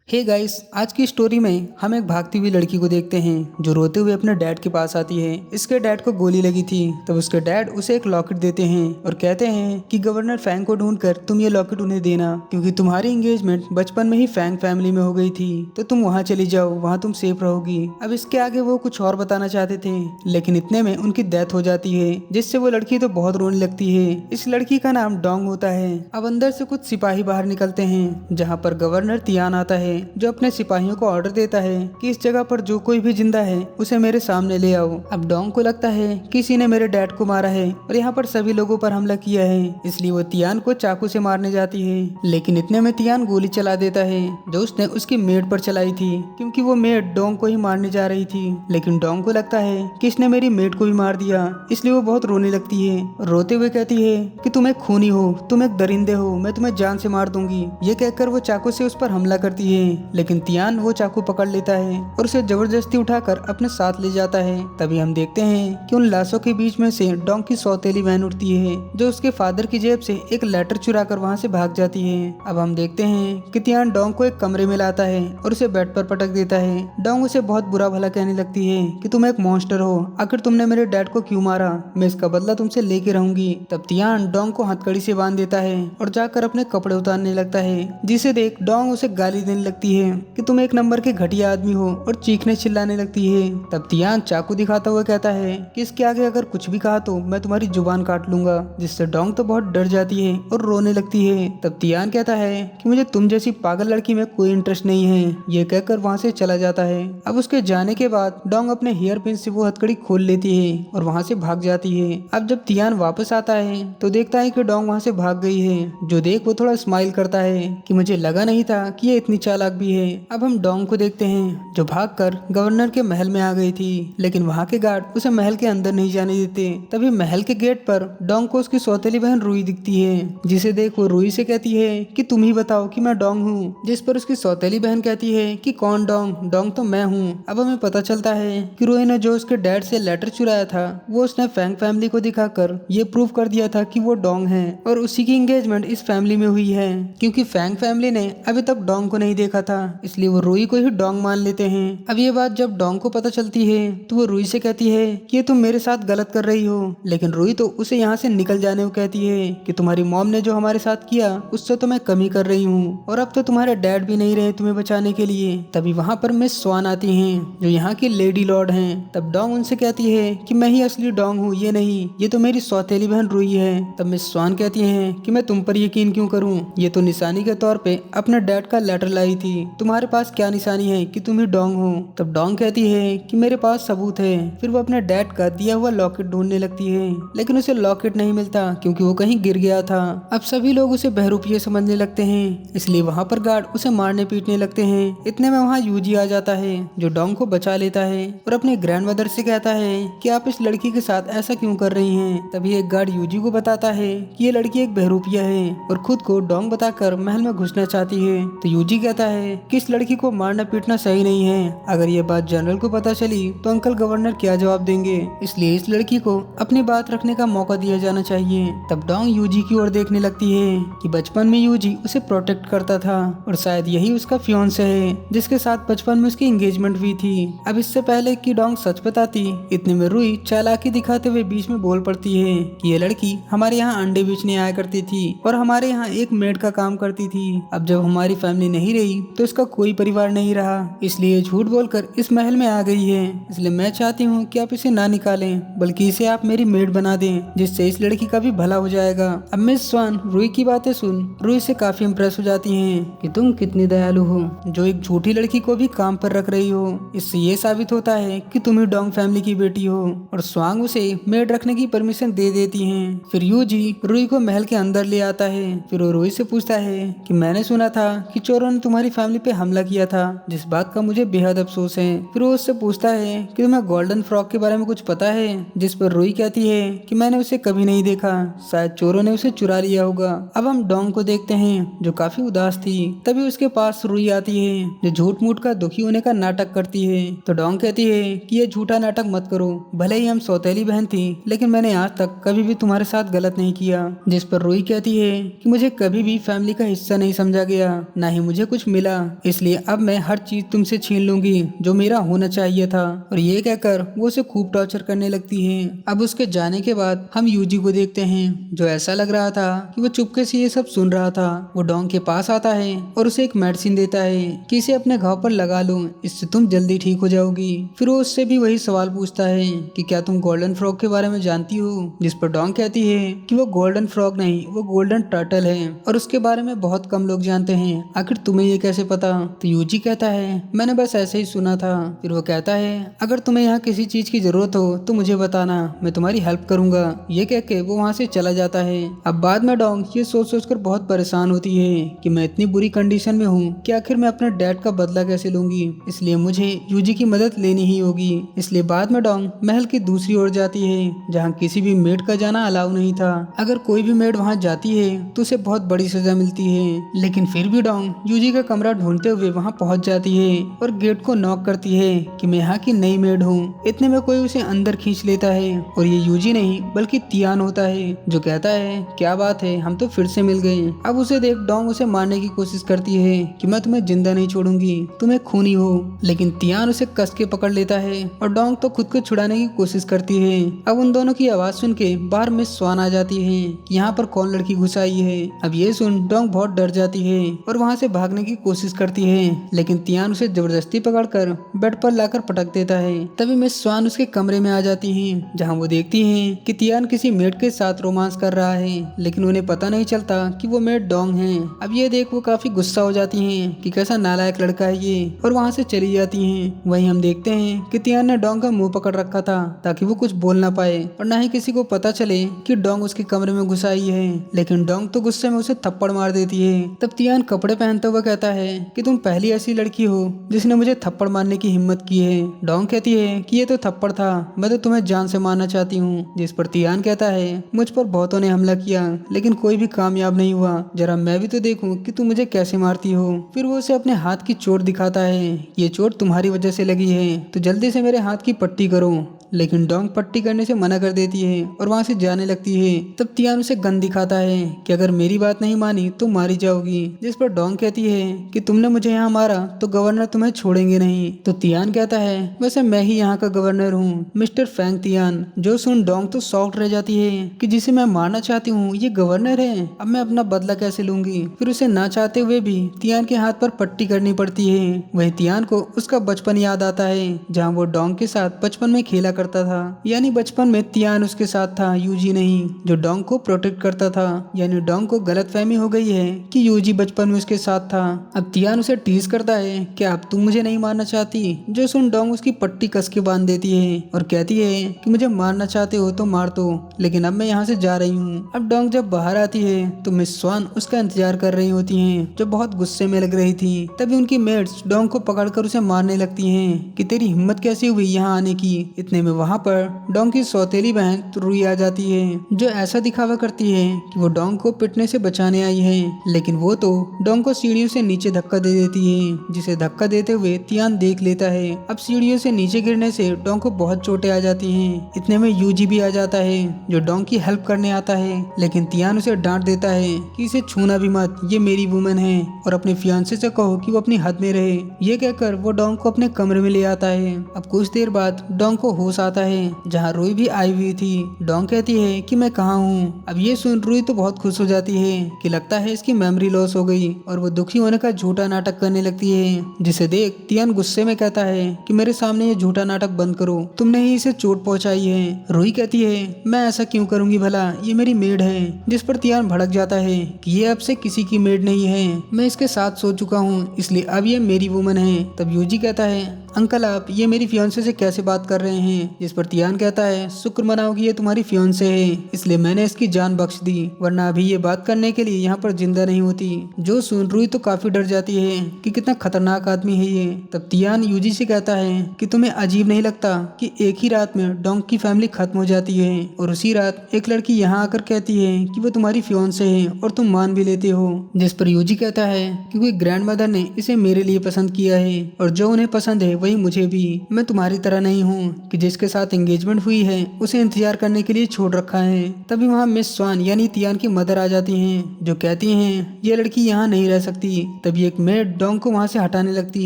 Hey guys, आज की story में हम एक भागती हुई लड़की को देखते हैं जो रोते हुए अपने डैड के पास आती है। इसके डैड को गोली लगी थी, तब उसके डैड उसे एक लॉकेट देते हैं और कहते हैं कि गवर्नर फैंग को ढूंढकर तुम ये लॉकेट उन्हें देना, क्योंकि तुम्हारी एंगेजमेंट बचपन में ही फैंग फैमिली में हो गई थी, तो तुम वहाँ चली जाओ, वहाँ तुम सेफ रहोगी। अब इसके आगे वो कुछ और बताना चाहते थे, लेकिन इतने में उनकी डेथ हो जाती है, जिससे वो लड़की तो बहुत रोने लगती है। इस लड़की का नाम डोंग होता है। अब अंदर से कुछ सिपाही बाहर निकलते हैं, जहाँ पर गवर्नर तियान आता है, जो अपने सिपाहियों को ऑर्डर देता है कि इस जगह पर जो कोई भी जिंदा है उसे मेरे सामने ले आओ। अब डोंग को लगता है किसी ने मेरे डैड को मारा है और यहाँ पर सभी लोगों पर हमला किया है, इसलिए वो तियान को चाकू से मारने जाती है। लेकिन इतने में तियान गोली चला देता है जो उसने उसकी मेड पर चलाई थी, क्योंकि वो मेड डोंग को ही मारने जा रही थी। लेकिन डोंग को लगता है कि इसने मेरी मेड को भी मार दिया, इसलिए वो बहुत रोने लगती है और रोते हुए कहती है कि तुम एक खूनी हो, तुम एक दरिंदे हो, मैं तुम्हें जान से मार दूंगी। ये कहकर वो चाकू से उस पर हमला करती है, लेकिन तियान वो चाकू पकड़ लेता है और उसे जबरदस्ती उठाकर अपने साथ ले जाता है। तभी हम देखते हैं कि उन लाशों के बीच में से डोंग की सौतेली बहन उठती है, जो उसके फादर की जेब से एक लेटर चुरा कर वहाँ से भाग जाती है। अब हम देखते हैं कि तियान डोंग को एक कमरे में लाता है और उसे बेड पर पटक देता है। डोंग उसे बहुत बुरा भला कहने लगती है कि तुम एक मॉन्स्टर हो, आखिर तुमने मेरे डैड को क्यों मारा, मैं इसका बदला तुमसे लेके रहूंगी। तब तियान डोंग को हथकड़ी से बांध देता है और जाकर अपने कपड़े उतारने लगता है, जिसे देख डोंग उसे गाली देने लगती है कि तुम एक नंबर के घटिया आदमी हो और चीखने चिल्लाने लगती है। तब तियान चाकू दिखाता हुआ कहता है कि इसके आगे अगर कुछ भी कहा तो मैं तुम्हारी जुबान काट लूंगा, जिससे डोंग तो बहुत डर जाती है और रोने लगती है। तब तियान कहता है कि मुझे तुम जैसी पागल लड़की में कोई इंटरेस्ट नहीं है, ये कहकर वहाँ से चला जाता है। अब उसके जाने के बाद डोंग अपने हेयर पिन से वो हथकड़ी खोल लेती है और वहाँ से भाग जाती है। अब जब तियान वापस आता है तो देखता है कि डोंग वहाँ से भाग गई है, जो देख वो थोड़ा स्माइल करता है कि मुझे लगा नहीं था कि ये इतनी चालाक भी है। अब हम डोंग को देखते हैं जो भागकर गवर्नर के महल में आ गई थी, लेकिन वहाँ के गार्ड उसे महल के अंदर नहीं जाने देते। तभी महल के गेट पर डोंग को उसकी सौतेली बहन रुई दिखती है, जिसे देख वो रुई से कहती है कि तुम ही बताओ कि मैं डोंग हूँ, जिस पर उसकी सौतेली बहन कहती है कि कौन डोंग, डोंग तो मैं हूँ। अब हमें पता चलता है कि रुई ने जो उसके डैड से लेटर चुराया था वो उसने फैंग फैमिली को दिखाकर ये प्रूव कर दिया था कि वो डोंग है, और उसी की एंगेजमेंट इस फैमिली में हुई है। क्योंकि फैंग फैमिली ने अभी तक डोंग को नहीं देखा था, इसलिए वो रुई को ही डोंग मान लेते हैं। अब ये बात जब डोंग को पता चलती है तो वो रुई से कहती है कि ये तुम मेरे साथ गलत कर रही हो, लेकिन रुई तो उसे यहाँ से निकल जाने को कहती है कि तुम्हारी मॉम ने जो हमारे साथ किया उससे तो मैं कम ही कर रही हूँ, और अब तो तुम्हारे डैड भी नहीं रहे तुम्हें बचाने के लिए। तभी वहाँ पर मिस स्वान आती हैं, जो यहाँ की लेडी लॉर्ड हैं। तब डोंग उनसे कहती है कि मैं ही असली डोंग हूँ, ये नहीं, ये तो मेरी सौतेली बहन रुई है। तब मिस स्वान कहती है कि मैं तुम पर यकीन क्यों करूँ, ये तो निशानी के तौर पे अपने डैड का लेटर लाई थी, तुम्हारे पास क्या निशानी है कि तुम ही डोंग हो। तब डोंग कहती है कि मेरे पास सबूत है। फिर वो अपने डैड का दिया हुआ लॉकेट ढूंढने लगती है, लेकिन उसे लॉकेट नहीं मिलता क्योंकि वो कहीं गिर गया था। अब सभी लोग उसे बहरूपिया समझने लगते हैं, इसलिए वहाँ पर गार्ड उसे मारने पीटने लगते हैं। इतने में वहाँ यूजी आ जाता है, जो डोंग को बचा लेता है और अपने ग्रैंड मदर से कहता है कि आप इस लड़की के साथ ऐसा क्यों कर रही हैं। तभी एक गार्ड यूजी को बताता है कि ये लड़की एक बहरूपिया है और खुद को डोंग बताकर महल में घुसना चाहती है। तो यूजी कहता है कि इस लड़की को मारना पीटना सही नहीं है, अगर ये बात जनरल को पता चली तो अंकल गवर्नर क्या जवाब देंगे, इसलिए इस लड़की को अपनी बात रखने का मौका दिया जाना चाहिए। तब डोंग यूजी की ओर देखने लगती है कि बचपन में यूजी उसे प्रोटेक्ट करता था और शायद यही उसका फियांसे है, जिसके साथ बचपन में उसकी एंगेजमेंट हुई थी। अब इससे पहले कि डोंग सच बताती, इतने में रुई चालाकी दिखाते हुए बीच में बोल पड़ती है कि ये लड़की हमारे यहाँ अंडे बेचने आया करती थी और हमारे यहाँ एक मेड का काम करती थी। अब जब हमारी फैमिली नहीं रही तो इसका कोई परिवार नहीं रहा, इसलिए झूठ बोलकर इस महल में आ गई है। इसलिए मैं चाहती हूँ कि आप इसे ना निकालें, बल्कि इसे आप मेरी मेड बना दें, जिससे इस लड़की का भी भला हो जाएगा। अब मिस स्वान रुई की बातें सुन रुई से काफी इम्प्रेस हो जाती हैं कि तुम कितनी दयालु हो, जो एक झूठी लड़की को भी काम पर रख रही हो। इससे ये साबित होता है कि तुम ही डोंग फैमिली की बेटी हो। और स्वांग उसे मेड रखने की परमिशन दे देती हैं। फिर यूजी रुई को महल के अंदर ले आता है। फिर वो रुई से पूछता है कि मैंने सुना था कि चोरों ने तुम्हारी फैमिली पे हमला किया था, जिस बात का मुझे बेहद अफसोस है। फिर वो उससे पूछता है कि तुम्हें गोल्डन फ्रॉक के बारे में कुछ पता है, जिस पर रुई कहती है कि मैंने उसे कभी नहीं देखा, शायद चोरों ने उसे चुरा लिया होगा। अब हम डोंग को देखते हैं जो काफी उदास थी। तभी उसके पास रुई आती है जो झूठ मूठ का दुखी होने का नाटक करती है। तो डोंग कहती है कि ये झूठा नाटक मत करो, भले ही हम सौतेली बहन थी, लेकिन मैंने आज तक कभी भी तुम्हारे साथ गलत नहीं किया। जिस पर रुई कहती है कि मुझे कभी भी फैमिली का हिस्सा नहीं समझा गया, ना ही मुझे कुछ मिला, इसलिए अब मैं हर चीज तुमसे छीन लूंगी जो मेरा होना चाहिए था। और ये कहकर वो उसे खूब टॉर्चर करने लगती है। अब उसके जाने के बाद हम यूजी को देखते हैं, जो ऐसा लग रहा था कि वो चुपके से ये सब सुन रहा था। वो डोंग के पास आता है और उसे एक मेडिसिन देता है कि इसे अपने घाव पर लगा लो, इससे तुम जल्दी ठीक हो जाओगी। फिर वो उससे भी वही सवाल पूछता है कि क्या तुम गोल्डन फ्रॉग के बारे में जानती हो, जिस पर डोंग कहती है कि वो गोल्डन फ्रॉग नहीं, वो गोल्डन टर्टल है और उसके बारे में बहुत कम लोग जानते हैं। आखिर तुम्हें ये कैसे पता? तो यूजी कहता है मैंने बस ऐसे ही सुना था। फिर वो कहता है अगर तुम्हें यहाँ किसी चीज की जरूरत हो तो मुझे बताना, मैं तुम्हारी हेल्प करूंगा। ये कह के वो वहाँ से चला जाता है। अब बाद में डोंग ये सोच सोच कर बहुत परेशान होती है कि मैं इतनी बुरी कंडीशन में हूँ कि आखिर मैं अपने डैड का बदला कैसे लूंगी, इसलिए मुझे यूजी की मदद लेनी ही होगी। इसलिए बाद में डोंग महल की दूसरी ओर जाती है जहाँ किसी भी मेड का जाना अलाउ नहीं था। अगर कोई भी मेड वहाँ जाती है तो उसे बहुत बड़ी सजा मिलती है, लेकिन फिर भी डोंग यूजी का कमरा ढूंढते हुए वहाँ पहुँच जाती है और गेट को नॉक करती है कि मैं यहाँ की नई मेड हूँ। इतने में कोई उसे अंदर खींच लेता है और ये यूजी नहीं बल्कि तियान होता है, जो कहता है क्या बात है, हम तो फिर से मिल गए। अब उसे देख डोंग उसे मारने की कोशिश करती है कि मैं तुम्हें जिंदा नहीं छोड़ूंगी, तुम एक खूनी हो। लेकिन तियान उसे कस के पकड़ लेता है और डोंग तो खुद को छुड़ाने की कोशिश करती है। अब उन दोनों की आवाज सुन के बाहर मिस स्वान आ जाती है कि यहाँ पर कौन लड़की घुस आई है। अब ये सुन डोंग बहुत डर जाती है और वहाँ से भागने की कोशिश करती है, लेकिन तियान उसे जबरदस्ती पकड़कर बेड पर लाकर पटक देता है। तभी मिस स्वान उसके कमरे में आ जाती है, जहाँ वो देखती है कि तियान किसी मेड के साथ रोमांस कर रहा है, लेकिन उन्हें पता नहीं चलता कि वो मेड डोंग है। अब ये देख वो काफी गुस्सा हो जाती हैं कि कैसा नालायक लड़का है ये, और वहाँ से चली जाती हैं। वहीं हम देखते हैं कि तियान ने डोंग का मुंह पकड़ रखा था ताकि वो कुछ बोल ना पाए और ना ही किसी को पता चले कि डोंग उसके कमरे में घुस आई है। लेकिन डोंग तो गुस्से में उसे थप्पड़ मार देती है। तब तियान कपड़े पहनते हुए कहता है कि तुम पहली ऐसी लड़की हो जिसने मुझे थप्पड़ मारने की हिम्मत की है। डोंग कहती है कि ये तो थप्पड़ था, मैं तो तुम्हें जान से मारना चाहती हूँ। जिस पर तियान कहता है मुझ पर बहुतों ने हमला किया लेकिन कोई भी कामयाब नहीं हुआ, जरा मैं भी तो देखूं कि तुम मुझे कैसे मारती हो। फिर वो उसे अपने हाथ की चोट दिखाता है, ये चोट तुम्हारी वजह से लगी है तो जल्दी से मेरे हाथ की पट्टी करो। लेकिन डोंग पट्टी करने से मना कर देती है और वहाँ से जाने लगती है। तब तियान उसे गन दिखाता है कि अगर मेरी बात नहीं मानी तो मारी जाओगी। जिस पर डोंग कहती है कि तुमने मुझे यहाँ मारा तो गवर्नर तुम्हें छोड़ेंगे नहीं। तो तियान कहता है वैसे मैं ही यहाँ का गवर्नर हूँ, मिस्टर फैंग तियान। जो सुन डोंग तो शॉक्ड रह जाती है कि जिसे मैं मारना चाहती हूँ ये गवर्नर है, अब मैं अपना बदला कैसे लूंगी। फिर उसे ना चाहते हुए भी तियान के हाथ पर पट्टी करनी पड़ती है। वही तियान को उसका बचपन याद आता है जहाँ वो डोंग के साथ बचपन में खेला करता था। यानी बचपन में तियान उसके साथ था, यूजी नहीं, जो डोंग को प्रोटेक्ट करता था। यानी डोंग को गलतफहमी हो गई है कि यूजी बचपन में उसके साथ था। अब तियान उसे टीज करता है कि अब तुम मुझे नहीं मारना चाहती। जो सुन डोंग उसकी पट्टी कस के बांध देती है और कहती है कि मुझे मारना चाहते हो तो मार दो, लेकिन अब मैं यहाँ से जा रही हूँ। अब डोंग जब बाहर आती है तो मिस स्वान उसका इंतजार कर रही होती हैं, जो बहुत गुस्से में लग रही थी। तभी उनकी मेट्स डोंग को पकड़कर उसे मारने लगती हैं कि तेरी हिम्मत कैसे हुई यहाँ आने की। इतने में वहाँ पर डोंग की सौतेली बहन रुई आ जाती है, जो ऐसा दिखावा करती है कि वो डोंग को पिटने से बचाने आई है, लेकिन वो तो डोंग को सीढ़ियों से नीचे धक्का दे देती है, जिसे धक्का देते हुए तियान देख लेता है। अब सीढ़ियों से नीचे गिरने से डोंग को बहुत चोटें आ जाती हैं। इतने में यूजी भी आ जाता है, जो डोंग की हेल्प करने आता है, लेकिन तियान उसे डांट देता है कि इसे छूना भी मत, ये मेरी वुमन है और अपने फियांसे से कहो कि वो अपनी हद में रहे। ये कहकर वो डोंग को अपने कमरे में ले आता है। अब कुछ देर बाद डोंग को होश आता है, जहाँ रुई भी आई हुई थी। डोंग कहती है कि मैं कहाँ हूँ। अब ये सुन रुई तो बहुत खुश हो जाती है कि लगता है इसकी मेमोरी लॉस हो गई, और वो दुखी होने का झूठा नाटक करने लगती है, जिसे देख तियान गुस्से में कहता है कि मेरे सामने ये झूठा नाटक बंद करो, तुमने ही इसे चोट पहुंचाई है। रुई कहती है मैं ऐसा क्यों करूंगी भला, ये मेरी मेड है। जिस पर तियान भड़क जाता है कि ये अब से किसी की मेड नहीं है, मैं इसके साथ सो चुका हूँ, इसलिए अब ये मेरी वुमन है। तब यूजी कहता है अंकल आप ये मेरी फियांसे से कैसे बात कर रहे हैं। जिस पर तियान कहता है शुक्र मनाओ कि ये तुम्हारी फियांसे है, इसलिए मैंने इसकी जान बख्श दी, वरना अभी ये बात करने के लिए यहाँ पर जिंदा नहीं होती। जो सुन रुई तो काफी डर जाती है कि कितना खतरनाक आदमी है ये। तब तियान यूजी से कहता है कि तुम्हें अजीब नहीं लगता कि एक ही रात में डोंग की फैमिली खत्म हो जाती है, और उसी रात एक लड़की यहाँ आकर कहती है कि वो तुम्हारी फियांसे है और तुम मान भी लेते हो। जिस पर यूजी कहता है कि कोई ग्रैंड मदर ने इसे मेरे लिए पसंद किया है, और जो उन्हें पसंद है वही मुझे भी। मैं तुम्हारी तरह नहीं हूँ कि जिस जिसके साथ एंगेजमेंट हुई है उसे इंतजार करने के लिए छोड़ रखा है। तभी वहाँ मिस स्वान यानी तियान की मदर आ जाती हैं, जो कहती हैं ये लड़की यहाँ नहीं रह सकती। तभी एक मेड डोंग को वहाँ से हटाने लगती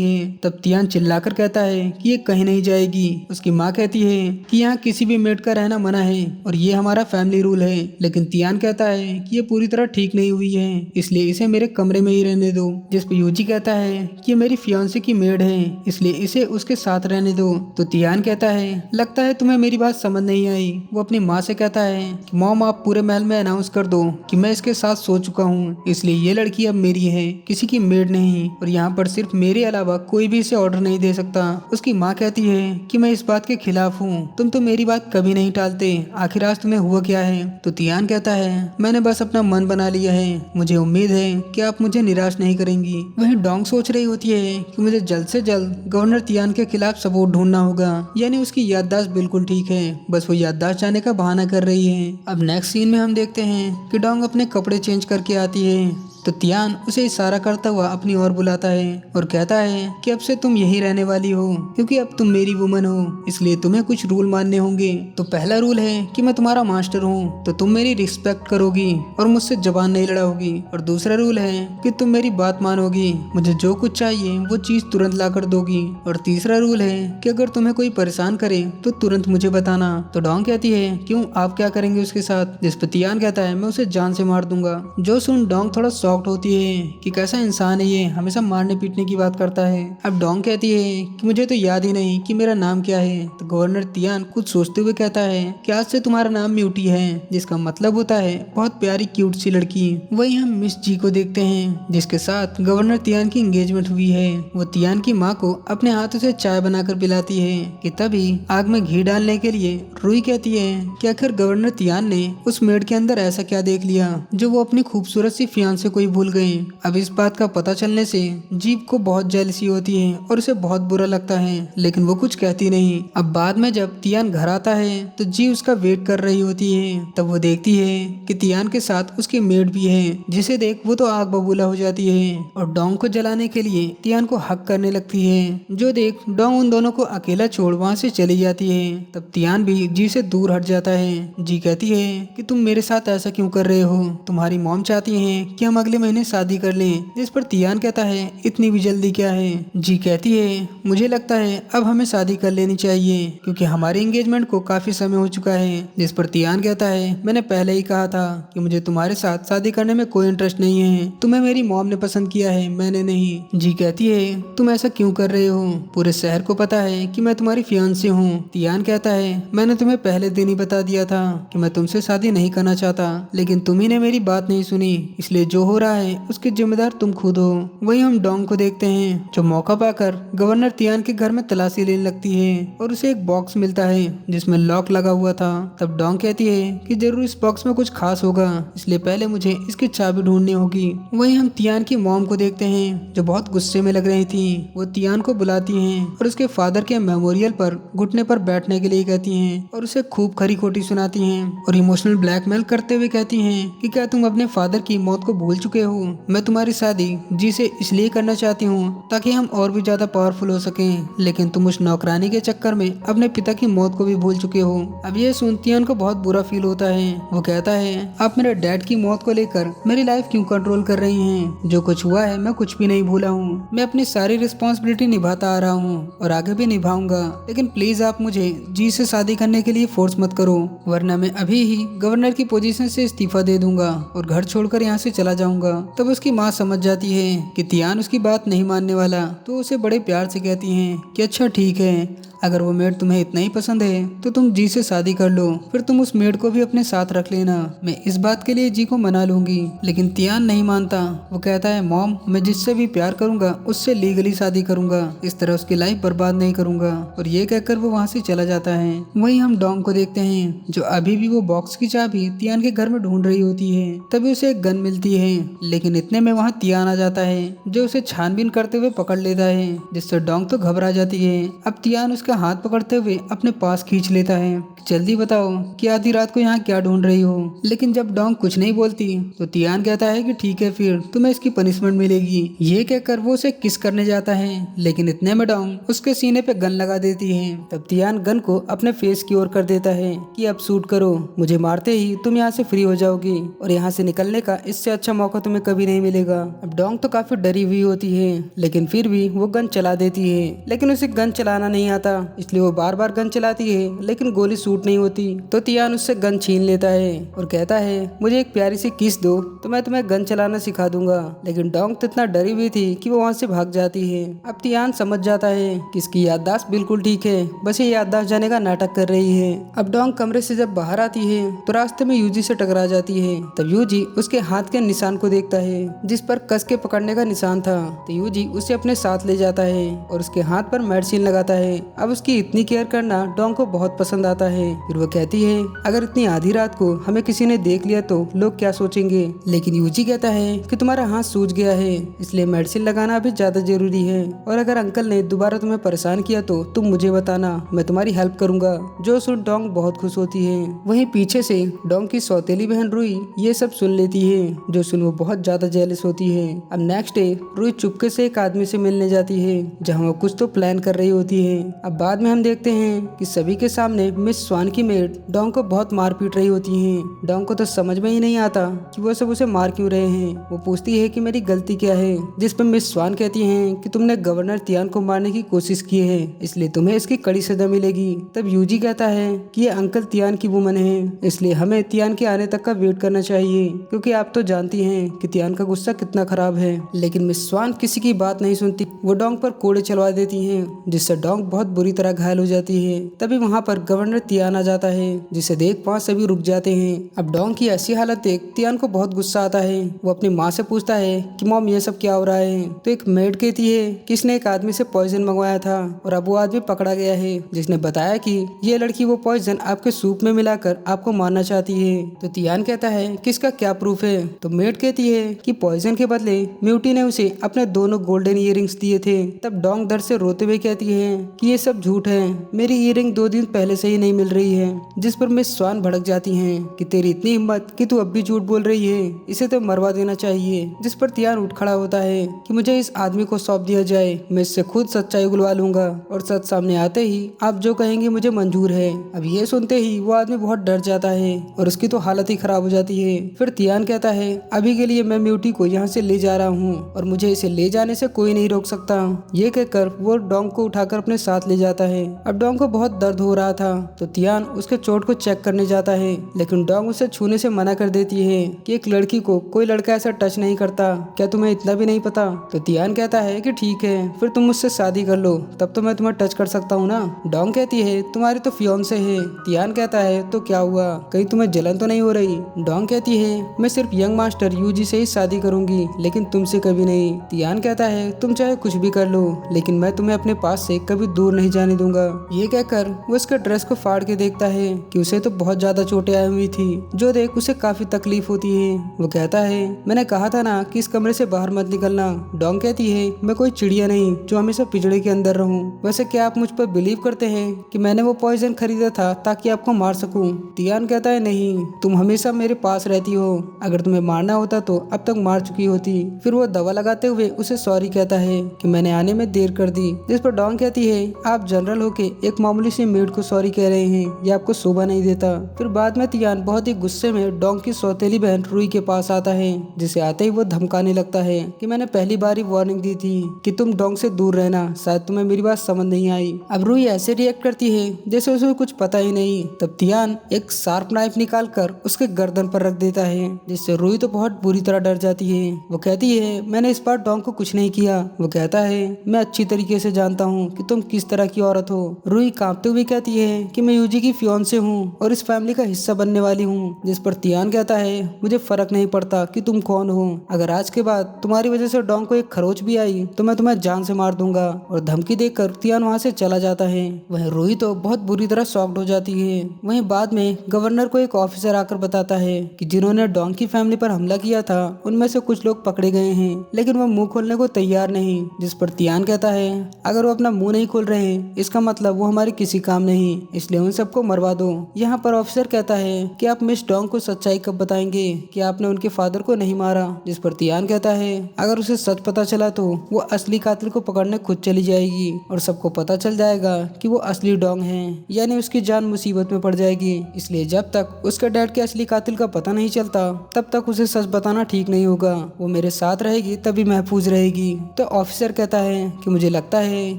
है। तब तियान चिल्लाकर कहता है कि ये कहीं नहीं जाएगी। उसकी माँ कहती है कि यहाँ किसी भी मेड का रहना मना है और ये हमारा फैमिली रूल है। लेकिन तियान कहता है कि ये पूरी तरह ठीक नहीं हुई है, इसलिए इसे मेरे कमरे में ही रहने दो। जिस पे यूजी कहता है कि ये मेरी फियांसे की मेड है, इसलिए इसे उसके साथ रहने दो। तो तियान कहता है लगता है तुम्हें मेरी बात समझ नहीं आई। वो अपनी माँ से कहता है कि मॉम आप पूरे महल में अनाउंस कर दो कि मैं इसके साथ सो चुका हूँ, इसलिए ये लड़की अब मेरी है, किसी की मेड नहीं। और यहाँ पर सिर्फ मेरे अलावा कोई भी इसे ऑर्डर नहीं दे सकता। उसकी माँ कहती है कि मैं इस बात के खिलाफ हूँ, तुम तो मेरी बात कभी नहीं टालते, आखिर आज तुम्हें हुआ क्या है। तो तियान कहता है मैंने बस अपना मन बना लिया है, मुझे उम्मीद है कि आप मुझे निराश नहीं करेंगी। वहीं डोंग सोच रही होती है कि मुझे जल्द से जल्द गवर्नर तियान के खिलाफ सपोर्ट ढूंढना होगा, यानी उसकी याददाश्त बिल्कुल ठीक है, बस वो याददाश्त जाने का बहाना कर रही है। अब नेक्स्ट सीन में हम देखते हैं कि डोंग अपने कपड़े चेंज करके आती है। तो तियान उसे इशारा करता हुआ अपनी ओर बुलाता है और कहता है कि अब से तुम यही रहने वाली हो, क्योंकि अब तुम मेरी वुमन हो, इसलिए तुम्हें कुछ रूल मानने होंगे। तो पहला रूल है कि मैं तुम्हारा मास्टर हूँ, तो तुम मेरी रिस्पेक्ट करोगी और मुझसे जबान नहीं लड़ाओगी। और दूसरा रूल है कि तुम मेरी बात मानोगी, मुझे जो कुछ चाहिए वो चीज तुरंत ला कर दोगी। और तीसरा रूल है कि अगर तुम्हें कोई परेशान करे तो तुरंत मुझे बताना। तो डोंग कहती है क्यों, आप क्या करेंगे उसके साथ। जिस पर तियान कहता है मैं उसे जान से मार दूंगा। जो सुन डोंग थोड़ा शॉक्ड होती है कि कैसा इंसान है ये, हमेशा मारने पीटने की बात करता है। अब डोंग कहती है कि मुझे तो याद ही नहीं कि मेरा नाम क्या है। तो गवर्नर तियान कुछ सोचते हुए कहता है कि आज से तुम्हारा नाम म्यूटी है, जिसका मतलब होता है बहुत प्यारी क्यूट सी लड़की। वही हम मिस जी को देखते हैं, जिसके साथ गवर्नर तियान की एंगेजमेंट हुई है। वो तियान की माँ को अपने हाथों से चाय बनाकर पिलाती है कि तभी आग में घी डालने के लिए रुई कहती है कि आखिर गवर्नर तियान ने उस मेड के अंदर ऐसा क्या देख लिया जो वो अपनी खूबसूरत सी फियांसे को ही भूल गए। अब इस बात का पता चलने से जीप को बहुत जेलसी होती है और उसे बहुत बुरा लगता है, लेकिन वो कुछ कहती नहीं। अब बाद में जब तियान घर आता है तो जी उसका वेट कर रही होती है। तब वो देखती है कि तियान के साथ उसकी मेड भी है, जिसे देख वो तो आग बबूला हो जाती है और डोंग को जलाने के लिए तियान को हक करने लगती है। जो देख डोंग उन दोनों को अकेला छोड़ वहाँ से चली जाती है। तब तियान भी जी से दूर हट जाता है। जी कहती है कि तुम मेरे साथ ऐसा क्यों कर रहे हो, तुम्हारी मॉम चाहती है कि हम अगले महीने शादी कर लें। जिस पर तियान कहता है इतनी भी जल्दी क्या है। जी कहती है मुझे लगता है अब हमें शादी कर लेनी चाहिए, क्योंकि हमारे एंगेजमेंट को काफी समय हो चुका है। जिस पर तियान कहता है मैंने पहले ही कहा था कि मुझे तुम्हारे साथ शादी करने में कोई इंटरेस्ट नहीं है, तुम्हें मेरी मॉम ने पसंद किया है, मैंने नहीं। जी कहती है तुम ऐसा क्यों कर रहे हो, पूरे शहर को पता है कि मैं तुम्हारी फियांसे हूँ। तियान कहता है मैंने तुम्हें पहले दिन ही बता दिया था कि मैं तुमसे शादी नहीं करना चाहता, लेकिन तुम्ही ने मेरी बात नहीं सुनी, इसलिए जो हो रहा है उसके जिम्मेदार तुम खुद हो। वही हम डोंग को देखते हैं जो मौका पाकर गवर्नर तियान के घर में तलाशी लेने लगती है और उसे एक बॉक्स मिलता है जिसमें लॉक लगा हुआ था। तब डोंग कहती है कि जरूर इस बॉक्स में कुछ खास होगा, इसलिए पहले मुझे इसकी चाबी ढूंढनी होगी। वही हम तियान की मॉम को देखते हैं जो बहुत गुस्से में लग रही थी। वो तियान को बुलाती हैं और उसके फादर के मेमोरियल पर घुटने पर बैठने के लिए कहती हैं और उसे खूब खरी खोटी सुनाती हैं और इमोशनल ब्लैकमेल करते हुए कहती हैं कि क्या तुम अपने फादर की मौत को भूल चुके हो, मैं तुम्हारी शादी जी से इसलिए करना चाहती हूँ ताकि हम और भी ज्यादा पावरफुल हो सकें, लेकिन तुम उस नौकरानी के चक्कर में अपने पिता की मौत को भी भूल चुके हो। अब ये सुन तियान को बहुत बुरा फील होता है। वो कहता है आप मेरे डैड की मौत को लेकर मेरी लाइफ क्यों कंट्रोल कर रही हैं, जो कुछ हुआ है मैं कुछ भी नहीं भूला हूँ, मैं अपनी सारी रिस्पॉन्सिबिलिटी निभाता आ रहा हूँ और आगे भी निभाऊंगा, लेकिन प्लीज आप मुझे जी से शादी करने के लिए फोर्स मत करो, वरना मैं अभी ही गवर्नर की पोजीशन से इस्तीफा दे दूंगा और घर छोड़कर यहाँ से चला जाऊंगा। तब उसकी माँ समझ जाती है कि तियान उसकी बात नहीं मानने वाला, तो उसे बड़े प्यार से कहती हैं कि अच्छा ठीक है, अगर वो मेड तुम्हें इतना ही पसंद है तो तुम जी से शादी कर लो, फिर तुम उस मेड को भी अपने साथ रख लेना, मैं इस बात के लिए जी को मना लूंगी। लेकिन तियान नहीं मानता। वो कहता है मॉम मैं जिससे भी प्यार करूंगा उससे लीगली शादी करूंगा, इस तरह उसकी लाइफ बर्बाद नहीं करूंगा। और ये कहकर वो वहाँ से चला जाता है। वहीं हम डोंग को देखते हैं जो अभी भी वो बॉक्स की चाबी तियान के घर में ढूंढ रही होती है। तभी उसे एक गन मिलती है लेकिन इतने में वहाँ तियान आ जाता है जो उसे छानबीन करते हुए पकड़ लेता है, जिससे डोंग तो घबरा जाती है। अब तियान उसका हाथ पकड़ते हुए अपने पास खींच लेता है कि जल्दी बताओ कि आधी रात को यहाँ क्या ढूंढ रही हो। लेकिन जब डोंग कुछ नहीं बोलती तो तियान कहता है कि ठीक है, फिर तुम्हें इसकी पनिशमेंट मिलेगी। ये कहकर वो उसे किस करने जाता है, लेकिन इतने में डोंग उसके सीने पे गन लगा देती है। तब तियान गन को अपने फेस की ओर कर देता है कि अब शूट करो, मुझे मारते ही तुम यहाँ से फ्री हो जाओगी और यहाँ से निकलने का इससे अच्छा मौका तुम्हें कभी नहीं मिलेगा। अब डोंग तो काफी डरी हुई होती है, लेकिन फिर भी वो गन चला देती है। लेकिन उसे गन चलाना नहीं आता, इसलिए वो बार बार गन चलाती है, लेकिन गोली शूट नहीं होती। तो तियान उससे गन छीन लेता है और कहता है मुझे एक प्यारी सी किस दो तो मैं तुम्हें गन चलाना सिखा दूंगा। लेकिन डोंग तो इतना डरी हुई थी कि वो वहाँ से भाग जाती है। अब तियान समझ जाता है कि इसकी याददाश्त बिल्कुल ठीक है, बस ये याददाश्त जाने का नाटक कर रही है। अब डोंग कमरे से जब बाहर आती है तो रास्ते में यूजी से टकरा जाती है। तब यूजी उसके हाथ के निशान को देखता है जिस पर कस के पकड़ने का निशान था। तो यूजी उसे अपने साथ ले जाता है और उसके हाथ पर मेडिसिन लगाता है। अब उसकी इतनी केयर करना डोंग को बहुत पसंद आता है। फिर वो कहती है अगर इतनी आधी रात को हमें किसी ने देख लिया तो लोग क्या सोचेंगे। लेकिन यूजी कहता है कि तुम्हारा हाथ सूज गया है, इसलिए मेडिसिन लगाना अभी ज्यादा जरूरी है, और अगर अंकल ने दोबारा तुम्हें परेशान किया तो तुम मुझे बताना, मैं तुम्हारी हेल्प करूंगा। जो सुन डोंग बहुत खुश होती है। वहीं पीछे से डोंग की सौतेली बहन रुई ये सब सुन लेती है, जो सुन वो बहुत ज्यादा जेलस होती है। अब नेक्स्ट डे रुई चुपके से एक आदमी से मिलने जाती है जहाँ वो कुछ तो प्लान कर रही होती है। अब बाद में हम देखते हैं कि सभी के सामने मिस स्वान की मेड डोंग को बहुत मार पीट रही होती है। डोंग को तो समझ में ही नहीं आता कि वो सब उसे मार क्यों रहे हैं। वो पूछती है कि मेरी गलती क्या है, जिस पर मिस स्वान कहती हैं कि तुमने गवर्नर तियान को मारने की कोशिश की है, इसलिए तुम्हें इसकी कड़ी सजा मिलेगी। तब यूजी कहता है कि ये अंकल तियान की वुमन है, इसलिए हमें तियान के आने तक का वेट करना चाहिए, क्योंकि आप तो जानती हैं कि तियान का गुस्सा कितना खराब है। लेकिन मिस स्वान किसी की बात नहीं सुनती, वो डोंग पर कोड़े चलवा देती हैं, जिससे डोंग बहुत बुरी तरह घायल हो जाती है। तभी वहाँ पर गवर्नर तियान आ जाता है, जिसे देख वहाँ सभी रुक जाते हैं। अब डोंग की ऐसी हालत देख तियान को बहुत गुस्सा आता है। वो अपनी माँ से पूछता है कि मॉम ये सब क्या हो रहा है। तो एक मेड कहती है कि इसने एक आदमी से पॉइजन मंगवाया था और अब वो आदमी पकड़ा गया है, जिसने बताया कि ये लड़की वो पॉइजन आपके सूप में मिलाकर आपको मारना चाहती है। तो तियान कहता है कि इसका क्या प्रूफ है। तो मेड कहती है कि पॉइजन के बदले म्यूटी ने उसे अपने दोनों गोल्डन इयररिंग्स दिए थे। तब डोंग दर्द से रोते हुए कहती है कि ये सब झूठ है, मेरी इयररिंग 2 दिन पहले से ही नहीं मिल रही है। जिस पर मिस स्वान भड़क जाती हैं कि तेरी इतनी हिम्मत कि तू अब भी झूठ बोल रही है, इसे तो मरवा देना चाहिए। जिस पर तियान उठ खड़ा होता है कि मुझे इस आदमी को सौंप दिया जाए, मैं इससे खुद सच्चाई उगलवा लूंगा और सच सामने आते ही आप जो कहेंगे मुझे मंजूर है। अब ये सुनते ही वो आदमी बहुत डर जाता है और उसकी तो हालत ही खराब हो जाती है। फिर तियान कहता है अभी के लिए मैं म्यूटी को यहाँ से ले जा रहा हूँ और मुझे इसे ले जाने से कोई नहीं रोक सकता। ये कहकर वो डोंग को उठाकर अपने साथ ले जाता है। अब डोंग को बहुत दर्द हो रहा था तो तियान उसके चोट को चेक करने जाता है, लेकिन डोंग उसे छूने से मना कर देती है कि एक लड़की को कोई लड़का ऐसा टच नहीं करता, क्या तुम्हें इतना भी नहीं पता। तो तियान कहता है कि ठीक है, फिर तुम मुझसे शादी कर लो, तब तो मैं तुम्हें टच कर सकता हूँ ना। डोंग कहती है तुम्हारी तो फियांसे है। तियान कहता है तो क्या हुआ, कहीं तुम्हें जलन तो नहीं हो रही। डोंग कहती है मैं सिर्फ यंग मास्टर यूजी से ही शादी करूंगी, लेकिन तुमसे कभी नहीं। तियान कहता है तुम चाहे कुछ भी कर लो, लेकिन मैं तुम्हें अपने पास से कभी दूर नहीं जाने दूंगा। ये कहकर वो उसके ड्रेस को फाड़ के देखता है कि उसे तो बहुत ज्यादा चोटें आई हुई थी, जो देख उसे काफी तकलीफ होती है। वो कहता है मैंने कहा था ना कि इस कमरे से बाहर मत निकलना। डोंग कहती है मैं कोई चिड़िया नहीं जो हमेशा पिंजड़े के अंदर रहूं। वैसे क्या आप मुझ पर बिलीव करते हैं कि मैंने वो पॉइजन खरीदा था ताकि आपको मार सकूं। तियान कहता है नहीं, तुम हमेशा मेरे पास रहती हो, अगर तुम्हें मारना होता तो अब तक मार चुकी होती। फिर वो दवा लगाते हुए उसे सॉरी कहता है कि मैंने आने में देर कर दी। जिस पर डोंग कहती है आप जनरल होके एक मामूली सी मेड को सॉरी कह रहे हैं, ये आपको शोभा नहीं देता। फिर बाद में तियान बहुत ही गुस्से में डोंग की सौतेली बहन रुई के पास आता है, जिसे आते ही वो धमकाने लगता है कि मैंने पहली बार ही वार्निंग दी थी कि तुम डोंग से दूर रहना, शायद तुम्हें मेरी बात समझ नहीं आई। अब रुई ऐसे रिएक्ट करती है जैसे उसे कुछ पता ही नहीं। तब तियान एक शार्प नाइफ निकाल कर उसके गर्दन पर रख देता है, जिससे रुई तो बहुत बुरी तरह डर जाती है। वो कहती है मैंने इस बार डोंग को कुछ नहीं किया। वो कहता है मैं अच्छी तरीके से जानता हूँ कि तुम किस तरह की औरत हो। रुई कांपते हुए कहती है कि मैं यूजी की फियांसे हूँ और इस फैमिली का हिस्सा बनने वाली हूँ। जिस पर तियान कहता है मुझे फर्क नहीं पड़ता कि तुम कौन हो, अगर आज के बाद तुम्हारी वजह से डोंग को एक खरोच भी आई तो मैं तुम्हें जान से मार दूंगा। और धमकी देकर तियान वहाँ से चला जाता है। वह रुई तो बहुत बुरी तरह शॉक्ड हो जाती है। वहीं बाद में गवर्नर को एक ऑफिसर आकर बताता है कि जिन्होंने डोंग की फैमिली पर हमला किया किया था उनमें से कुछ लोग पकड़े गए हैं, लेकिन वो मुंह खोलने को तैयार नहीं। जिस पर तियान कहता है अगर वो अपना मुंह नहीं खोल रहे इसका मतलब वो हमारे किसी काम नहीं, इसलिए उन सबको मरवा दो। यहाँ पर ऑफिसर कहता है कि आप मिस डोंग को सच्चाई कब बताएंगे कि आपने उनके फादर को नहीं मारा। जिस पर तियान कहता है अगर उसे सच पता चला तो वो असली कातिल को पकड़ने खुद चली जाएगी और सबको पता चल जाएगा कि वो असली डोंग है, यानी उसकी जान मुसीबत में पड़ जाएगी। इसलिए जब तक उसके डैड के असली कातिल का पता नहीं चलता तब तक उसे सच बताना ठीक नहीं होगा। वो मेरे साथ रहेगी तभी महफूज रहेगी। तो ऑफिसर कहता है कि मुझे लगता है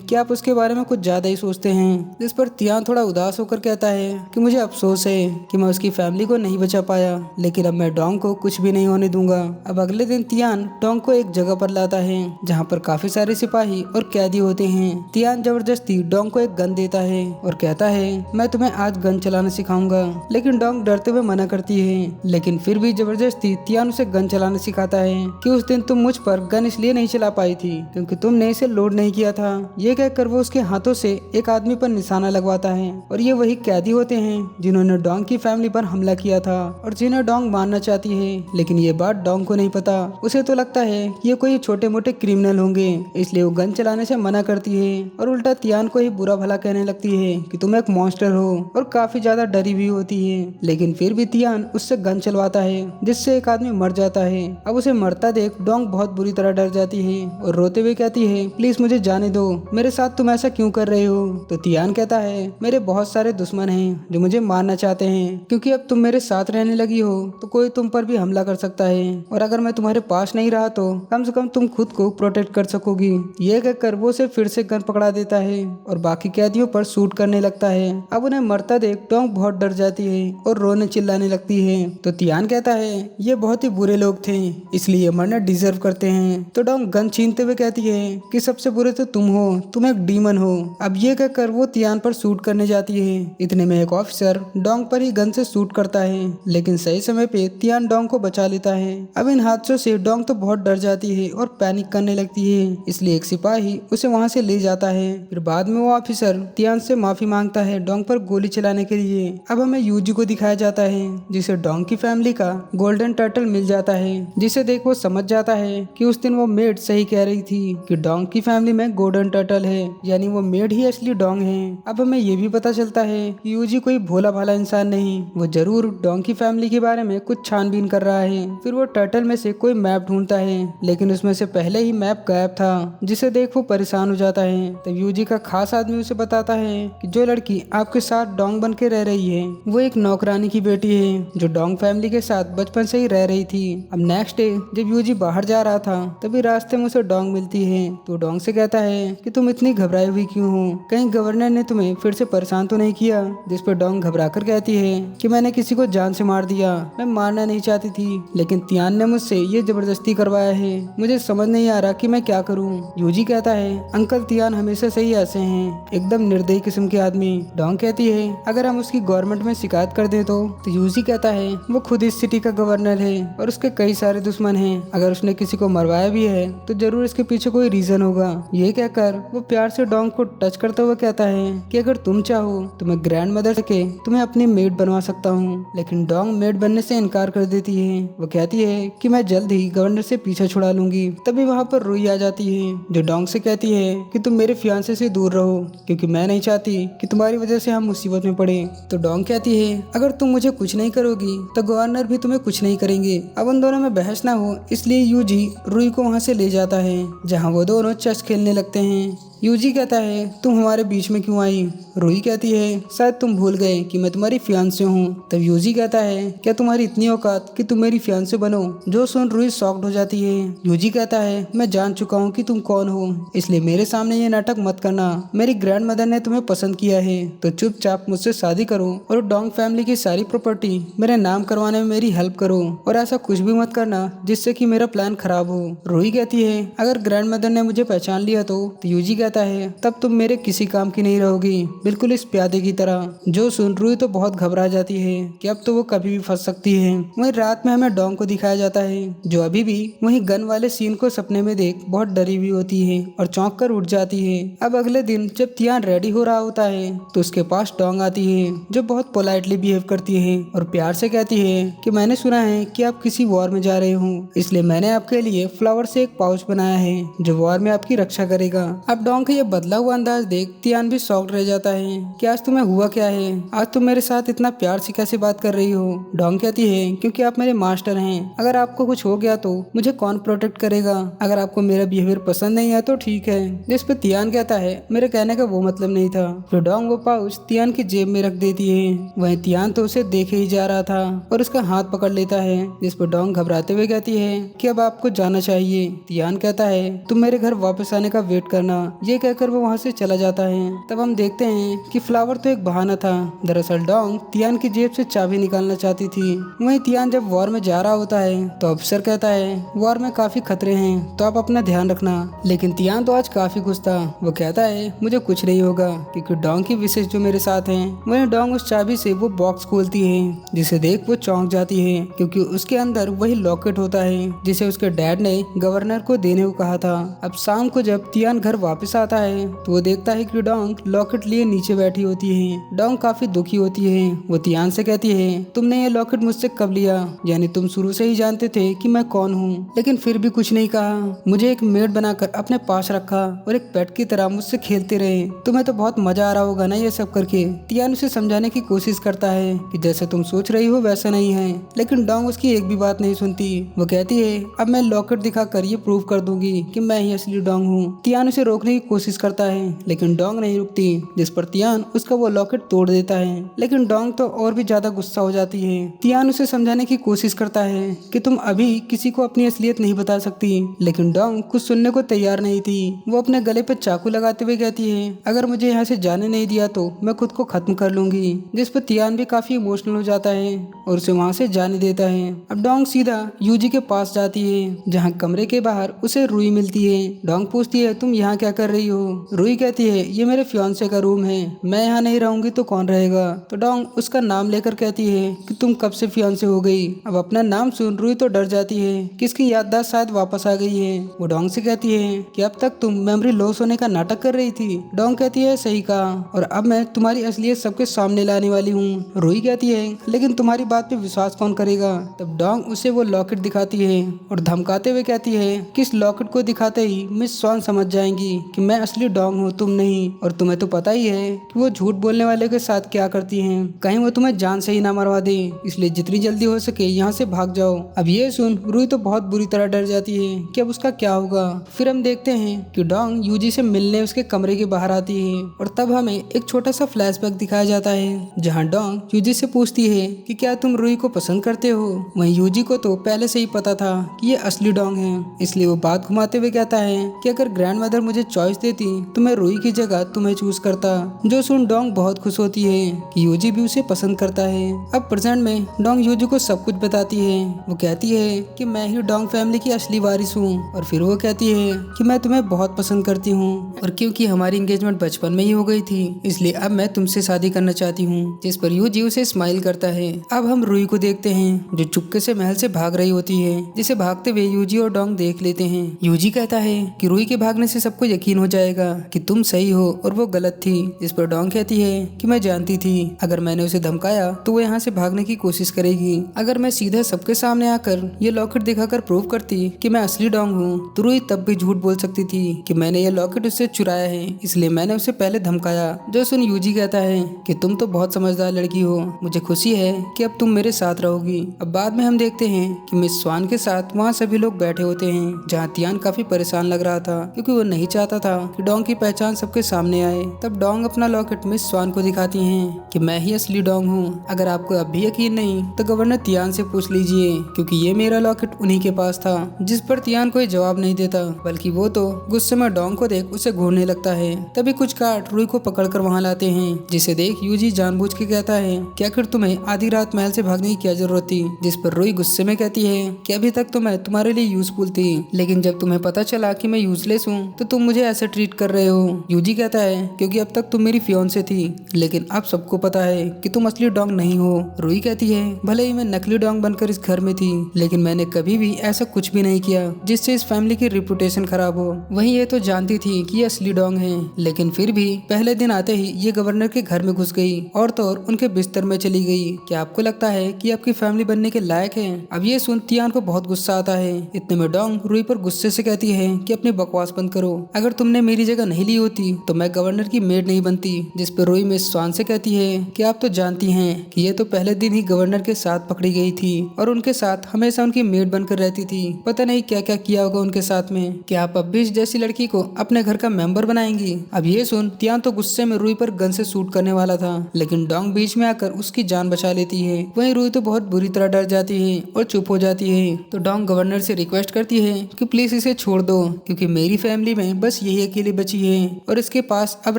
कि आप उसके बारे में कुछ ज्यादा ही सोचते हैं। जिस पर तियान थोड़ा उदास होकर कहता है कि मुझे अफसोस है कि मैं उसकी फैमिली को नहीं बचा पाया, लेकिन अब मैं डोंग को कुछ भी नहीं होने दूंगा। अब अगले दिन तियान डोंग को एक जगह पर लाता है जहाँ पर काफी सारे सिपाही और कैदी होते हैं। तियान जबरदस्ती डोंग को एक गन देता है और कहता है मैं तुम्हें आज गन चलाना सिखाऊंगा, लेकिन डोंग डरते हुए मना करती है। लेकिन फिर भी जबरदस्ती तियान उसे गन चलाना सिखाता है कि उस दिन तुम मुझ पर गन इसलिए नहीं चला पाई थी क्योंकि तुमने इसे लोड नहीं किया था। ये कहकर वो उसके हाथों से एक आदमी पर निशाना लगवाता है और ये वही कैदी होते हैं जिन्होंने डोंग की फैमिली पर हमला किया था और जिन्हें डोंग मारना चाहती है। लेकिन ये बात डोंग को नहीं पता। उसे तो लगता है कि ये कोई छोटे मोटे क्रिमिनल होंगे, इसलिए वो गन चलाने से मना करती है और उल्टा तियान को ही बुरा भला कहने लगती है कि तुम एक मॉन्स्टर हो और काफी ज्यादा डरी हुई होती है। लेकिन फिर भी तियान उससे गन चलवाता है जिससे एक आदमी मर जाता है। अब उसे मरता देख डोंग बहुत बुरी तरह डर जाती है और रोते हुए कहती है प्लीज मुझे जाने दो, मेरे साथ तुम ऐसा क्यों कर रहे हो। तो तियान कहता है मेरे बहुत सारे दुश्मन हैं जो मुझे मारना चाहते हैं, क्योंकि अब तुम मेरे साथ रहने लगी हो तो कोई तुम पर भी हमला कर सकता है और अगर मैं तुम्हारे पास नहीं रहा तो कम से कम तुम खुद को प्रोटेक्ट कर सकोगी। ये कहकर वो उसे फिर से गन पकड़ा देता है और बाकी कैदियों पर शूट करने लगता है। अब उन्हें मरता देख डोंग बहुत डर जाती है और रोने चिल्लाने लगती है। तो तियान कहता है ये बहुत ही बुरे लोग थे इसलिए मरना डिजर्व करते हैं। तो डोंग गन छीनते हुए कहती है कि सबसे बुरे तो तुम हो, तुम एक डीमन हो। अब ये कहकर वो तियान पर शूट करने जाती है। इतने में एक ऑफिसर डोंग पर ही गन से शूट करता है, लेकिन सही समय पे तियान डोंग को बचा लेता है। अब इन हादसों से डोंग तो बहुत डर जाती है और पैनिक करने लगती है, इसलिए एक सिपाही उसे वहाँ से ले जाता है। फिर बाद में वो ऑफिसर तियान से माफी मांगता है डोंग पर गोली चलाने के लिए। अब हमें यूजी को दिखाया जाता है जिसे डोंग की फैमिली का गोल्डन टर्टल मिल जाता है, जिसे देख वो समझ जाता है कि उस दिन वो मेड सही कह रही थी कि डोंग की फैमिली में गोल्डन टर्टल है, यानी वो मेड ही असली डोंग है। अब हमें ये भी पता चलता है कि यूजी कोई भोला भाला इंसान नहीं, वो जरूर डोंग की फैमिली के बारे में कुछ छानबीन कर रहा है। फिर वो टर्टल में से कोई मैप ढूंढता है, लेकिन उसमें से पहले ही मैप गायब था, जिसे देख वो परेशान हो जाता है। तब यूजी का खास आदमी उसे बताता है कि जो लड़की आपके साथ डोंग बन के रह रही है वो एक नौकरानी की बेटी है जो डोंग फैमिली के साथ बचपन से ही रह रही थी। अब नेक्स्ट डे जब यूजी बाहर जा रहा था तभी रास्ते में उसे डोंग मिलती है। तो डोंग से कहता है कि तुम इतनी घबराई हुई क्यों हो, कहीं गवर्नर ने तुम्हें फिर से परेशान तो नहीं किया। जिस पर डोंग घबरा कर कहती है कि मैंने किसी को जान से मार दिया, मैं मारना नहीं चाहती थी, लेकिन तियान ने मुझसे ये जबरदस्ती करवाया है, मुझे समझ नहीं आ रहा कि मैं क्या करूं। यूजी कहता है अंकल तियान हमेशा से ही ऐसे हैं, एकदम निर्दयी किस्म के आदमी। डोंग कहती है अगर हम उसकी गवर्नमेंट में शिकायत कर दे तो यूजी कहता है वो खुद इस सिटी का गवर्नर है और उसके कई सारे दुश्मन हैं, अगर उसने किसी को मरवाया भी है तो जरूर इसके पीछे कोई रीजन होगा। ये कहकर वो प्यार से डोंग को टच करते हुए कहता है कि अगर तुम चाहो तो मैं ग्रैंड मदर के तुम्हें अपनी मेड बनवा सकता हूँ, लेकिन डोंग मेड बनने से इनकार कर देती है। वो कहती है कि मैं जल्द ही गवर्नर से पीछा छुड़ा लूंगी। तभी वहाँ पर रुई आ जाती है जो डोंग से कहती है कि तुम मेरे फियांसे से दूर रहो क्योंकि मैं नहीं चाहती कि तुम्हारी वजह से हम मुसीबत में पड़े। तो डोंग कहती है अगर तुम मुझे कुछ नहीं करोगी तो गवर्नर भी तुम्हें कुछ नहीं करेंगे। अब उन दोनों में बहस ना हो इसलिए यूजी रुई को वहाँ से ले जाता है जहाँ वो दोनों चेस खेलने लगते हैं। यूजी कहता है तुम हमारे बीच में क्यों आई। रुई कहती है शायद तुम भूल गए कि मैं तुम्हारी फियांसे हूँ। तब यूजी कहता है क्या तुम्हारी इतनी औकात कि तुम मेरी फियांसे बनो। जो सुन रुई शॉक्ड हो जाती है। यूजी कहता है मैं जान चुका हूँ कि तुम कौन हो, इसलिए मेरे सामने ये नाटक मत करना। मेरी ग्रैंड मदर ने तुम्हें पसंद किया है तो चुपचाप मुझसे शादी करो और डोंग फैमिली की सारी प्रॉपर्टी मेरे नाम करवाने में मेरी हेल्प करो और ऐसा कुछ भी मत करना जिससे कि मेरा प्लान खराब हो। रुई कहती है अगर ग्रैंड मदर ने मुझे पहचान लिया तो यूजी कहता कहता है तब तुम मेरे किसी काम की नहीं रहोगी, बिल्कुल इस प्यादे की तरह। जो सुन रूही तो बहुत घबरा जाती है कि अब तो वो कभी भी फंस सकती है। वहीं रात में हमें डोंग को दिखाया जाता है जो अभी भी वहीं गन वाले सीन को सपने में देख बहुत डरी हुई होती है और चौंक कर उठ जाती है। अब अगले दिन जब तियान रेडी हो रहा होता है तो उसके पास डोंग आती है जो बहुत पोलाइटली बिहेव करती है और प्यार से कहती है कि मैंने सुना है कि आप किसी वॉर में जा रहे हो, इसलिए मैंने आपके लिए फ्लावर से एक पाउच बनाया है जो वॉर में आपकी रक्षा करेगा। अब डोंग का ये बदला हुआ अंदाज देख तियान भी शॉक्ड रह जाता है कि आज तुम्हें हुआ क्या है, आज तुम मेरे साथ इतना प्यार से कैसे बात कर रही हो। डोंग कहती है क्योंकि आप मेरे मास्टर हैं, अगर आपको कुछ हो गया तो मुझे कौन प्रोटेक्ट करेगा, अगर आपको मेरा बिहेवियर पसंद नहीं है तो ठीक है। जिस पे तियान कहता है मेरे कहने का वो मतलब नहीं था। फिर डोंग वो पाउच तियान की जेब में रख देती है। वहीं तियान तो उसे देखे ही जा रहा था और उसका हाथ पकड़ लेता है, जिस पर डोंग घबराते हुए कहती है कि अब आपको जाना चाहिए। तियान कहता है तुम मेरे घर वापस आने का वेट करना, ये कहकर वो वहाँ से चला जाता है। तब हम देखते हैं कि फ्लावर तो एक बहाना था, दरअसल डोंग तियान की जेब से चाबी निकालना चाहती थी। वहीं तियान जब वॉर में जा रहा होता है तो अफसर कहता है वॉर में काफी खतरे हैं तो आप अपना ध्यान रखना, लेकिन तियान तो आज काफी खुश था। वो कहता है मुझे कुछ नहीं होगा क्योंकि डोंग की विशेष जो मेरे साथ हैं। वहीं डोंग उस चाबी से वो बॉक्स खोलती है जिसे देख वो चौंक जाती है क्योंकि उसके अंदर वही लॉकेट होता है जिसे उसके डैड ने गवर्नर को देने को कहा था। अब शाम को जब तियान घर वापस आता है तो वो देखता है कि डोंग लॉकेट लिए नीचे बैठी होती है। डोंग काफी दुखी होती है। वो तियान से कहती है तुमने ये लॉकेट मुझसे कब लिया, यानी तुम शुरू से ही जानते थे कि मैं कौन हूँ, लेकिन फिर भी कुछ नहीं कहा, मुझे एक मेड बनाकर अपने पास रखा और एक पेट की तरह मुझसे खेलते रहे। तुम्हें तो बहुत मजा आ रहा होगा ना ये सब करके। तियान उसे समझाने की कोशिश करता है कि जैसे तुम सोच रही हो वैसा नहीं है, लेकिन डोंग उसकी एक भी बात नहीं सुनती। वो कहती है अब मैं लॉकेट दिखाकर ये प्रूव कर दूंगी कि मैं ही असली डोंग हूँ। तियान उसे रोकने की कोशिश करता है लेकिन डोंग नहीं रुकती, जिस पर तियान उसका वो लॉकेट तोड़ देता है। लेकिन डोंग तो और भी ज्यादा गुस्सा हो जाती है। तियान उसे समझाने की कोशिश करता है कि तुम अभी किसी को अपनी असलियत नहीं बता सकती, लेकिन डोंग कुछ सुनने को तैयार नहीं थी। वो अपने गले पे चाकू लगाते हुए कहती है अगर मुझे यहाँ से जाने नहीं दिया तो मैं खुद को खत्म कर लूंगी, जिस पर तियान भी काफी इमोशनल हो जाता है और उसे वहाँ से जाने देता है। अब डोंग सीधा यूजी के पास जाती है जहाँ कमरे के बाहर उसे रूही मिलती है। डोंग पूछती है तुम यहाँ क्या कर रही हो। रूही कहती है ये मेरे फियांसे का रूम है, मैं यहाँ नहीं रहूंगी तो कौन रहेगा। तो डोंग उसका नाम लेकर कहती है कि तुम कब से फियांसे हो गई। अब अपना नाम सुन रूही तो डर जाती है कि इसकी याददाश्त शायद वापस आ गई है। वो डोंग से कहती है कि अब तक तुम मेमोरी लॉस होने का नाटक कर रही थी। डोंग कहती है सही कहा, और अब मैं तुम्हारी असलियत सबके सामने लाने वाली हूँ। रूही कहती है लेकिन तुम्हारी बात पे विश्वास कौन करेगा। तब डोंग उसे वो लॉकेट दिखाती है और धमकाते हुए कहती है कि इस लॉकेट को दिखाते ही मिस स्वान समझ जाएंगी कि मैं असली डोंग हूँ, तुम नहीं। और तुम्हें तो पता ही है कि वो झूठ बोलने वाले के साथ क्या करती हैं, कहीं वो तुम्हें जान से ही ना मरवा दे, इसलिए जितनी जल्दी हो सके यहाँ से भाग जाओ। अब ये सुन रूही तो बहुत बुरी तरह डर जाती है कि अब उसका क्या होगा। फिर हम देखते हैं कि डोंग यूजी से मिलने उसके कमरे के बाहर आती है और तब हमें एक छोटा सा फ्लैशबैक दिखाया जाता है जहाँ डोंग यूजी से पूछती है कि क्या तुम रूही को पसंद करते हो। वहीं यूजी को तो पहले से ही पता था कि ये असली डोंग है, इसलिए वो बात घुमाते हुए कहता है कि अगर ग्रैंडमदर मुझे चॉइस देती तो मैं रूही की जगह तुम्हें चूज करता। जो सुन डोंग बहुत खुश होती है कि यूजी भी उसे पसंद करता है। अब प्रेजेंट में डोंग यूजी को सब कुछ बताती है। वो कहती है कि मैं ही डोंग फैमिली की असली वारिस हूँ, और फिर वो कहती है कि मैं तुम्हें बहुत पसंद करती हूँ और क्योंकि हमारी एंगेजमेंट बचपन में ही हो गई थी इसलिए अब मैं तुमसे शादी करना चाहती हूँ। जिस पर यूजी उसे स्माइल करता है। अब हम रूही को देखते हैं जो चुपके से महल से भाग रही होती है, जिसे भागते हुए यूजी और डोंग देख लेते हैं। यूजी कहता है कि रूही के भागने से सबको यकीन हो जाएगा कि तुम सही हो और वो गलत थी। जिस पर डोंग कहती है कि मैं जानती थी अगर मैंने उसे धमकाया तो वो यहाँ से भागने की कोशिश करेगी। अगर मैं सीधा सबके सामने आकर ये लॉकेट दिखाकर प्रूव करती कि मैं असली डोंग हूँ तो रूही तब भी झूठ बोल सकती थी कि मैंने ये लॉकेट उससे चुराया है, इसलिए मैंने उसे पहले धमकाया। जो सुन यूजी कहता है कि तुम तो बहुत समझदार लड़की हो, मुझे खुशी है कि अब तुम मेरे साथ रहोगी। अब बाद में हम देखते हैं कि मिस स्वान के साथ वहाँ सभी लोग बैठे होते हैं जहाँ तियान काफी परेशान लग रहा था क्योंकि वो नहीं चाहता था कि डोंग की पहचान सबके सामने आए। तब डोंग अपना लॉकेट मिस स्वान को दिखाती हैं कि मैं ही असली डोंग हूँ। अगर आपको अब भी यकीन नहीं तो गवर्नर तियान से पूछ लीजिए क्योंकि ये मेरा लॉकेट उन्हीं के पास था। जिस पर तियान कोई जवाब नहीं देता बल्कि वो तो गुस्से में डोंग को देख उसे घूरने लगता है। तभी कुछ गार्ड रूही को पकड़कर वहाँ लाते हैं, जिसे देख यूजी जानबूझ के कहता है कि आखिर तुम्हें आधी रात महल से भागने की क्या जरूरत थी। जिस पर रूही गुस्से में कहती है कि अभी तक तो मैं तुम्हारे लिए यूजफुल थी, लेकिन जब तुम्हें पता चला कि मैं यूजलेस हूँ तो तुम मुझे ऐसे ट्रीट कर रहे हो? यूजी कहता है क्योंकि अब तक तुम मेरी फियांसे थी, लेकिन अब सबको पता है कि तुम असली डोंग नहीं हो। रूही कहती है भले ही मैं नकली डोंग बनकर इस घर में थी, लेकिन मैंने कभी भी ऐसा कुछ भी नहीं किया जिससे इस फैमिली की रिपुटेशन खराब हो। वहीं ये तो जानती थी कि ये असली डोंग है, लेकिन फिर भी पहले दिन आते ही ये गवर्नर के घर में घुस गई और तो और उनके बिस्तर में चली गई। क्या आपको लगता है कि आपकी फैमिली बनने के लायक है? अब ये सुन तियान को बहुत गुस्सा आता है। इतने में डोंग रूही पर गुस्से से कहती है कि अपनी बकवास बंद करो, अगर तुमने मेरी जगह नहीं ली होती तो मैं गवर्नर की मेड नहीं बनती। जिस पर रूही मिस स्वान से कहती है कि आप तो जानती हैं कि ये तो पहले दिन ही गवर्नर के साथ पकड़ी गई थी और उनके साथ हमेशा उनकी मेड बनकर रहती थी, पता नहीं क्या क्या किया होगा उनके साथ में। क्या आप अब भी इस जैसी लड़की को अपने घर का मेंबर बनाएंगी? अब ये सुन तियान तो गुस्से में रूही पर गन से शूट करने वाला था, लेकिन डोंग बीच में आकर उसकी जान बचा लेती है। वहीं रूही तो बहुत बुरी तरह डर जाती है और चुप हो जाती है। तो डोंग गवर्नर से रिक्वेस्ट करती है कि प्लीज इसे छोड़ दो, क्योंकि मेरी फैमिली में बस यही अकेली बची है और इसके पास अब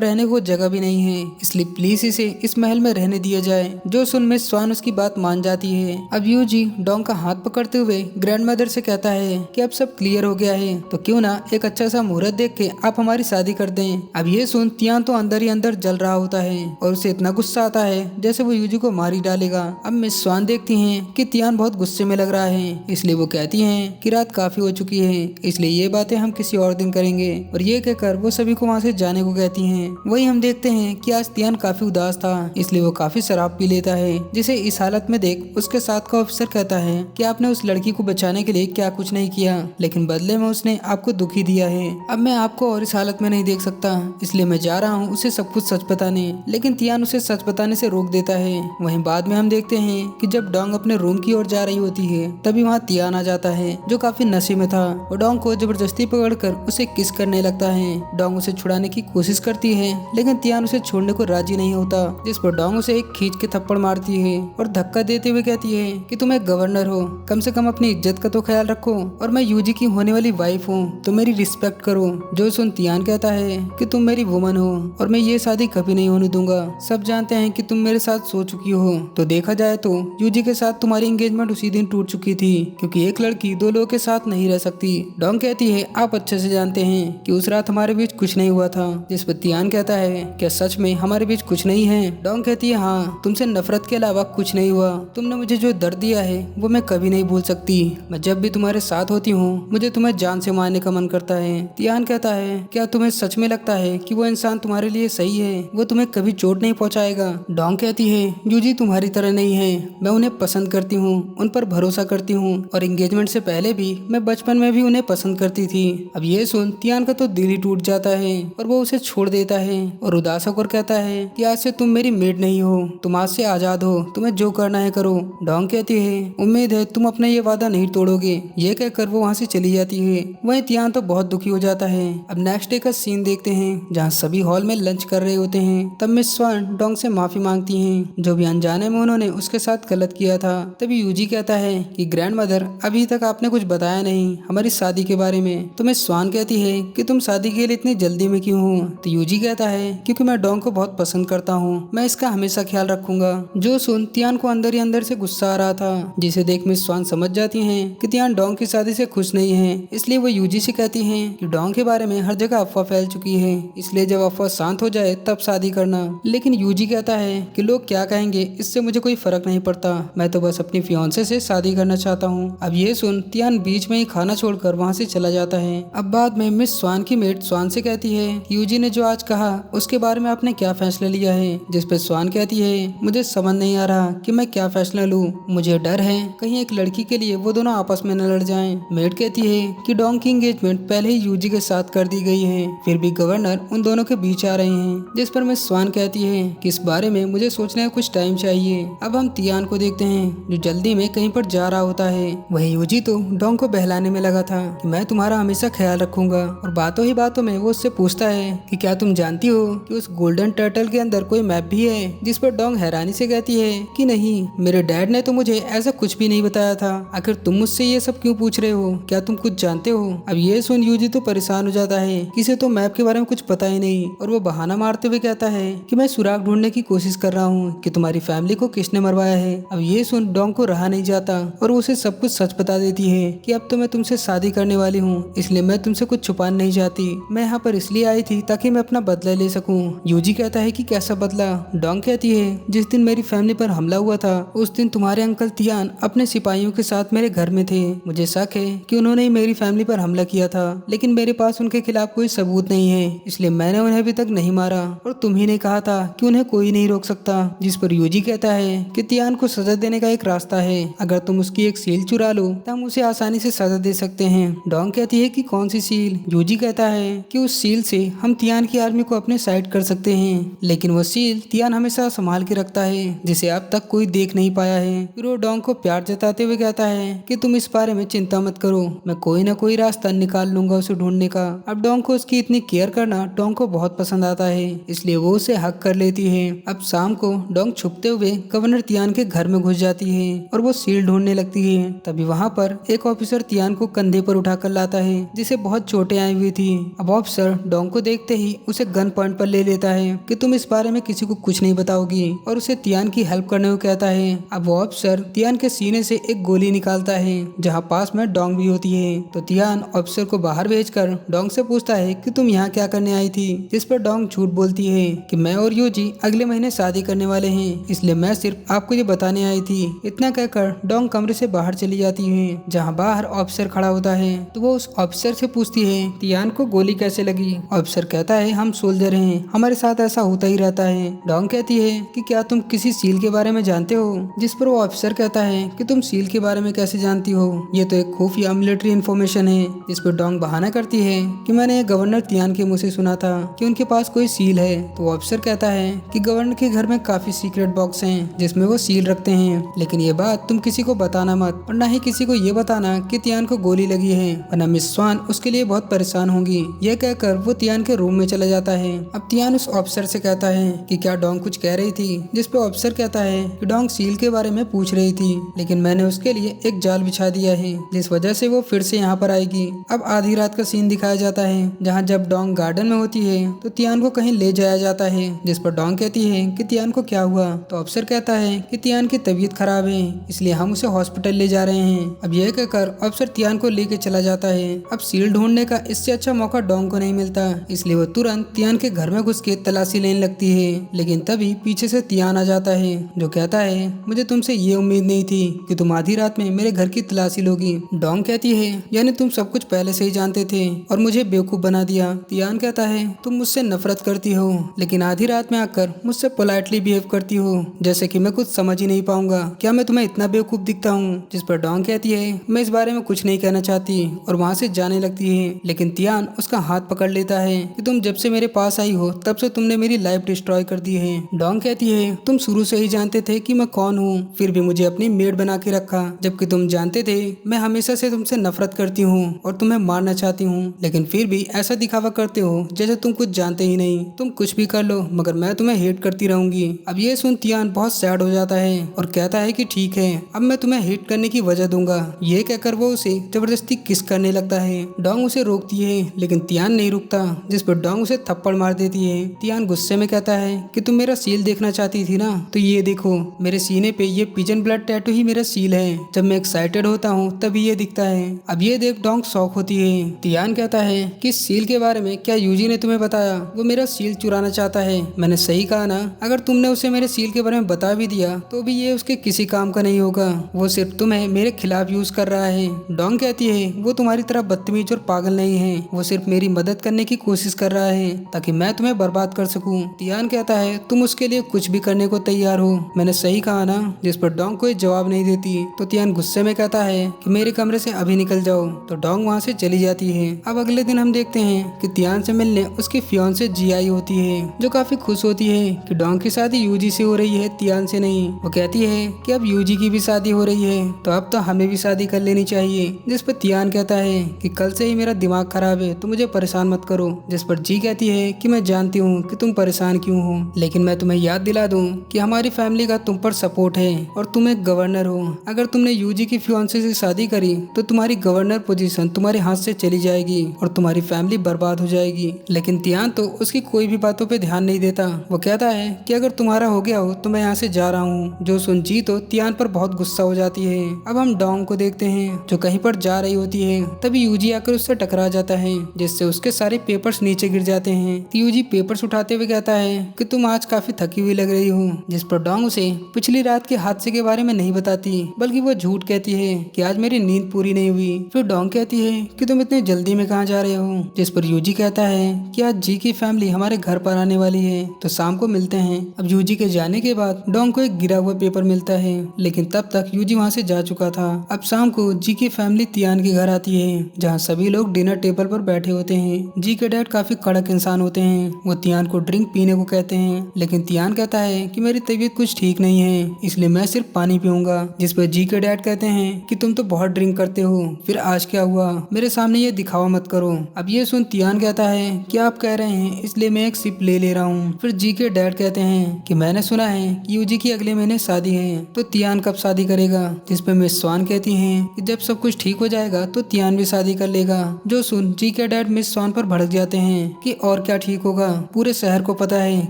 रहने को जगह भी नहीं है, इसलिए प्लीज इसे इस महल में रहने दिया जाए। जो सुन मिस स्वान उसकी बात मान जाती है। अब यूजी डोंग का हाथ पकड़ते हुए ग्रैंडमदर से कहता है कि अब सब क्लियर हो गया है, तो क्यों ना एक अच्छा सा मुहूर्त देख के आप हमारी शादी कर दें। अब ये सुन तियान तो अंदर ही अंदर जल रहा होता है और उसे इतना गुस्सा आता है जैसे वो यूजी को मार ही डालेगा। अब मिस स्वान देखती हैं कि तियान बहुत गुस्से में लग रहा है, इसलिए वो कहती हैं कि रात काफी हो चुकी है, इसलिए ये बातें हम किसी और दिन करेंगे। और ये कहकर वो सभी को वहाँ से जाने को कहती हैं। वही हम देखते हैं कि आज तियान काफी उदास था, इसलिए वो काफी शराब पी लेता है, जिसे इस हालत में देख उसके साथ का ऑफिसर कहता है कि आपने उस लड़की को बचाने के लिए क्या कुछ नहीं किया, लेकिन बदले में उसने आपको दुखी दिया है। अब मैं आपको और इस हालत में नहीं देख सकता, इसलिए मैं जा रहा हूँ उसे सब कुछ सच बताने। लेकिन तियान उसे सच बताने से रोक देता है। वहीं बाद में हम देखते हैं कि जब डोंग अपने रूम की ओर जा रही होती है तभी वहाँ तियान आ जाता है, जो काफी नशे में था। वो डोंग को जबरदस्ती पकड़कर उसे किस करने लगता है। डोंग उसे छुड़ाने की कोशिश करती है, लेकिन तियान उसे छोड़ने को राजी नहीं होता, जिस पर डोंग उसे एक खींच के थप्पड़ मारती है और धक्का देते हुए कहती है कि तुम एक गवर्नर हो, कम से कम अपनी इज्जत का तो ख्याल रखो, और मैं यूजी की होने वाली वाइफ हूँ तो मेरी रिस्पेक्ट करो। जो सुन तियान कहता है कि तुम मेरी वुमन हो और मैं ये शादी कभी नहीं होने दूंगा, सब जानते हैं कि तुम मेरे साथ सो चुकी हो। तो देखा जाए तो यूजी के साथ तुम्हारी एंगेजमेंट उसी दिन टूट चुकी थी, क्योंकि एक लड़की दो लोगों के साथ नहीं रह सकती। डोंग कहती है आप अच्छे से जानते हैं कि उस रात हमारे बीच कुछ नहीं हुआ था। जिस पर तियान कहता है क्या सच में हमारे बीच कुछ नहीं है? डोंग कहती है हाँ, तुमसे नफरत के अलावा कुछ नहीं हुआ। तुमने मुझे जो दर्द दिया है वो मैं कभी नहीं भूल सकती। मैं जब भी तुम्हारे साथ होती हूँ मुझे तुम्हें जान से मारने का मन करता है। तियान कहता है क्या तुम्हें सच में लगता है कि वो इंसान तुम्हारे लिए सही है, वो तुम्हें कभी चोट नहीं पहुँचाएगा? डोंग कहती है यूजी तुम्हारी तरह नहीं है, मैं उन्हें पसंद करती हूँ, उन पर भरोसा करती हूँ, और एंगेजमेंट से पहले भी मैं बचपन में भी उन्हें पसंद करती थी। अब ये सुन तियान का तो दिल ही टूट जाता है और वो उसे छोड़ देता है और उदास होकर कहता है कि आज से तुम मेरी मेड नहीं हो, तुम आज से आजाद हो, तुम्हें जो करना है करो। डोंग कहती है उम्मीद है तुम अपना ये वादा नहीं तोड़ोगे। ये कहकर वो वहाँ से चली जाती है। वहीं तियान तो बहुत दुखी हो जाता है। अब नेक्स्ट डे का सीन देखते हैं जहाँ सभी हॉल में लंच कर रहे होते हैं। तब मिस स्वान डोंग से माफी मांगती हैं, जो भी अनजाने में उन्होंने उसके साथ गलत किया था। तभी यूजी कहता है कि ग्रैंड मदर अभी तक आपने कुछ बताया नहीं हमारी शादी के बारे में। तो मिस स्वान कहती है कि तुम शादी के लिए इतनी जल्दी में क्यों हो? तो यूजी कहता है क्योंकि मैं डोंग को बहुत पसंद करता हूँ, मैं इसका हमेशा ख्याल रखूंगा। जो सुन तियान को अंदर ही अंदर से गुस्सा आ रहा था, जिसे देख मिस स्वान समझ जाती हैं कि तियान डोंग की शादी से खुश नहीं है। इसलिए वो यूजी से कहती हैं कि डोंग के बारे में हर जगह अफवाह फैल चुकी है, इसलिए जब अफवाह शांत हो जाए तब शादी करना। लेकिन यूजी कहता है कि लोग क्या कहेंगे इससे मुझे कोई फर्क नहीं पड़ता, मैं तो बस अपनी फियांसे से शादी करना चाहता हूँ। अब ये सुन तियान बीच में ही खाना छोड़कर वहाँ से चला जाता है। अब बाद में मिस स्वान की मेट स्वान से कहती है यूजी ने जो आज कहा उसके बारे में आपने क्या फैसला लिया है? जिस पे स्वान कहती है मुझे समझ नहीं आ रहा कि मैं क्या फैसला लूं, मुझे डर है कहीं एक लड़की के लिए वो दोनों आपस में न लड़ जाएं। मेट कहती है कि डोंग की एंगेजमेंट पहले ही यूजी के साथ कर दी गई है, फिर भी गवर्नर उन दोनों के बीच आ रहे हैं। जिस पर मिस स्वान कहती है कि इस बारे में मुझे सोचने का कुछ टाइम चाहिए। अब हम तियान को देखते हैं जो जल्दी में कहीं पर जा रहा होता है। वही यूजी तो डोंग को बहलाने में लगा था कि मैं तुम्हारा हमेशा ख्याल रखूंगा, और बातों ही बातों में वो उससे पूछता है कि क्या तुम जानती हो कि उस गोल्डन टर्टल के अंदर कोई मैप भी है? जिस पर डोंग हैरानी से कहती है कि नहीं, मेरे डैड ने तो मुझे ऐसा कुछ भी नहीं बताया था, आखिर तुम मुझसे ये सब क्यों पूछ रहे हो, क्या तुम कुछ जानते हो? अब ये सुन यूजी तो परेशान हो जाता है, किसे तो मैप के बारे में कुछ पता ही नहीं, और वो बहाना मारते हुए कहता है कि मैं सुराग ढूंढने की कोशिश कर रहा हूँ कि तुम्हारी फैमिली को किसने मरवाया है। अब ये सुन डोंग को रहा नहीं जाता और वो उसे सब कुछ सच बता देती है कि अब तो मैं तुमसे शादी करने वाली हूँ, इसलिए मैं तुमसे कुछ छुपाना नहीं चाहती। मैं यहाँ पर इसलिए आई थी ताकि मैं अपना बदला ले सकूं। यूजी कहता है कि कैसा बदला। डोंग कहती है जिस दिन मेरी फैमिली पर हमला हुआ था उस दिन तुम्हारे अंकल तियान अपने सिपाहियों के साथ मेरे घर में थे। मुझे शक है कि उन्होंने ही मेरी फैमिली पर हमला किया था, लेकिन मेरे पास उनके खिलाफ कोई सबूत नहीं है, इसलिए मैंने उन्हें अभी तक नहीं मारा। और तुम ही ने कहा था कि उन्हें कोई नहीं रोक सकता। जिस पर यूजी कहता है कि तियान को सजा देने का एक रास्ता है, अगर तुम उसकी एक सील चुरा लो तो हम उसे आसानी से सजा दे सकते हैं। डोंग कहती है कि कौन सी सील। यूजी कहता है कि उस सील से हम तियान की आर्मी को अपने साइड कर सकते हैं, लेकिन वो सील तियान हमेशा संभाल के रखता है जिसे अब तक कोई देख नहीं पाया है। फिर वो डोंग को प्यार जताते हुए कहता है कि तुम इस बारे में चिंता मत करो, मैं कोई ना कोई रास्ता निकाल लूंगा उसे ढूंढने का। अब डोंग को उसकी इतनी केयर करना डोंग को बहुत पसंद आता है, इसलिए वो उसे हक कर लेती है। अब शाम को डोंग छुपते हुए गवर्नर तियान के घर में घुस जाती है और वो सील ढूंढने लगती है। तभी वहाँ पर एक ऑफिसर तियान को कंधे पर उठाकर लाता है जिसे बहुत चोटें आई हुई थी। अब ऑफिसर डोंग को देखते ही उसे गन पॉइंट पर ले लेता है कि तुम इस बारे में किसी को कुछ नहीं बताओगी, और उसे तियान की हेल्प करने को कहता है। अब वो ऑफिसर तियान के सीने से एक गोली निकालता है जहाँ पास में डोंग भी होती है। तो तियान ऑफिसर को बाहर भेजकर डोंग से पूछता है कि तुम यहाँ क्या करने आई थी, जिस पर डोंग झूठ बोलती है कि मैं और यूजी अगले महीने शादी करने वाले हैं, इसलिए मैं सिर्फ आपको ये बताने आई थी। इतना कहकर डोंग कमरे से बाहर चली जाती है जहाँ बाहर ऑफिसर खड़ा होता है। तो वो उस ऑफिसर से पूछती है तियान को गोली कैसे लगी। ऑफिसर कहता है हम सोल्जर हैं, हमारे साथ ऐसा होता ही रहता है। डोंग कहती है कि क्या तुम किसी सील के बारे में जानते हो, जिस पर वो ऑफिसर कहता है कि तुम सील के बारे में कैसे जानती हो, ये तो एक खुफिया मिलिट्री इन्फॉर्मेशन है। जिस पर डोंग बहाना करती है कि मैंने गवर्नर तियान के मुंह से सुना था कि उनके पास कोई सील है। तो ऑफिसर कहता है कि गवर्नर के घर में काफी सीक्रेट बॉक्स हैं जिसमें वो सील रखते हैं, लेकिन ये बात तुम किसी को बताना मत, और न ही किसी को ये बताना कि तियान को गोली लगी है, वरना मिस स्वान उसके लिए बहुत परेशान होंगी। यह कहकर वो तियान के रूम में चला जाता है। अब तियान उस ऑफिसर से कहता है कि क्या डोंग कुछ कह रही थी, जिस पे ऑफिसर कहता है कि डोंग सील के बारे में पूछ रही थी, लेकिन मैंने उसके लिए एक जाल बिछा दिया है जिस वजह से वो फिर से यहाँ पर आएगी। अब आधी रात का सीन दिखाया जाता है जहाँ जब डोंग गार्डन में होती है तो तियान को कहीं ले जाया जाता है, जिस पर डोंग कहती है कि तियान को क्या हुआ। तो अफसर कहता है कि तियान की तबीयत खराब है, इसलिए हम उसे हॉस्पिटल ले जा रहे हैं। अब यह कहकर अफसर तियान को लेके चला जाता है। अब सील ढूंढने का इससे अच्छा मौका डोंग को नहीं मिलता, इसलिए वो तुरंत तियान के घर में घुस के तलाशी लेने लगती है। लेकिन तभी पीछे से तियान आ जाता है जो कहता है मुझे तुमसे ये उम्मीद नहीं थी कि तुम आधी रात में मेरे घर की तलाशी लोगी। डोंग कहती है यानी तुम सब कुछ पहले से ही जानते थे और मुझे बेवकूफ बना दिया। तियान कहता है तुम मुझसे नफरत करती हो, लेकिन आधी रात में आकर मुझसे पोलाइटली बिहेव करती हो जैसे कि मैं कुछ समझ ही नहीं पाऊंगा। क्या मैं तुम्हें इतना बेवकूफ दिखता हूँ। जिस पर डोंग कहती है मैं इस बारे में कुछ नहीं कहना चाहती, और वहाँ से जाने लगती है। लेकिन तियान उसका हाथ पकड़ लेता है कि तुम जब से मेरे पास आई हो तब से तुमने मेरी लाइफ डिस्ट्रॉय कर दी है। डोंग कहती है तुम शुरू से ही जानते थे कि मैं कौन हूँ, फिर भी मुझे अपनी मेड बना के रखा, जबकि तुम जानते थे मैं हमेशा से तुमसे नफरत करती हूँ और तुम्हें मारना चाहती हूँ, लेकिन फिर भी ऐसा दिखावा करते हो जैसे तुम कुछ जानते ही नहीं। तुम कुछ भी कर लो मगर मैं तुम्हें हेट करती रहूंगी। अब ये सुन तियान बहुत सैड हो जाता है और कहता है कि ठीक है अब मैं तुम्हें हेट करने की वजह दूंगा। ये कहकर वो उसे जबरदस्ती किस करने लगता है। डोंग उसे रोकती है लेकिन तियान नहीं रुकता, जिस पर डोंग उसे थप्पड़ मार देती है। तियान गुस्से में कहता है कि तुम मेरा सील देखना चाहती थी ना, तो ये देखो मेरे सीने पे ये पिजन ब्लड टैटू ही मेरा सील है। जब मैं एक्साइटेड होता हूँ तभी ये दिखता है। अब ये देख डोंग शॉक होती है। तियान कहता है कि इस सील के बारे में क्या यूजी ने तुम्हें बताया, वो मेरा सील चुराना चाहता है। मैंने सही कहा ना, अगर तुमने उसे मेरे सील के बारे में बता भी दिया तो भी ये उसके किसी काम का नहीं होगा, वो सिर्फ तुम्हें मेरे खिलाफ यूज कर रहा है। डोंग कहती है वो तुम्हारी तरह बदतमीज और पागल नहीं है, वो सिर्फ मेरी मदद करने की कोशिश कर रहा है ताकि मैं तुम्हें बर्बाद कर सकूं। तियान कहता है तुम उसके लिए कुछ भी करने को तैयार हो, मैंने सही कहा ना। जिस पर डोंग कोई जवाब नहीं देती तो तियान गुस्से में कहता है कि मेरे कमरे से अभी निकल जाओ। तो डोंग वहाँ से चली जाती है। अब अगले दिन हम देखते हैं कि तियान से मिलने उसकी फियांसे जी आई होती है, जो काफी खुश होती है कि डोंग की शादी यूजी से हो रही है, तियान से नहीं। वो कहती है कि अब यूजी की भी शादी हो रही है तो अब तो हमें भी शादी कर लेनी चाहिए। जिस पर तियान कहता है कि कल से ही मेरा दिमाग खराब है तो मुझे परेशान मत करो। जिस पर जी कहती है कि मैं जानती हूँ कि तुम परेशान क्यों हो, लेकिन मैं तुम्हें याद दिला दूं कि हमारी फैमिली का तुम पर सपोर्ट है और तुम एक गवर्नर हो। अगर तुमने यूजी की फियांसे से शादी करी तो तुम्हारी गवर्नर पोजीशन तुम्हारे हाथ से चली जाएगी और तुम्हारी फैमिली बर्बाद हो जाएगी। लेकिन तियान तो उसकी कोई भी बातों पे ध्यान नहीं देता। वो कहता है कि अगर तुम्हारा हो गया हो तो मैं यहाँ से जा रहा हूँ। जो सुन जी तो तियान पर बहुत गुस्सा हो जाती है। अब हम डोंग को देखते हैं जो कहीं पर जा रही होती है, तभी यूजी आकर उससे टकरा जाता है जिससे उसके सारे पेपर्स नीचे गिर जाते हैं। यूजी पेपर्स उठाते हुए कहता है कि तुम आज काफी थकी हुई लग रही हो, जिस पर डोंग उसे पिछली रात के हादसे के बारे में नहीं बताती, बल्कि वो झूठ कहती है कि आज मेरी नींद पूरी नहीं हुई। फिर डोंग कहती है कि तुम इतनी जल्दी में कहाँ जा रहे हो, जिस पर यूजी कहता है कि आज जी की फैमिली हमारे घर पर आने वाली है, तो शाम को मिलते हैं। अब यूजी के जाने के बाद डोंग को एक गिरा हुआ पेपर मिलता है, लेकिन तब तक यूजी वहाँ से जा चुका था। अब शाम को जी की फैमिली तियान के घर आती है, जहाँ सभी लोग डिनर टेबल पर बैठे होते हैं। जी के डैड काफी कड़क इंसान होते हैं। वो तियान को ड्रिंक पीने को कहते हैं, लेकिन तियान कहता है कि मेरी तबीयत कुछ ठीक नहीं है, इसलिए मैं सिर्फ पानी पीऊंगा। जिस पर जी के डैड कहते हैं कि तुम तो बहुत ड्रिंक करते हो, फिर आज क्या हुआ, मेरे सामने ये दिखावा मत करो। अब ये सुन तियान कहता है कि आप कह रहे हैं इसलिए मैं एक सिप ले रहा हूँ। फिर जी के डैड कहते हैं कि मैंने सुना है कि यूजी की अगले महीने शादी है, तो तियान कब शादी करेगा। जिस पे मिस स्वान कहती हैं कि जब सब कुछ ठीक हो जाएगा तो तियान भी शादी कर लेगा। जो सुन जी के डैड मिस स्वान पर भड़क जाते हैं कि और क्या ठीक होगा, पूरे शहर को पता है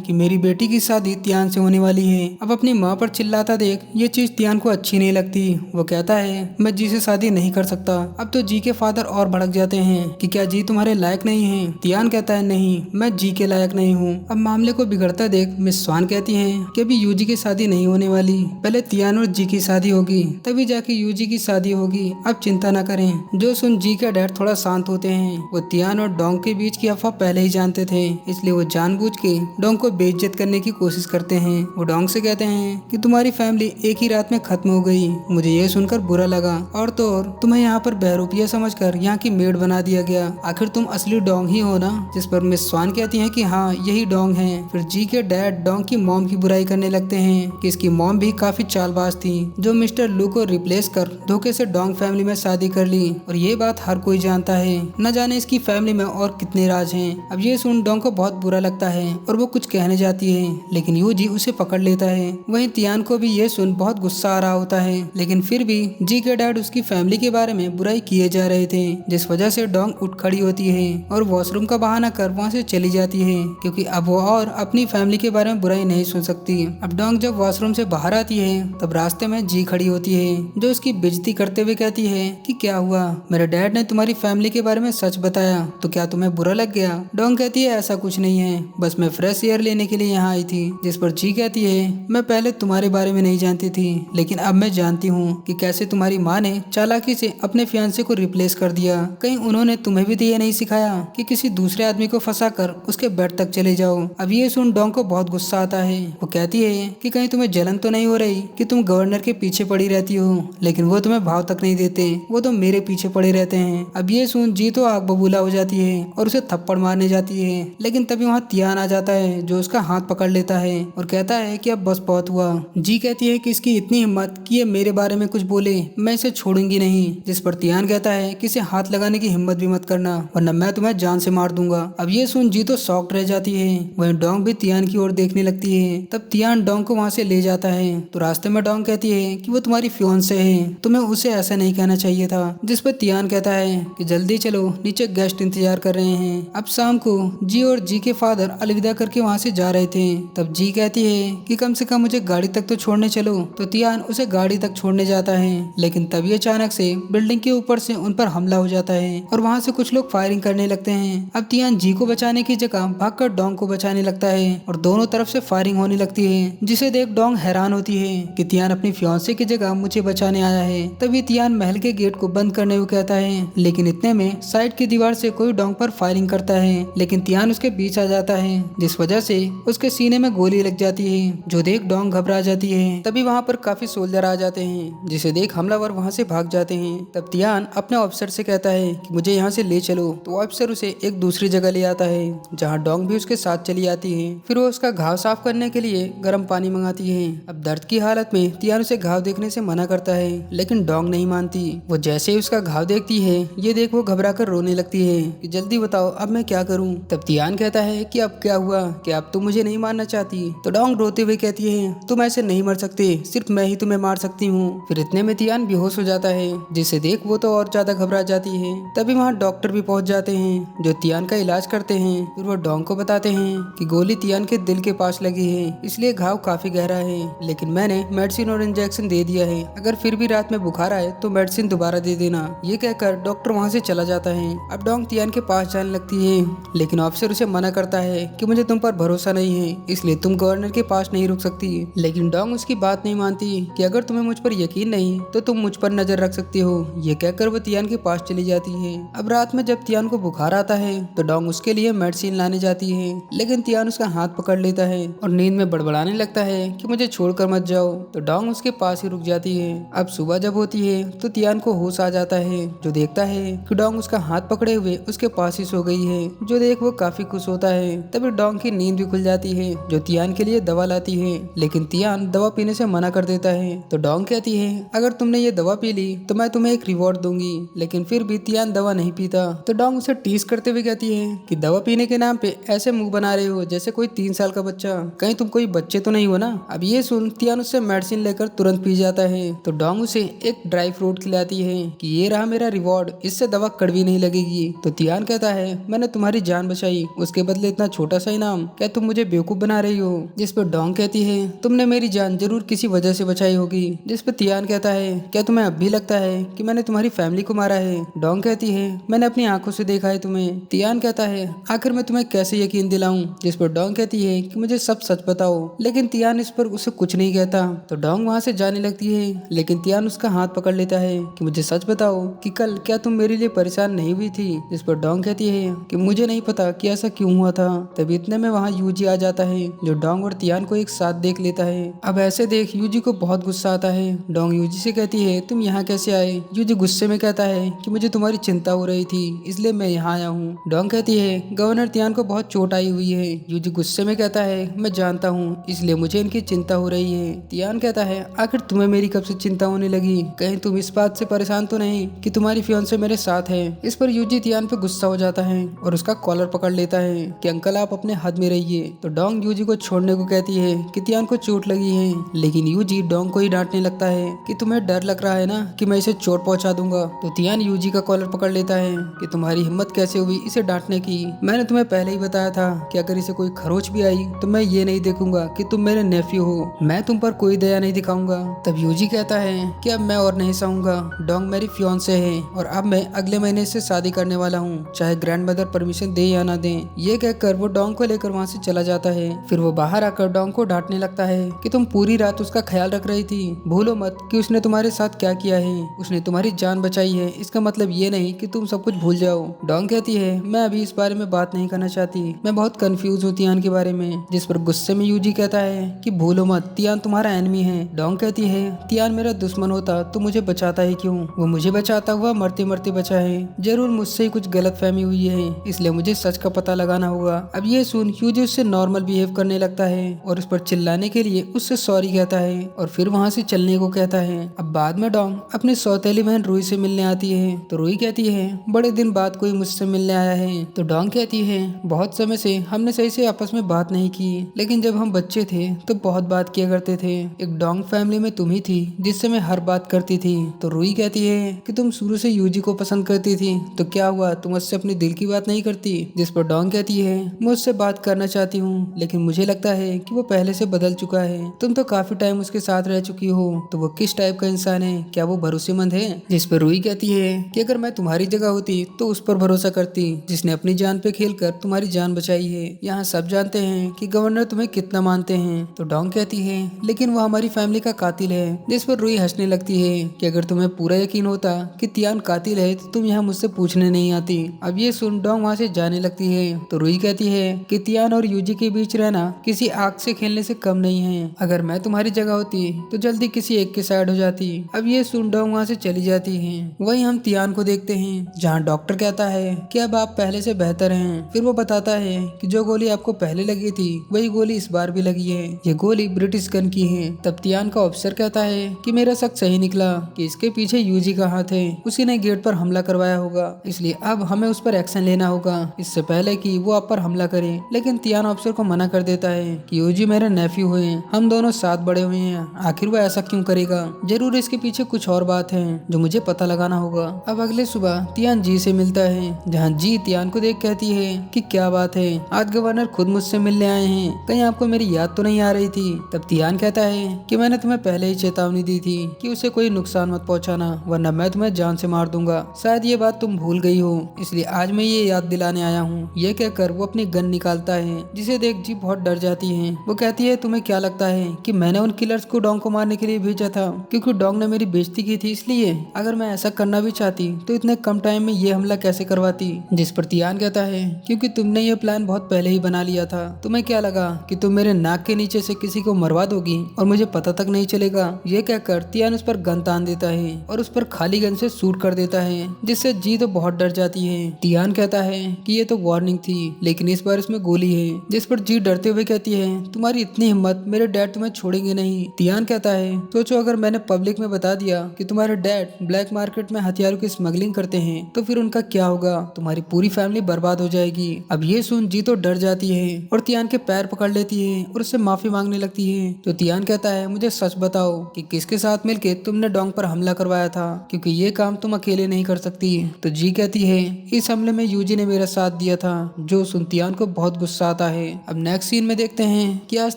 कि मेरी बेटी की शादी तियान से होने वाली है। अब अपनी माँ पर चिल्लाता देख ये चीज तियान को अच्छी नहीं लगती। वो कहता है मैं जी से शादी नहीं कर सकता। अब तो जी के फादर और भड़क जाते हैं कि क्या जी तुम्हारे लायक नहीं है। तियान कहता है नहीं, मैं जी के लायक नहीं हूँ। अब मामले को बिगड़ता देख मिस स्वान कहती है कि अभी यूजी की शादी नहीं होने वाली, पहले तियान और जी की शादी होगी, तभी जाके यूजी की शादी होगी, अब चिंता न करें। जो सुन जी के डैड थोड़ा शांत होते हैं। वो तियान और डोंग के बीच की अफवाह पहले ही जानते थे, इसलिए वो जानबूझ के डोंग को बेइज्जत करने की कोशिश करते हैं। वो डोंग से कहते हैं कि तुम्हारी फैमिली एक ही रात में खत्म हो गई, मुझे ये सुनकर बुरा लगा, और तो और तुम्हें यहाँ पर बहरूपिया समझकर यहाँ की मेड बना दिया गया, आखिर तुम असली डोंग ही हो ना। जिस पर मिस स्वान कहती है कि हाँ यही डोंग है। फिर जी के डैड डोंग की मॉम की बुराई करने लगते हैं कि इसकी मॉम भी काफी चालबाज थी, जो मिस्टर लू को रिप्लेस कर धोखे से डोंग फैमिली में शादी कर ली, और ये बात हर कोई जानता है, न जाने इसकी फैमिली में और कितने राज हैं। अब ये सुन डोंग को बहुत बुरा लगता है और वो कुछ कहने जाती है, लेकिन यूजी उसे पकड़ लेता है। वहीं तियान को भी ये सुन बहुत गुस्सा आ रहा होता है, लेकिन फिर भी जी के डैड उसकी फैमिली के बारे में बुराई किए जा रहे थे, जिस वजह से डोंग उठ खड़ी होती है और वॉशरूम का बहाना कर वहाँ से चली जाती है, क्योंकि अब वो और अपनी फैमिली के बारे में बुराई नहीं सुन सकती। अब डोंग जब वॉशरूम से बाहर आती है तब रास्ते में जी खड़ी होती है, जो उसकी बेइज्जती करते हुए कहती है कि क्या हुआ, मेरे डैड ने तुम्हारी फैमिली के बारे में सच बताया तो क्या तुम्हें बुरा लग गया। डोंग कहती है ऐसा कुछ नहीं है, बस मैं फ्रेश एयर लेने के लिए यहाँ आई थी। जिस पर जी कहती है मैं पहले तुम्हारे बारे में नहीं जानती थी, लेकिन अब मैं जानती हूँ कि कैसे तुम्हारी माँ ने चालाकी से अपने फियांसे को रिप्लेस कर दिया। कहीं उन्होंने तुम्हें भी तो ये नहीं सिखाया कि किसी दूसरे आदमी को फंसा कर उसके बेड तक चले जाओ। अब ये सुन डोंग को बहुत गुस्सा आता है। वो कहती है कि कहीं तुम्हें जलन तो नहीं हो रही कि तुम गवर्नर के पीछे पड़ी रहती हो, लेकिन वो तुम्हें भाव तक नहीं देते, वो तो मेरे पीछे पड़े रहते हैं। अब ये सुन जी तो आग बबूला हो जाती है और उसे थप्पड़ मारने जाती है, लेकिन तभी वहाँ तियान आ जाता है, जो उसका हाथ पकड़ लेता है और कहता है कि अब बस बहुत हुआ। जी कहती है कि इसकी इतनी हिम्मत कि ये मेरे बारे में कुछ बोले, मैं इसे छोड़ूंगी नहीं। जिस पर तियान कहता है कि इसे हाथ लगाने की हिम्मत भी मत करना, वरना मैं तुम्हें जान से मार दूंगा। अब ये सुन जी तो शॉक्ड रह जाती है। वहीं डोंग भी तियान की ओर देखने लगती है। तब तियान डोंग को वहाँ से ले जाता है, तो रास्ते में डोंग कहती है कि वो तुम्हारी फियांसे है, तुम्हें उसे ऐसा नहीं कहना चाहिए था। जिस पर तियान कहता है कि जल्दी चलो, नीचे गेस्ट इंतजार कर रहे हैं। अब शाम को जी और जी के फादर अलविदा करके वहाँ से जा रहे थे। तब जी कहती है कि कम से कम मुझे गाड़ी तक तो छोड़ने चलो, तो तियान उसे गाड़ी तक छोड़ने जाता है, लेकिन तभी अचानक से बिल्डिंग के ऊपर से उन पर हमला हो जाता है और वहाँ से कुछ लोग फायरिंग करने लगते हैं। अब तियान जी को बचाने की जगह भागकर डोंग को बचाने लगता है और दोनों तरफ से फायरिंग होने लगती है, जिसे देख डोंग हैरान होती है कि तियान अपनी फियांसे की जगह मुझे बचाने आया है। तभी तियान महल के गेट को बंद करने को कहता है, लेकिन इतने में साइड की दीवार से कोई डोंग पर फायरिंग करता है, लेकिन तियान उसके बीच आ जाता है, जिस वजह से उसके सीने में गोली लग जाती है, जो देख डोंग घबरा जाती है। तभी वहाँ पर काफी सोल्जर आ जाते हैं, जिसे देख हमलावर वहाँ से भाग जाते हैं। तब तियान अपने ऑफिसर से कहता है कि मुझे यहाँ से ले चलो, तो ऑफिसर उसे एक दूसरी जगह ले आता है, जहाँ डोंग भी उसके साथ चली आती है। फिर वो उसका घाव साफ करने के लिए गर्म पानी मंगाती है। अब दर्द की हालत में तियान उसे घाव देखने से मना करता है, लेकिन डोंग नहीं मानती। वो जैसे ही उसका घाव देखती है, ये देख वो घबरा कर रोने लगती है कि जल्दी बताओ अब मैं क्या करूँ। तब तियान कहता है कि अब क्या हुआ, कि अब तुम मुझे नहीं मारना चाहती। तो डोंग रोते हुए कहती है तुम ऐसे नहीं मर सकते, सिर्फ मैं ही तुम्हें मार सकती हूँ। फिर इतने में तियान बेहोश हो जाता है, जिसे देख वो तो और ज्यादा घबरा जाती है। तभी वहाँ डॉक्टर भी पहुँच जाते हैं, जो तियान का इलाज करते हैं। फिर वो डोंग को बताते हैं कि गोली तियान के दिल के पास लगी है, इसलिए घाव काफी गहरा है, लेकिन मैंने मेडिसिन और इंजेक्शन दे दिया है, अगर फिर भी रात में बुखार आए तो मेडिसिन दोबारा दे देना। ये कहकर डॉक्टर वहाँ से चला जाता है। अब डोंग तियान के पास जाने लगती है, लेकिन ऑफिसर उसे मना करता है कि मुझे तुम पर भरोसा नहीं है, इसलिए तुम गवर्नर के पास नहीं रुक सकती। लेकिन डोंग उसकी बात नहीं मानती कि अगर तुम्हें मुझ पर यकीन नहीं तो तुम मुझ पर नजर रख सकती हो। ये कहकर वो तियान के पास चली जाती है। अब रात में जब तियान को बुखार आता है तो डोंग उसके लिए मेडिसिन लाने जाती है, लेकिन तियान उसका हाथ पकड़ लेता है और नींद में बड़बड़ाने लगता है कि मुझे छोड़कर मत जाओ। तो डोंग उसके पास ही रुक जाती है। अब सुबह जब होती है तो तियान को होश आ जाता है, जो देखता है कि डोंग उसका हाथ पकड़े हुए उसके पास ही सो गई है, जो देख वो काफी खुश होता है। तभी डोंग की नींद भी खुल जाती है, जो तियान के लिए दवा लाती है, लेकिन तियान दवा पीने से मना कर देता है। तो डोंग कहती है अगर तुमने ये दवा पी ली तो मैं तुम्हें एक रिवॉर्ड दूंगी, लेकिन फिर भी तियान दवा नहीं पीता। तो डोंग उसे टीज करते हुए कहती है कि दवा पीने के नाम पे ऐसे मुंह बना रहे हो जैसे कोई 3 साल का बच्चा, कहीं तुम कोई बच्चे तो नहीं हो ना। अब ये सुन तियान उससे मेडिसिन लेकर तुरंत पी जाता है। तो डोंग उसे एक ड्राई फ्रूट खिलाती है कि ये रहा मेरा रिवॉर्ड, इससे दवा कड़वी नहीं लगेगी। तो तियान कहता है मैंने तुम्हारी जान बचाई, उसके बदले इतना छोटा सा इनाम, क्या तुम मुझे बेवकूफ बना रही हो। जिस पर डोंग कहती है तुमने मेरी जान जरूर किसी वजह से बचाई होगी। जिस पर तियान कहता है क्या तुम्हें अब भी लगता है कि मैंने तुम्हारी फैमिली को मारा है। डोंग कहती है मैंने अपनी आंखों से देखा है तुम्हें। तियान कहता है आखिर मैं तुम्हें कैसे यकीन दिलाऊं। जिस पर डोंग कहती है कि मुझे सब सच बताओ, लेकिन तियान इस पर उसे कुछ नहीं कहता। तो डोंग वहाँ से जाने लगती है, लेकिन तियान उसका हाथ पकड़ लेता है कि मुझे सच बताओ कि कल क्या तुम मेरे लिए परेशान नहीं हुई थी। जिस पर डोंग कहती है कि मुझे नहीं पता कि ऐसा क्यों हुआ था। तभी इतने में वहाँ यूजी आ जाता है, जो डोंग और तियान को एक साथ देख लेता है। अब ऐसे देख यूजी को बहुत गुस्सा आता है। डोंग यूजी से कहती है तुम यहाँ कैसे आए। यूजी गुस्से में कहता है कि मुझे तुम्हारी चिंता हो रही थी, इसलिए मैं यहाँ आया हूँ। डोंग कहती है गवर्नर तियान को बहुत चोट आई हुई है। यूजी गुस्से में कहता है मैं जानता हूँ, इसलिए मुझे इनकी चिंता हो रही है। तियान कहता है आखिर तुम्हें मेरी कब से चिंता होने लगी, कहीं तुम इस बात से परेशान तो नहीं कि तुम्हारी फियांसे मेरे साथ है। इस पर यूजी तियान पे गुस्सा हो जाता है और उसका कॉलर पकड़ लेता है कि अंकल आप अपने हद में रहिए। तो डोंग यूजी को छोड़ने को कहती है कि तियान को चोट लगी है, लेकिन यूजी डोंग को ही डांटने लगता है कि तुम्हें डर लग रहा है ना कि मैं इसे चोट पहुंचा दूंगा। तो तियान यूजी का कॉलर पकड़ लेता है कि तुम्हारी हिम्मत कैसे हुई इसे डांटने की। मैंने तुम्हें पहले ही बताया था कि अगर इसे कोई खरोच भी आई तो मैं ये नहीं देखूंगा कि तुम मेरे नेफ्यू हो, मैं तुम पर कोई दया नहीं दिखाऊंगा। तब यूजी कहता है कि अब मैं और नहीं सहूंगा, डोंग मेरी फियांसे है और अब मैं अगले महीने से शादी करने वाला हूँ, चाहे ग्रैंडमदर परमिशन दे या ना दे। ये कहकर वो डोंग को लेकर वहाँ से चला जाता है। फिर वो बाहर आकर डोंग को डांटने लगता है कि तुम पूरी रात उसका ख्याल रख रही थी, भूलो मत कि उसने तुम्हारे साथ क्या किया है, उसने तुम्हारी जान बचाई है, इसका मतलब ये नहीं कि तुम सब कुछ भूल जाओ। डोंग कहती है मैं अभी इस बारे में बात नहीं करना चाहती, मैं बहुत कंफ्यूज हूँ तियान के बारे में। जिस पर गुस्से में यूजी कहता है कि भूलो मत तियान तुम्हारा एनिमी है। डोंग कहती है तियान मेरा दुश्मन होता तो मुझे बचाता ही क्यों, वो मुझे बचाता हुआ मरते मरते बचा है, जरूर मुझसे ही कुछ गलत फहमी हुई है, इसलिए मुझे सच का पता लगाना होगा। अब ये सुन यूजी उससे नॉर्मल बिहेव करने लगता है और उस पर चिल्लाने के लिए उससे सॉरी कहता है और फिर वहाँ से चलने को कहता है। अब बाद में डोंग अपनी सौतेली बहन रूही से मिलने आती है। तो रूही कहती है बड़े दिन बाद कोई मुझसे मिलने आया है। तो डोंग कहती है बहुत समय से हमने सही से आपस में बात नहीं की, लेकिन जब हम बच्चे थे तो बहुत बात किया करते थे। एक डोंग फैमिली में तुम ही थी जिससे मैं हर बात करती थी। तो रूही कहती है कि तुम शुरू से यूजी को पसंद करती थी, तो क्या हुआ तुम उससे अपनी दिल की बात नहीं करती। जिस पर डोंग कहती है मैं उससे बात करना चाहती हूँ, लेकिन मुझे लगता है कि वो पहले से बदल चुका है, तुम तो काफी टाइम उसके साथ रह चुकी हो, तो वो किस टाइप का इंसान है, क्या वो भरोसेमंद है। जिस पर रूही कहती है कि अगर मैं तुम्हारी जगह होती तो उस पर भरोसा करती जिसने अपनी जान पे खेलकर तुम्हारी जान बचाई है। यहाँ सब जानते हैं कि गवर्नर तुम्हें कितना मानते हैं। तो डोंग कहती है लेकिन वो हमारी फैमिली का कातिल है। जिस पर रूही हंसने लगती है कि अगर तुम्हें पूरा यकीन होता कि तियान कातिल है तो तुम यहाँ मुझसे पूछने नहीं आती। अब ये सुन डोंग वहाँ से जाने लगती है। तो रूही कहती है कि तियान और यूजी के बीच रहना किसी आग से खेलने से कम नहीं है, अगर मैं तुम्हारी जगह होती तो जल्दी किसी एक के साइड हो जाती। अब ये सुन डोंग वहाँ से चली जाती है। वहीं हम तियान को देखते हैं जहाँ डॉक्टर कहता है कि अब आप पहले से बेहतर हैं। फिर वो बताता है कि जो गोली आपको पहले लगी थी वही गोली इस बार भी लगी है, ये गोली ब्रिटिश गन की है। तब तियान का ऑफिसर कहता है कि मेरा शक सही निकला कि इसके पीछे यूजी का हाथ है, उसी ने गेट पर हमला करवाया होगा, इसलिए अब हमें उस पर एक्शन लेना होगा इससे पहले कि वो आप पर हमला करे। लेकिन तियान ऑफिसर को मना कर देता है कि यूजी मेरे नेफ्यू हुए हैं, हम दोनों साथ बड़े हुए हैं, आखिर वो ऐसा क्यों करेगा, जरूर इसके पीछे कुछ और बात है जो मुझे पता लगाना होगा। अब अगले सुबह तियान जी से मिलता है, जहाँ जी तियान को देख कहती है कि क्या बात है, आज गवर्नर खुद मुझसे मिलने आए हैं, कहीं आपको मेरी याद तो नहीं आ रही थी। तब तियान कहता है कि मैंने तुम्हें पहले ही चेतावनी दी थी कि उसे कोई नुकसान मत पहुंचाना, वरना मैं तुम्हें जान से मार दूंगा, शायद ये बात तुम भूल गई हो, इसलिए आज मैं ये याद दिलाने आया हूँ। ये कहकर वो अपनी गन निकालता है, जिसे देख जी बहुत डर जाती है। वो कहती है तुम्हें क्या लगता है कि मैंने उन किलर्स को डोंग को मारने के लिए भेजा था क्योंकि डोंग ने मेरी बेइज्जती की थी? इसलिए अगर मैं ऐसा करना भी चाहती तो इतने कम टाइम में ये हमला कैसे करवाती? जिस पर तियान कहता है क्योंकि तुमने ये प्लान बहुत पहले ही बना लिया था। तुम्हें क्या लगा कि तुम मेरे नाक के नीचे से किसी को मरवा दोगी और मुझे पता तक नहीं चलेगा? ये कहकर तियान उस पर गन तान देता है और उस पर खाली गन से शूट कर देता है, जिससे जी तो बहुत डर जाती है। तियान कहता है कि ये तो वार्निंग थी, लेकिन इस बार इसमें गोली है। जिस पर जी डरते हुए कहती है तुम्हारी इतनी हिम्मत, मेरे डैड तुम्हें छोड़ेंगे नहीं। तियान कहता है सोचो अगर मैंने पब्लिक में बता दिया कि तुम्हारे डैड ब्लैक मार्केट में हथियारों की स्मगलिंग करते हैं तो फिर उनका क्या होगा? तुम्हारी पूरी फैमिली बर्बाद हो जाएगी। अब ये सुन जी तो डर जाती है और तियान के पैर पकड़ लेती है और उससे माफी मांगने लगती है। तो तियान कहता है मुझे सच बताओ कि किसके साथ मिलके तुमने डोंग पर हमला करवाया था, क्योंकि ये काम तुम अकेले नहीं कर सकती। तो जी कहती है इस हमले में यूजी ने मेरा साथ दिया था। जो सुन तियान को बहुत गुस्सा आता है। अब नेक्स्ट सीन में देखते हैं कि आज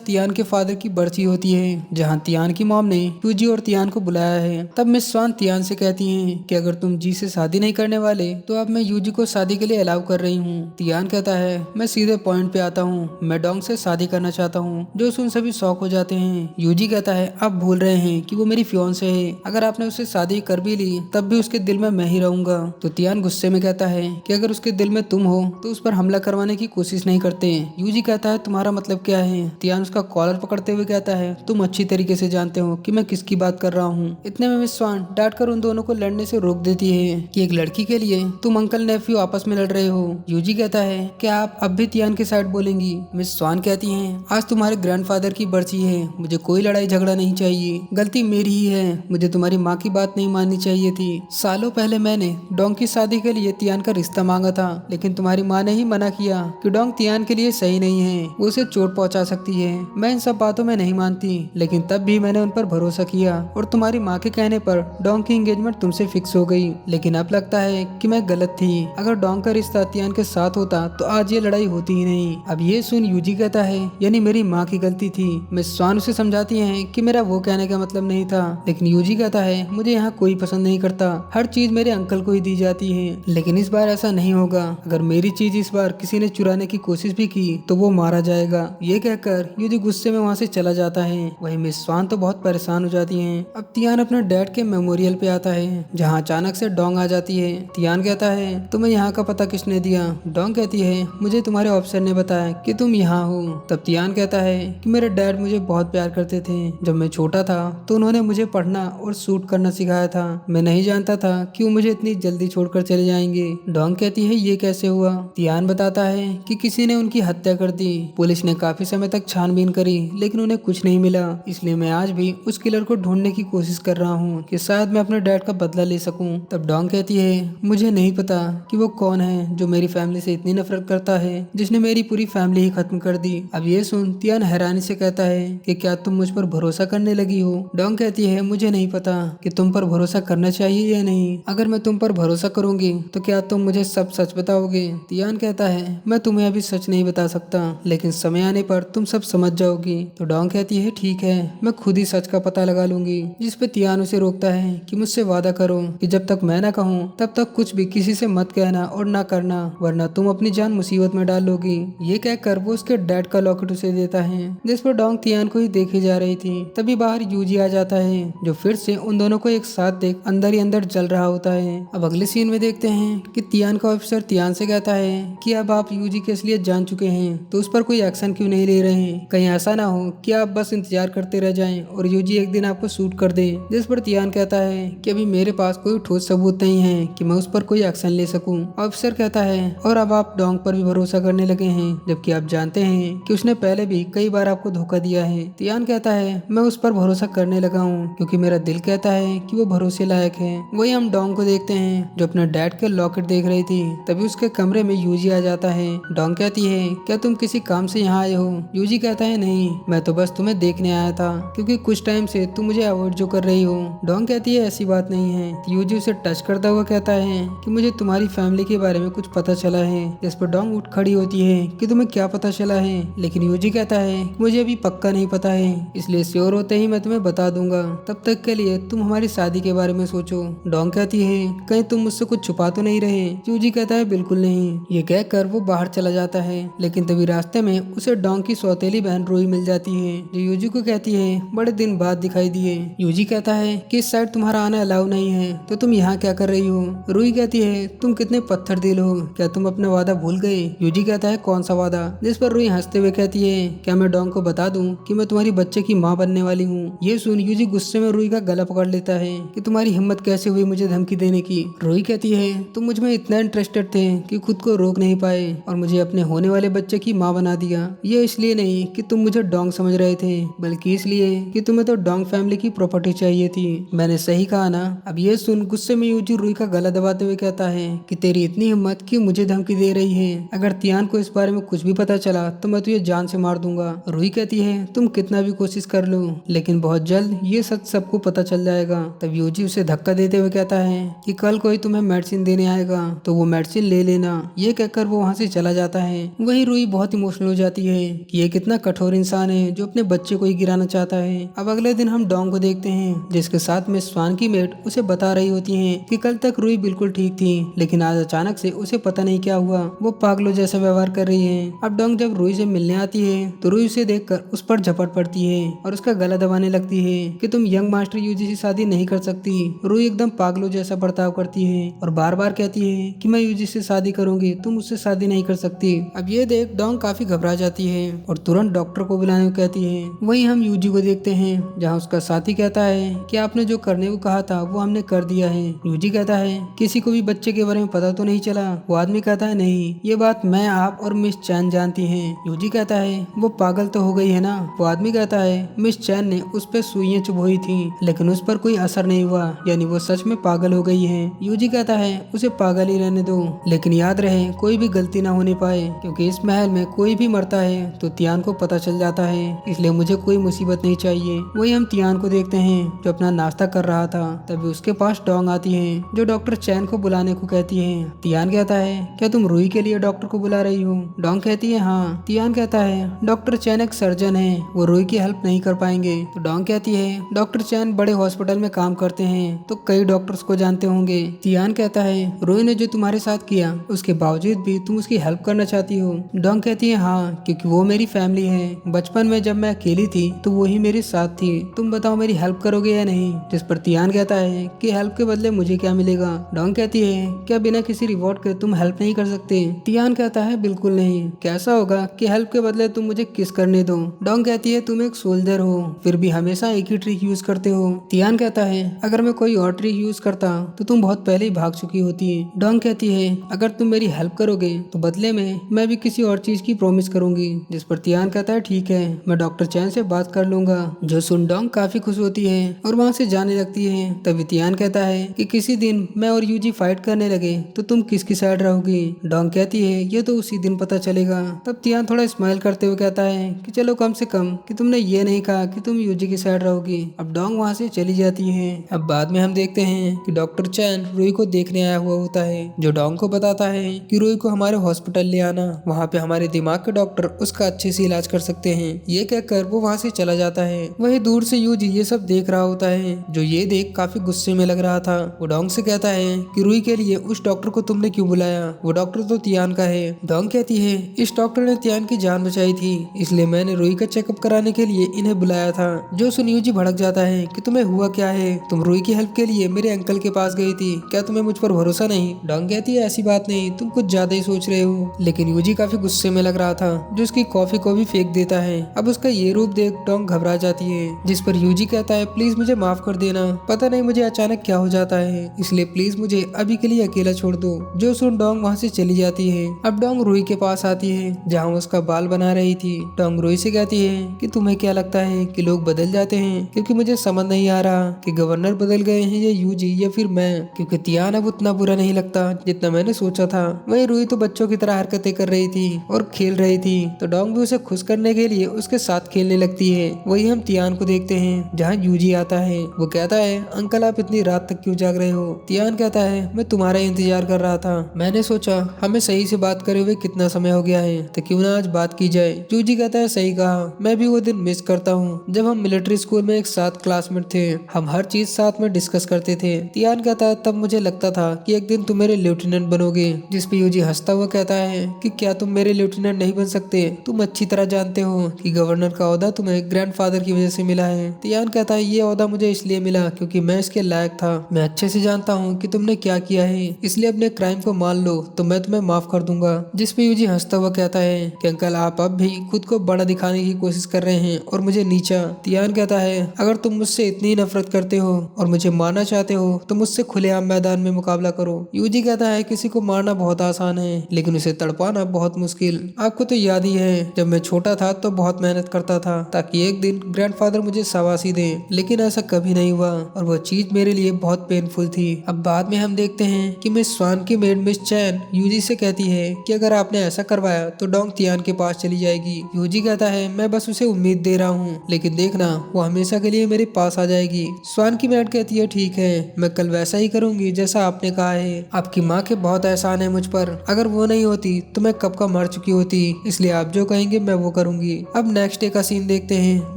तियान के फादर की बर्थडे होती है, जहाँ तियान की मॉम ने यूजी और तियान को बुलाया है। तब मिस स्वान तियान से कहती हैं कि अगर तुम जी से शादी नहीं करने वाले तो अब मैं यूजी को शादी के लिए अलाउ कर रही हूँ। तियान कहता है मैं सीधे पॉइंट पे आता हूँ, मैं डोंग से शादी करना चाहता हूँ। जो सुन सभी शौक हो जाते हैं। यूजी कहता है आप भूल रहे हैं कि वो मेरी फियांसे है, अगर आपने उससे शादी कर भी ली तब भी उसके दिल में मैं ही रहूंगा। तो तियान गुस्से में कहता है कि अगर उसके दिल में तुम हो तो उस पर हमला करवाने की कोशिश नहीं करते। यूजी कहता है तुम्हारा मतलब क्या है? तियान उसका कॉलर पकड़ते हुए कहता है तुम अच्छी तरीके से जानते हो कि मैं किसकी बात कर रहा हूँ। इतने में मिस स्वान डांट कर उन दोनों को लड़ने से रोक देती है कि एक लड़की के लिए तुम अंकल नेफ्यू आपस में लड़ रहे हो। यूजी कहता है क्या आप अब भी तियान के साइड बोलेंगी? मिस स्वान कहती हैं आज तुम्हारे ग्रैंडफादर की बर्थडे है, मुझे कोई लड़ाई झगड़ा नहीं चाहिए, गलती मेरी ही है, मुझे तुम्हारी माँ की बात नहीं माननी चाहिए थी। सालों पहले मैंने डोंग की शादी के लिए तियान का रिश्ता मांगा था, लेकिन तुम्हारी माँ ने ही मना किया कि डोंग तियान के लिए सही नहीं है, वो उसे चोट पहुंचा सकती है। मैं इन सब बातों में नहीं मानती, लेकिन तब भी मैंने उन पर भरोसा किया और तुम्हारी माँ के कहने पर डोंग की एंगेजमेंट तुमसे फिक्स हो गई। लेकिन अब लगता है कि मैं गलत थी, अगर डोंग का रिश्ता तियान के साथ होता तो आज ये लड़ाई होती ही नहीं। अब ये सुन यूजी कहता है यानी मेरी माँ की गलती थी। मिस स्वान उसे समझाती है कि मेरा वो कहने का मतलब नहीं था, लेकिन यूजी कहता है मुझे यहाँ कोई पसंद नहीं करता, हर चीज मेरे अंकल को ही दी जाती है, लेकिन इस बार ऐसा नहीं होगा। अगर मेरी चीज इस बार किसी ने चुराने की कोशिश भी की तो वो मारा जाएगा। ये कहकर यूजी गुस्से में वहाँ से चला जाता है। वही मिस स्वान तो बहुत परेशान हो जाती है। अब तियान अपने डैड के मेमोरियल पे आता है, जहाँ अचानक से डोंग आ जाती है। तियान कहता है तुम्हें यहाँ का पता किसने दिया? डोंग कहती है मुझे तुम्हारे ऑफिसर ने बताया कि तुम यहाँ हो। तब तियान कहता है कि मेरे डैड मुझे बहुत प्यार करते थे, जब मैं छोटा था तो उन्होंने मुझे पढ़ना और शूट करना सिखाया था, मैं नहीं जानता था कि वो मुझे इतनी जल्दी छोड़कर चले जाएंगे। डोंग कहती है ये कैसे हुआ? तियान बताता है कि किसी ने उनकी हत्या कर दी। पुलिस ने काफी समय तक छानबीन करी लेकिन उन्हें कुछ नहीं मिला, इसलिए मैं आज भी उस किलर को ढूंढने की कोशिश कर रहा हूँ कि शायद मैं अपने डैड का बदला ले सकूं। तब डोंग कहती है मुझे नहीं पता कि वो कौन है जो मेरी फैमिली से इतनी नफरत करता है, जिसने मेरी पूरी फैमिली ही खत्म कर दी। अब ये सुन तियान हैरानी से कहता है कि क्या तुम मुझ पर भरोसा करने लगी हो? डोंग कहती है मुझे नहीं पता कि तुम पर भरोसा करना चाहिए या नहीं, अगर मैं तुम पर भरोसा करूंगी तो क्या तुम मुझे सब सच बताओगे? तियान कहता है मैं तुम्हें अभी सच नहीं बता सकता, लेकिन समय आने पर तुम सब समझ जाओगी। तो डोंग कहती है ठीक है, मैं खुद ही सच का पता लगा लूंगी। जिस पे तियान उसे रोकता है कि मुझसे वादा करो कि जब तक मैं ना कहूँ तब तक कुछ भी किसी से मत कहना और ना करना, वरना तुम अपनी जान मुसीबत में डाल लोगी। ये कहकर वो उसके डैड का लॉकेट उसे देता है, जिस पर डोंग तियान को ही देखी जा रही थी। तभी बाहर यूजी आ जाता है, जो फिर से उन दोनों को एक साथ देख अंदर ही अंदर जल रहा होता है। अब अगले सीन में देखते हैं कि तियान का ऑफिसर तियान से कहता है कि अब आप यूजी की असलियत जान चुके हैं तो उस पर कोई एक्शन क्यों नहीं ले रहे हैं? कहीं ऐसा ना हो कि आप बस इंतजार करते रह जाएं और यूजी एक दिन आपको शूट कर दे। जिस पर तियान कहता है कि अभी मेरे पास कोई ठोस सबूत नहीं है कि मैं उस पर कोई एक्शन ले सकूं। ऑफिसर कहता है और अब आप डोंग पर भी भरोसा करने लगे हैं, जबकि आप जानते हैं कि उसने पहले भी कई बार आपको धोखा दिया है। तियान कहता है मैं उस पर भरोसा करने लगा हूँ क्योंकि मेरा दिल कहता है कि वो भरोसे लायक है। वही हम डोंग को देखते हैं जो अपने डैड के लॉकेट देख रही थी। तभी उसके कमरे में यूजी आ जाता है। डोंग कहती है क्या तुम किसी काम से यहाँ आए हो? यूजी कहता है नहीं, मैं तो बस तुम्हें देखने आया था क्योंकि कुछ टाइम से तुम मुझे अवॉइड जो कर रही हो। डोंग कहती है ऐसी बात नहीं है। यूजी उसे टच करता हुआ कहता है कि मुझे तुम्हारी फैमिली के बारे में कुछ पता चला है। जिस पर डोंग उठ खड़ी होती है कि तुम्हें क्या पता चला है, लेकिन यूजी कहता है मुझे अभी पक्का नहीं पता है, इसलिए श्योर होते ही मैं तुम्हें बता दूंगा। तब तक के लिए तुम हमारी शादी के बारे में सोचो। डोंग कहती है कहीं तुम मुझसे कुछ छुपा तो नहीं रहे। यूजी कहता है बिल्कुल नहीं। ये कहकर वो बाहर चला जाता है, लेकिन तभी रास्ते में उसे डोंग की सौतेली बहन रूही मिल जाती है, जो यूजी को कहती है बड़े दिन बाद दिखाई दिए। यूजी कहता है कि इस साइड तुम्हारा आना अलाउ नहीं है, तो तुम यहाँ क्या कर रही हो। रूही कहती है तुम कितने पत्थर दिल हो, क्या तुम अपना वादा भूल गए। यूजी कहता है कौन सा वादा। जिस पर रूही हंसते हुए कहती है क्या मैं डोंग को बता दूं कि मैं तुम्हारी बच्चे की माँ बनने वाली हूँ। ये सुन यूजी गुस्से में रूही का गला पकड़ लेता है कि तुम्हारी हिम्मत कैसे हुई मुझे धमकी देने की। रूही कहती है तुम मुझ में इतना इंटरेस्टेड थे कि खुद को रोक नहीं पाए और मुझे अपने होने वाले बच्चे की माँ बना दिया। ये इसलिए नहीं कि तुम मुझे डोंग समझ रहे थे, बल्कि इसलिए कि तुम्हें तो डोंग फैमिली की प्रॉपर्टी चाहिए थी। मैंने सही कहा ना। अब ये सुन गुस्से में यूजी रूही का गला दबाते हुए कहता है कि तेरी इतनी हिम्मत कि मुझे धमकी दे रही है। अगर तियान को इस बारे में कुछ भी पता चला तो मैं तुझे जान से मार दूंगा। रूही कहती है तुम कितना भी कोशिश कर लो, लेकिन बहुत जल्द ये सच सबको पता चल जाएगा। तब यूजी उसे धक्का देते हुए कहता है कि कल कोई तुम्हें मेडिसिन देने आएगा तो वो मेडिसिन ले लेना। ये कहकर वो वहाँ से चला जाता है। वही रूही बहुत इमोशनल हो जाती है कि ये कितना कठोर इंसान है जो अपने बच्चे को ही गिराना चाहता है। अब अगले दिन हम डोंग को देखते हैं, जिसके साथ में स्वान की मेट उसे बता रही होती है कि कल तक रूही बिल्कुल ठीक थी, लेकिन आज अचानक से उसे पता नहीं क्या हुआ, वो पागलों जैसा व्यवहार कर रही है। अब डोंग जब रूही से मिलने आती है तो रूही उसे देखकर उस पर झपट पड़ती है और उसका गला दबाने लगती है कि तुम यंग मास्टर यूजी से शादी नहीं कर सकती। रूही एकदम पागलों जैसा बर्ताव करती है और बार बार कहती है कि मैं यूजी से शादी करूंगी, तुम उससे शादी नहीं कर सकती। अब ये देख डोंग काफी घबरा जाती है और तुरंत डॉक्टर को बुलाने को कहती है। वहीं हम यूजी को देखते हैं जहाँ उसका साथी कहता है कि आपने जो करने को कहा था वो हमने कर दिया है। यूजी कहता है किसी को भी बच्चे के बारे में पता तो नहीं चला। वो आदमी कहता है नहीं, ये बात मैं, आप और मिस चैन जानती हैं। यूजी कहता है वो पागल तो हो गई है ना। वो आदमी कहता है मिस चैन ने उस पर सुइयां चुभोई थी, लेकिन उस पर कोई असर नहीं हुआ, यानी वो सच में पागल हो गई है। यूजी कहता है उसे पागल ही रहने दो, लेकिन याद रहे कोई भी गलती ना होने पाए, क्योंकि इस महल में कोई भी मरता है तो तियान को पता चल जाता है, इसलिए मुझे कोई मुसीबत नहीं चाहिए। वही हम तियान को देखते हैं जो अपना नाश्ता कर रहा था। तभी उसके पास डोंग आती है जो डॉक्टर चैन को बुलाने को कहती है। तियान कहता है क्या तुम रूही के लिए डॉक्टर को बुला रही हो। डोंग कहती है हाँ। तियान कहता है डॉक्टर चैन एक सर्जन है, वो रूही की हेल्प नहीं कर पाएंगे। तो डोंग कहती है डॉक्टर चैन बड़े हॉस्पिटल में काम करते हैं तो कई डॉक्टर्स को जानते होंगे। तियान कहता है रूही ने जो तुम्हारे साथ किया उसके बावजूद भी तुम उसकी हेल्प करना चाहती हो। डोंग कहती है हाँ, क्योंकि वो मेरी फैमिली है। बचपन में जब मैं अकेली थी तो वो ही मेरे साथ थी। तुम बताओ मेरी हेल्प करोगे या नहीं। जिस पर तियान कहता है कि हेल्प के बदले मुझे क्या मिलेगा। डोंग कहती है क्या बिना किसी रिवॉर्ड के तुम हेल्प नहीं कर सकते। तियान कहता है बिल्कुल नहीं, कैसा होगा कि हेल्प के बदले तुम मुझे किस करने दो। डोंग कहती है तुम एक सोल्जर हो, फिर भी हमेशा एक ही ट्रिक यूज करते हो। तियान कहता है अगर मैं कोई और ट्रिक यूज करता तो तुम बहुत पहले ही भाग चुकी होती। डोंग कहती है अगर तुम मेरी हेल्प करोगे तो बदले में मैं भी किसी और चीज की प्रॉमिस करूंगी। जिस पर तियान कहता है ठीक है, मैं डॉक्टर चैन से बात कर लूंगा। जो सुन डोंग काफी खुश होती है और वहाँ से जाने लगती है। तभी तियान कहता है कि किसी दिन मैं और यूजी फाइट करने लगे तो तुम किसकी साइड रहोगी। डोंग कहती है ये तो उसी दिन पता चलेगा। तब तियान थोड़ा स्माइल करते हुए कहता है कि चलो कम से कम कि तुमने ये नहीं कहा कि तुम यूजी की साइड रहोगी। अब डोंग वहाँ से चली जाती है। अब बाद में हम देखते हैं कि डॉक्टर चैन रूही को देखने आया हुआ होता है, जो डोंग को बताता है कि रूही को हमारे हॉस्पिटल ले आना, वहाँ पे हमारे दिमाग के डॉक्टर उसका अच्छे से इलाज कर सकते हैं। ये कहकर वो वहाँ से चला जाता है। वही दूर से यूजी ये सब देख रहा होता है, जो ये देख काफी गुस्से में लग रहा था। वो डोंग से कहता है कि रूही के लिए उस डॉक्टर को तुमने क्यों बुलाया, वो डॉक्टर तो तियान का है। डोंग कहती है इस डॉक्टर ने तियान की जान बचाई थी, इसलिए मैंने रूही का चेकअप कराने के लिए इन्हें बुलाया था। जो सुन यूजी भड़क जाता है कि तुम्हें हुआ क्या है, तुम रूही की हेल्प के लिए मेरे अंकल के पास गई थी, क्या तुम्हें मुझ पर भरोसा नहीं। डोंग कहती है ऐसी बात नहीं, तुम कुछ ज्यादा ही सोच रहे हो। लेकिन यूजी काफी गुस्से में लग रहा था, जो उसकी कॉफी को भी फेंक देता है। अब उसका ये रूप देख डोंग घबरा जाती है, जिस पर यूजी कहता है प्लीज मुझे माफ कर देना, पता नहीं मुझे अचानक क्या हो जाता है, इसलिए प्लीज मुझे अभी के लिए अकेला छोड़ दो। जो सुन डोंग वहाँ से चली जाती है। अब डोंग रूही के पास आती है जहाँ उसका बाल बना रही थी। डोंग रूही से कहती है कि तुम्हें क्या लगता है कि लोग बदल जाते हैं, क्योंकि मुझे समझ नहीं आ रहा कि गवर्नर बदल गए हैं या यूजी या फिर मैं, क्योंकि तियान अब उतना बुरा नहीं लगता जितना मैंने सोचा था। वही रूही तो बच्चों की तरह हरकतें कर रही थी और खेल रही थी, तो डोंग भी उसे खुश करने के लिए उसके साथ खेलने लगती है। वही हम तियान को देखते हैं जहाँ यूजी आता है। वो कहता है अंकल आप इतनी रात तक क्यों जाग रहे हो। तियान कहता है मैं तुम्हारा इंतजार कर रहा था, मैंने सोचा हमें सही से बात करे हुए कितना समय हो गया है, तो क्यों ना आज बात की जाए। यूजी कहता है सही कहा, मैं भी वो दिन मिस करता हूँ जब हम मिलिट्री स्कूल में एक साथ क्लासमेट थे, हम हर चीज साथ में डिस्कस करते थे। तियान कहता है तब मुझे लगता था कि एक दिन तुम मेरे लेफ्टिनेंट बनोगे, जिस पे यूजी हंसता हुआ कहता है कि क्या तुम मेरे लेफ्टिनेंट नहीं बन सकते? तुम अच्छी तरह जानते हो कि गवर्नर का ओहदा तुम्हें ग्रैंडफादर की वजह से मिला है। तियान कहता है ये ओहदा मुझे इसलिए मिला क्योंकि मैं इसके लायक था। मैं अच्छे से जानता हूँ कि तुमने क्या किया है, इसलिए अपने क्राइम को मान लो तो मैं तुम्हें माफ कर दूंगा। जिस पे यूजी हंसता हुआ कहता है कि अंकल आप अब भी खुद को बड़ा दिखाने की कोशिश कर रहे हैं और मुझे नीचा। तियान कहता है अगर तुम मुझसे इतनी नफरत करते हो और मुझे मारना चाहते हो तो मुझसे खुलेआम मैदान में मुकाबला करो। यूजी कहता है किसी को मारना बहुत आसान है लेकिन उसे तड़पाना बहुत मुश्किल। आपको तो याद ही है जब मैं छोटा था तो बहुत मेहनत करता था ताकि एक दिन ग्रैंडफादर मुझे शाबाशी दे, लेकिन ऐसा कभी नहीं हुआ और वो चीज मेरे लिए बहुत पेनफुल थी। अब बाद में हम देखते हैं कि मिस स्वान की मेड मिस चैन यूजी से कहती है कि अगर आपने ऐसा करवाया तो डोंग तियान के पास चली जाएगी। यूजी कहता है मैं बस उसे उम्मीद दे रहा हूँ, लेकिन देखना वो हमेशा के लिए मेरे पास आ जाएगी। स्वान की मेड कहती है ठीक है, मैं कल वैसा ही करूंगी जैसा आपने कहा है। आपकी माँ के बहुत एहसान है मुझ पर, अगर वो नहीं होती तो मैं कब का मर चुकी होती, इसलिए आप जो कहेंगे मैं वो करूंगी। अब नेक्स्ट डे का सीन देखते हैं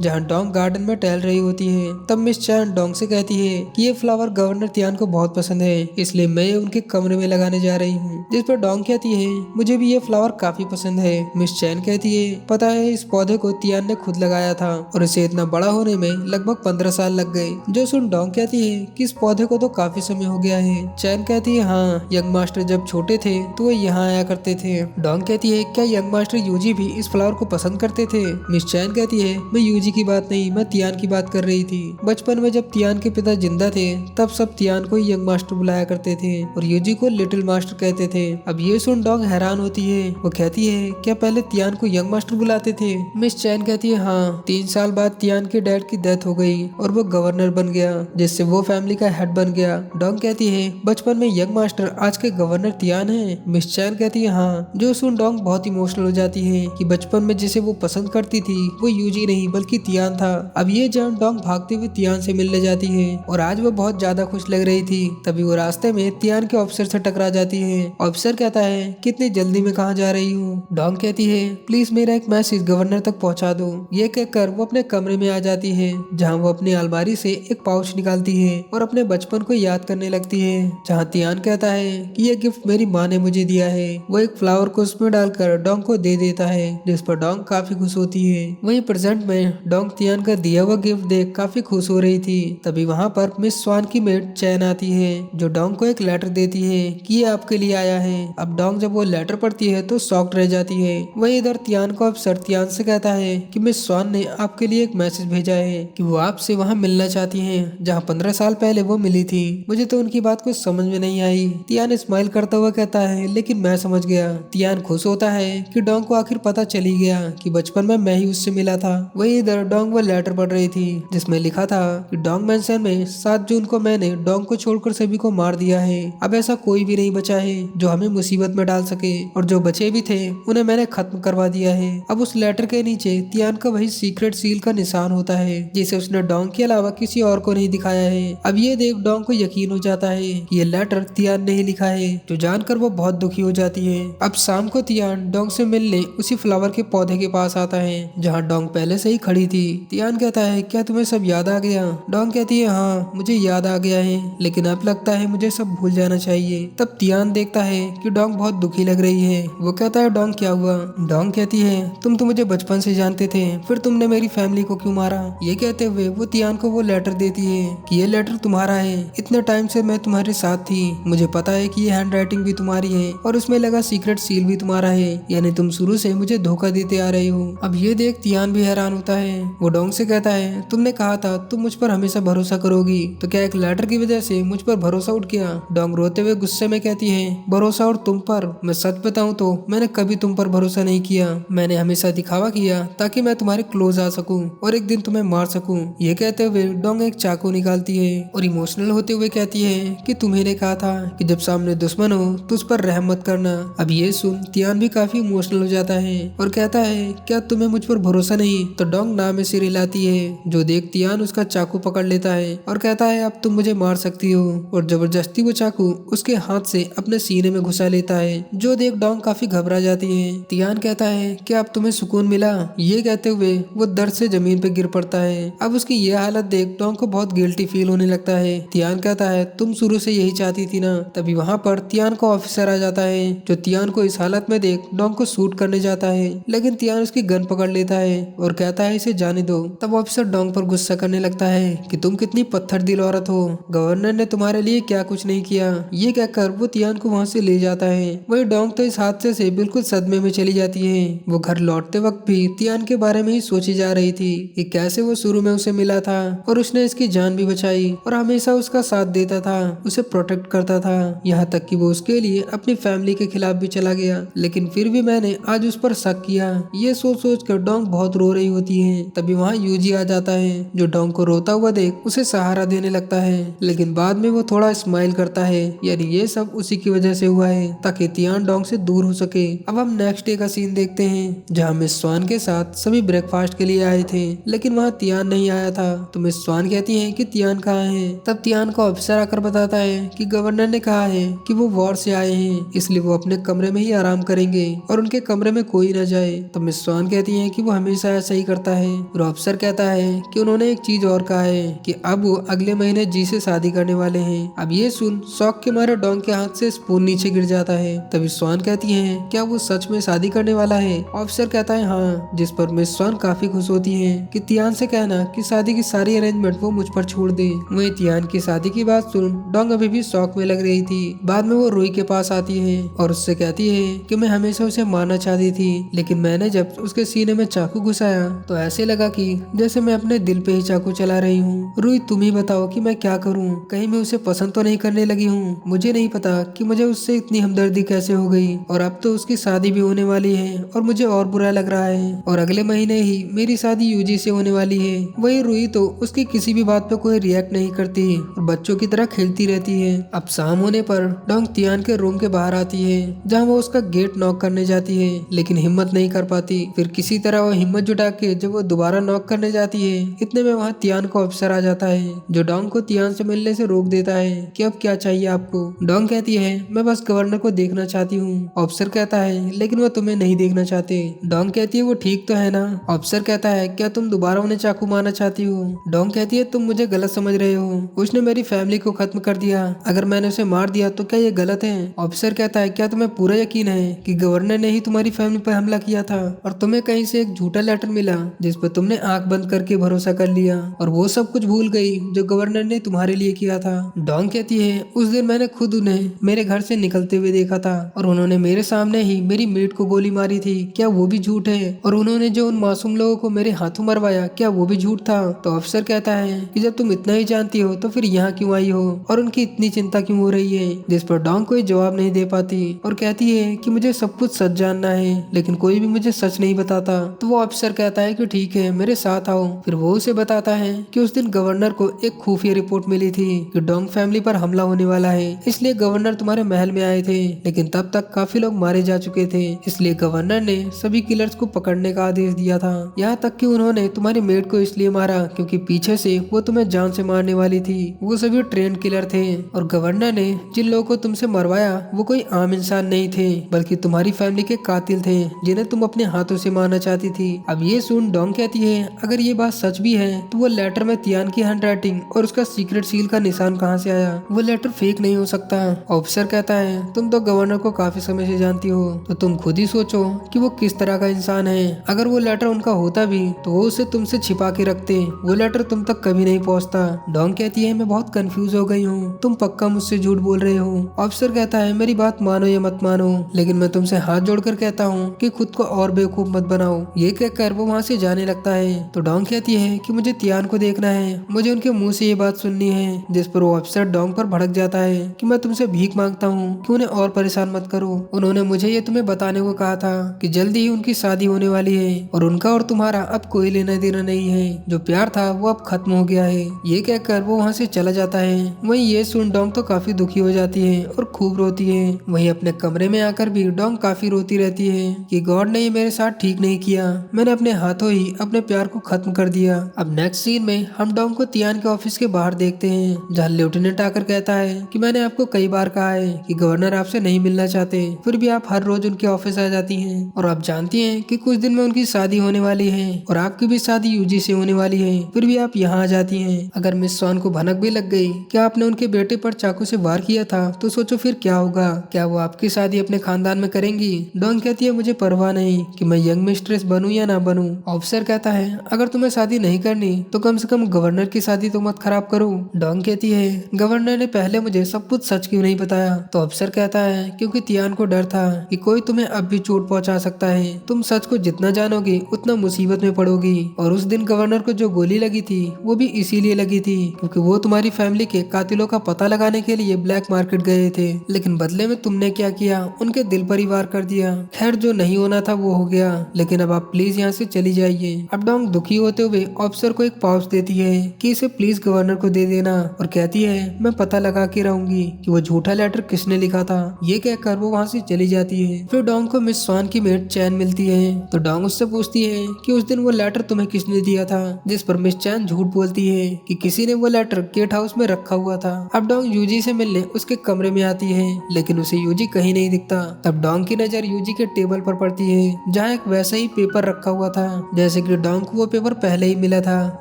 जहाँ डोंग गार्डन में टहल रही होती है। तब मिस चैन डोंग से कहती है कि ये फ्लावर गवर्नर तियान को बहुत पसंद है, इसलिए मैं ये उनके कमरे में लगाने जा रही हूँ। जिस पर डोंग कहती है मुझे भी ये फ्लावर काफी पसंद है। मिस चैन कहती है पता है इस पौधे को तियान ने खुद लगाया था और इसे इतना बड़ा होने में लगभग 15 साल लग गए। जो सुन डोंग कहती है कि इस पौधे को तो काफी समय हो गया है। चैन कहती है हाँ, यंग मास्टर जब छोटे थे तो वो यहाँ आया करते थे। डोंग कहती है क्या यंग मास्टर यूजी भी इस फ्लावर को पसंद करते थे? मिस चैन कहती है मैं यूजी की बात नहीं, मैं तियान की बात कर रही थी। बचपन में जब तियान के पिता जिंदा थे तब सब तियान को यंग मास्टर बुलाया करते थे और यूजी को लिटिल मास्टर कहते थे। अब ये सुन डोंग हैरान होती है। वो कहती है क्या पहले तियान को यंग मास्टर बुलाते थे? मिस चैन कहती है हाँ, 3 साल बाद तियान के डैड की डेथ हो गई और वो गवर्नर बन गया, जिससे वो फैमिली का हेड बन गया। डोंग कहती है बचपन में यंग मास्टर आज के गवर्नर तियान है? मिस चैन कहती है हाँ। जो सुन डोंग बहुत इमोशनल हो जाती है कि बचपन में जिसे वो पसंद करती थी वो यूजी नहीं बल्कि तियान था। अब ये जान डोंग भागते हुए तियान से मिलने जाती है और आज वो बहुत ज्यादा खुश लग रही थी। तभी वो रास्ते में तियान के ऑफिसर से टकरा जाती है। ऑफिसर कहता है कितनी जल्दी में कहाँ जा रही हूँ? डोंग कहती है प्लीज मेरा एक मैसेज गवर्नर तक पहुँचा दो। ये कहकर वो अपने कमरे में आ जाती है जहाँ वो अपनी अलमारी से एक पाउच निकालती है और अपने बचपन को याद करने लगती है। जहाँ तियान कहता है कि ये गिफ्ट मेरी माँ ने मुझे दिया है। वो एक फ्लावर को उसमें डालकर डोंग को दे देता है, जिस पर डोंग काफी खुश होती है। वहीं प्रेजेंट में डोंग तियान का दिया हुआ गिफ्ट देख काफी खुश हो रही थी। तभी वहाँ पर मिस स्वान की मेड चैन आती है जो डोंग को एक लेटर देती है कि ये आपके लिए आया है। अब डोंग जब वो लेटर पढ़ती है तो शॉक्ड रह जाती है। वहीं इधर तियान को अफसर तियान से कहता है कि मिस स्वान ने आपके लिए एक मैसेज भेजा है कि वो आपसे वहाँ मिलना चाहती हैं जहाँ 15 साल पहले वो मिली थी। मुझे तो उनकी बात कुछ समझ में नहीं आई। तियान स्माइल करता हुआ कहता है लेकिन मैं समझ गया। तियान खुश होता है कि डोंग को आखिर पता चली गया कि बचपन में मैं ही उससे मिला था। वहीं इधर डोंग वो लेटर पढ़ रही थी जिसमें लिखा था कि डोंग मैंशन में 7 जून को मैंने डोंग को छोड़कर सभी को मार दिया है। अब ऐसा कोई भी नहीं बचा है जो हमें मुसीबत में डाल सके और जो बचे भी थे उन्हें मैंने खत्म करवा दिया है। अब उस लेटर के नीचे तियान का वही सीक्रेट सील का निशान होता है जिसे उसने डोंग के अलावा किसी और को नहीं दिखाया है। अब ये देख डोंग को यकीन हो जाता है कि ये लेटर तियान ने ही लिखा है, जो जानकर वो बहुत दुखी हो जाती है। अब शाम को तियान डोंग से मिलने उसी फ्लावर के पौधे के पास आता है जहाँ डोंग पहले से ही खड़ी थी। तियान कहता है क्या तुम्हें सब याद आ गया? डोंग कहती है हाँ, मुझे याद आ गया है, लेकिन अब लगता है मुझे सब भूल जाना चाहिए। तब तियान देखता है कि डोंग बहुत दुखी लग रही है। वो कहता है डोंग क्या हुआ? डोंग कहती है तुम तो मुझे बचपन से जानते थे, फिर तुमने मेरी फैमिली को क्यों मारा? ये कहते हुए वो तियान को वो लेटर देती है कि ये लेटर तुम्हारा है, इतने टाइम से मैं तुम्हारे साथ थी, मुझे पता है कि ये हैंड राइटिंग भी तुम्हारी है और उसमें लगा सीक्रेट सील भी तुम्हारा है, यानी तुम शुरू से मुझे धोखा देते आ रहे हो। अब ये देख तियान भी हैरान होता है। वो डोंग से कहता है तुमने कहा था तुम मुझ पर हमेशा भरोसा करोगी, तो क्या एक लेटर की वजह से मुझ पर भरोसा उठ गया? डोंग रोते हुए गुस्से में कहती है भरोसा और तुम पर? मैं सच बताऊं तो मैंने कभी तुम पर भरोसा नहीं किया, मैंने हमेशा दिखावा किया ताकि मैं तुम्हारे क्लोज आ सकूं और एक दिन तुम्हें मार सकूं। ये कहते हुए डोंग एक चाकू निकालती है और इमोशनल होते हुए कहती है कि तुम्हें ने कहा था कि जब सामने दुश्मन हो तो उस पर रहम मत करना। अब ये सुन तियान भी काफी इमोशनल हो जाता है और कहता है क्या तुम्हें मुझ पर भरोसा नहीं? तो डोंग नाम में सिर हिलाती है, जो देख तियान उसका चाकू पकड़ लेता है और कहता है अब तुम मुझे मार सकती हो, और जबरदस्ती वो चाकू उसके हाथ से अपने सीने में घुसा लेता है। जो देख डोंग काफी घबरा जाती है। तियान कहता है क्या अब तुम्हें सुकून मिला? ये कहते हुए वो दर्द से जमीन पे गिर पड़ता है। अब उसकी ये हालत देख डोंग को बहुत गिल्टी फील होने लगता है। तियान कहता है तुम शुरू से यही चाहती रहती थी ना, तभी वहाँ पर तियान का ऑफिसर आ जाता है जो तियान को इस हालत में देख डोंग को शूट करने जाता है, लेकिन तियान उसकी गन पकड़ लेता है और कहता है इसे जाने दो। तब ऑफिसर डोंग पर गुस्सा करने लगता है कि तुम कितनी पत्थर दिल औरत हो, गवर्नर ने तुम्हारे लिए क्या कुछ नहीं किया। ये कहकर वो तियान को वहाँ से ले जाता है। वही डोंग तो इस हादसे से बिल्कुल सदमे में चली जाती है। वो घर लौटते वक्त भी तियान के बारे में ही सोची जा रही थी कि कैसे वो शुरू में उसे मिला था और उसने इसकी जान भी बचाई और हमेशा उसका साथ देता था, उसे प्रोटेक्ट करता था, यहाँ तक कि वो उसके लिए अपनी फैमिली के खिलाफ भी चला गया, लेकिन फिर भी मैंने आज उस पर शक किया। ये सोच कर डोंग बहुत रो रही होती है। तभी वहाँ यूजी आ जाता है जो डोंग को रोता हुआ देख उसे सहारा देने लगता है, लेकिन बाद में वो थोड़ा स्माइल करता है, यानी ये सब उसी की वजह से हुआ है ताकि तियान डोंग से दूर हो सके। अब हम नेक्स्ट डे का सीन देखते हैं जहाँ मिस स्वान के साथ सभी ब्रेकफास्ट के लिए आए थे, लेकिन वहाँ तियान नहीं आया था। तो मिस स्वान कहती है कि तियान कहाँ है। तब तियान का ऑफिसर आकर बताता है कि गवर्नर ने कहा है कि वो वॉर से आए हैं, इसलिए वो अपने कमरे में ही आराम करेंगे और उनके कमरे में कोई न जाए। तो मिस स्वान कहती है कि वो हमेशा ऐसा ही करता है और ऑफिसर कहता है कि उन्होंने एक चीज और कहा है कि अब वो अगले महीने जी से शादी करने वाले हैं। अब ये सुन शौक के मारे डोंग के हाथ से स्पून नीचे गिर जाता है। तभी स्वान कहती है क्या वो सच में शादी करने वाला है। ऑफिसर कहता है हाँ, जिस पर मिस स्वान काफी खुश होती है कि तियान से कहना कि शादी की सारी अरेंजमेंट वो मुझ पर छोड़ दे। वहीं तियान की शादी की बात सुन डोंग अभी भी शौक में लग रही थी। बाद में वो रुई के पास आती है और उससे कहती है कि मैं हमेशा उसे मारना चाहती थी, लेकिन मैंने जब उसके सीने में चाकू घुसाया तो ऐसे लगा कि जैसे मैं अपने दिल पे ही चाकू चला रही हूँ। रुई तुम ही बताओ कि मैं क्या करूँ, कहीं मैं उसे पसंद तो नहीं करने लगी हूँ। मुझे नहीं पता कि मुझे उससे इतनी हमदर्दी कैसे हो गई और अब तो उसकी शादी भी होने वाली है और मुझे और बुरा लग रहा है और अगले महीने ही मेरी शादी यूजी से होने वाली है। वही रुई तो उसकी किसी भी बात पे कोई रिएक्ट नहीं करती और बच्चों की तरह खेलती रहती है। अब शाम होने पर डोंग तियान के रूम के बाहर आती है जहाँ वो उसका गेट नॉक करने जाती है, लेकिन हिम्मत नहीं कर पाती। फिर किसी तरह वो हिम्मत जुटा के जब वो दोबारा नॉक करने जाती है, इतने में वहाँ तियान का ऑफिसर आ जाता है जो डोंग को तियान से मिलने से रोक देता है कि अब क्या चाहिए आपको। डोंग कहती है मैं बस गवर्नर को देखना चाहती हूँ। ऑफिसर कहता है लेकिन वो तुम्हें नहीं देखना चाहते। डोंग कहती है वो ठीक तो है ना। ऑफिसर कहता है क्या तुम दोबारा उन्हें चाकू मारना चाहती हो। डोंग कहती है तुम मुझे गलत समझ रहे हो, उसने मेरी फैमिली को खत्म कर दिया, अगर मैंने उसे मार दिया तो क्या ये गलत है। ऑफिसर कहता है क्या तुम्हें पूरा यकीन है कि गवर्नर ने ही तुम्हारी फैमिली पर हमला किया था और तुम्हें कहीं से एक झूठा लेटर मिला जिस पर तुमने आंख बंद करके भरोसा कर लिया और वो सब कुछ भूल गई जो गवर्नर ने तुम्हारे लिए किया था। डोंग कहती है उस दिन मैंने खुद उन्हें मेरे घर से निकलते हुए देखा था और उन्होंने मेरे सामने ही मेरी मीट को गोली मारी थी, क्या वो भी झूठ है। और उन्होंने जो उन मासूम लोगों को मेरे हाथों मरवाया क्या वो भी झूठ था। तो अफसर कहता है कि जब तुम इतना ही जानती हो तो फिर यहाँ क्यों आई हो और उनकी इतनी चिंता क्यों हो रही है। जिस पर डोंग कोई जवाब नहीं दे पाती और कहती है कि मुझे सब कुछ सच जानना है लेकिन कोई भी मुझे सच नहीं बताता। तो वो अफसर कहता है कि ठीक है मेरे साथ आओ। फिर वो उसे बताता है कि उस दिन गवर्नर को एक खुफिया रिपोर्ट मिली थी कि डोंग फैमिली पर हमला होने वाला है, इसलिए गवर्नर तुम्हारे महल में आए थे, लेकिन तब तक काफी लोग मारे जा चुके थे, इसलिए गवर्नर ने सभी किलर्स को पकड़ने का आदेश दिया था। यहाँ तक कि उन्होंने तुम्हारी मेड को इसलिए मारा क्योंकि पीछे से वो तुम्हें जान से मारने वाली थी। वो सभी ट्रेन किलर थे और गवर्नर ने जिन लोगों को तुमसे मरवाया वो कोई आम इंसान नहीं थे बल्कि तुम्हारी फैमिली के कातिल थे जिन्हें तुम अपने हाथों से मारना चाहती थी। अब ये सुन डोंग कहती है अगर ये बात सच भी है तो वो लेटर में तियान की हैंडराइटिंग और उसका सीक्रेट सील का निशान कहाँ से आया, वो लेटर फेक नहीं हो सकता। ऑफिसर कहता है तुम तो गवर्नर को काफी समय से जानती हो तो तुम खुद ही सोचो कि वो किस तरह का इंसान है। अगर वो लेटर उनका होता भी तो वो उसे तुमसे छिपा के रखते, वो लेटर तुम तक कभी नहीं पहुँचता। डोंग कहती है मैं बहुत कंफ्यूज हो गई हूँ, तुम पक्का मुझसे झूठ बोल रहे हो। ऑफिसर कहता है मेरी बात मानो या मत मानो लेकिन मैं तुमसे हाथ जोड़कर कहता हूँ कि खुद को और बेवकूफ मत बनाओ। ये कहकर वो वहाँ से जाने लगता है। तो डोंग कहती है कि मुझे तियान को देखना है, मुझे उनके मुंह से ये बात सुननी है। जिस पर वो ऑफिसर डोंग पर भड़क जाता है कि मैं तुमसे भीख मांगता हूँ कि उन्हें और परेशान मत करो। उन्होंने मुझे ये तुम्हें बताने को कहा था कि जल्दी ही उनकी शादी होने वाली है और उनका और तुम्हारा अब कोई लेना देना नहीं है, जो प्यार था वो अब खत्म हो गया है। ये कहकर वो वहाँ से चला जाता है। वहीं ये सुन डोंग तो काफी दुखी हो जाती है और खूब रोती है। वहीं अपने कमरे में आकर भी डोंग काफी रोती रहती है कि गॉड ने ये मेरे साथ ठीक नहीं किया, मैंने अपने हाथों ही अपने प्यार को खत्म कर दिया। अब नेक्स्ट सीन में हम डोंग को तियान के ऑफिस के बाहर देखते हैं जहाँ लेफ्टिनेंट आकर कहता है कि मैंने आपको कई बार कहा है कि गवर्नर आपसे नहीं मिलना चाहते, फिर भी आप हर रोज उनके ऑफिस आ जाती हैं और आप जानती हैं कि कुछ दिन में उनकी शादी होने वाली है और आपकी भी शादी यूजी से होने वाली है, फिर भी आप यहाँ आ जाती हैं। अगर मिस स्वान को भनक भी लग गई कि आपने उनके बेटे पर चाकू से वार किया था तो सोचो फिर क्या होगा, क्या वो आपकी शादी अपने खानदान में करेंगी। डॉन कहती है मुझे परवाह नहीं कि मैं यंग मिस्ट्रेस बनूं या ना बनूं। ऑफिसर कहता है अगर तुम्हें शादी नहीं करनी तो कम से कम गवर्नर की शादी तो मत खराब करो। डॉन कहती है गवर्नर ने पहले मुझे सब कुछ सच क्यों नहीं बताया। तो अफसर कहता है क्योंकि तियान को डर था कि कोई तुम्हें अब भी चोट पहुंचा सकता है। तुम सच को जितना जानोगे उतना मुसीबत में पड़ोगी। और उस दिन गवर्नर को जो गोली लगी थी वो भी इसीलिए लगी थी क्योंकि वो तुम्हारी फैमिली के कातिलों का पता लगाने के लिए ब्लैक मार्केट गए थे, लेकिन बदले में तुमने क्या किया, उनके दिल पर ही वार कर दिया। खैर जो नहीं होना था वो हो गया, लेकिन अब आप प्लीज यहाँ से चली जाइए। अब डोंग दुखी होते हुए ऑफिसर को एक पाउच देती है कि इसे प्लीज गवर्नर को दे देना और कहती है मैं पता लगा के रहूंगी कि वो झूठा लेटर किसने लिखा था। ये कहकर वो वहाँ से चली जाती है। फिर डोंग को मिस स्वान की मेट चैन मिलती है तो डोंग उससे पूछती है कि उस दिन वो लेटर तुम्हें किसने दिया था, जिस पर मिस चैन झूठ बोलती है कि किसी ने वो लेटर गेट हाउस में रखा हुआ था। अब डोंग यूजी से मिलने उसके कमरे में आती है लेकिन उसे यूजी कहीं नहीं दिखता। तब डोंग की नजर यूजी के टेबल पर पड़ती है जहाँ एक वैसा ही पेपर रखा हुआ था जैसे कि डोंग को वो पेपर पहले ही मिला था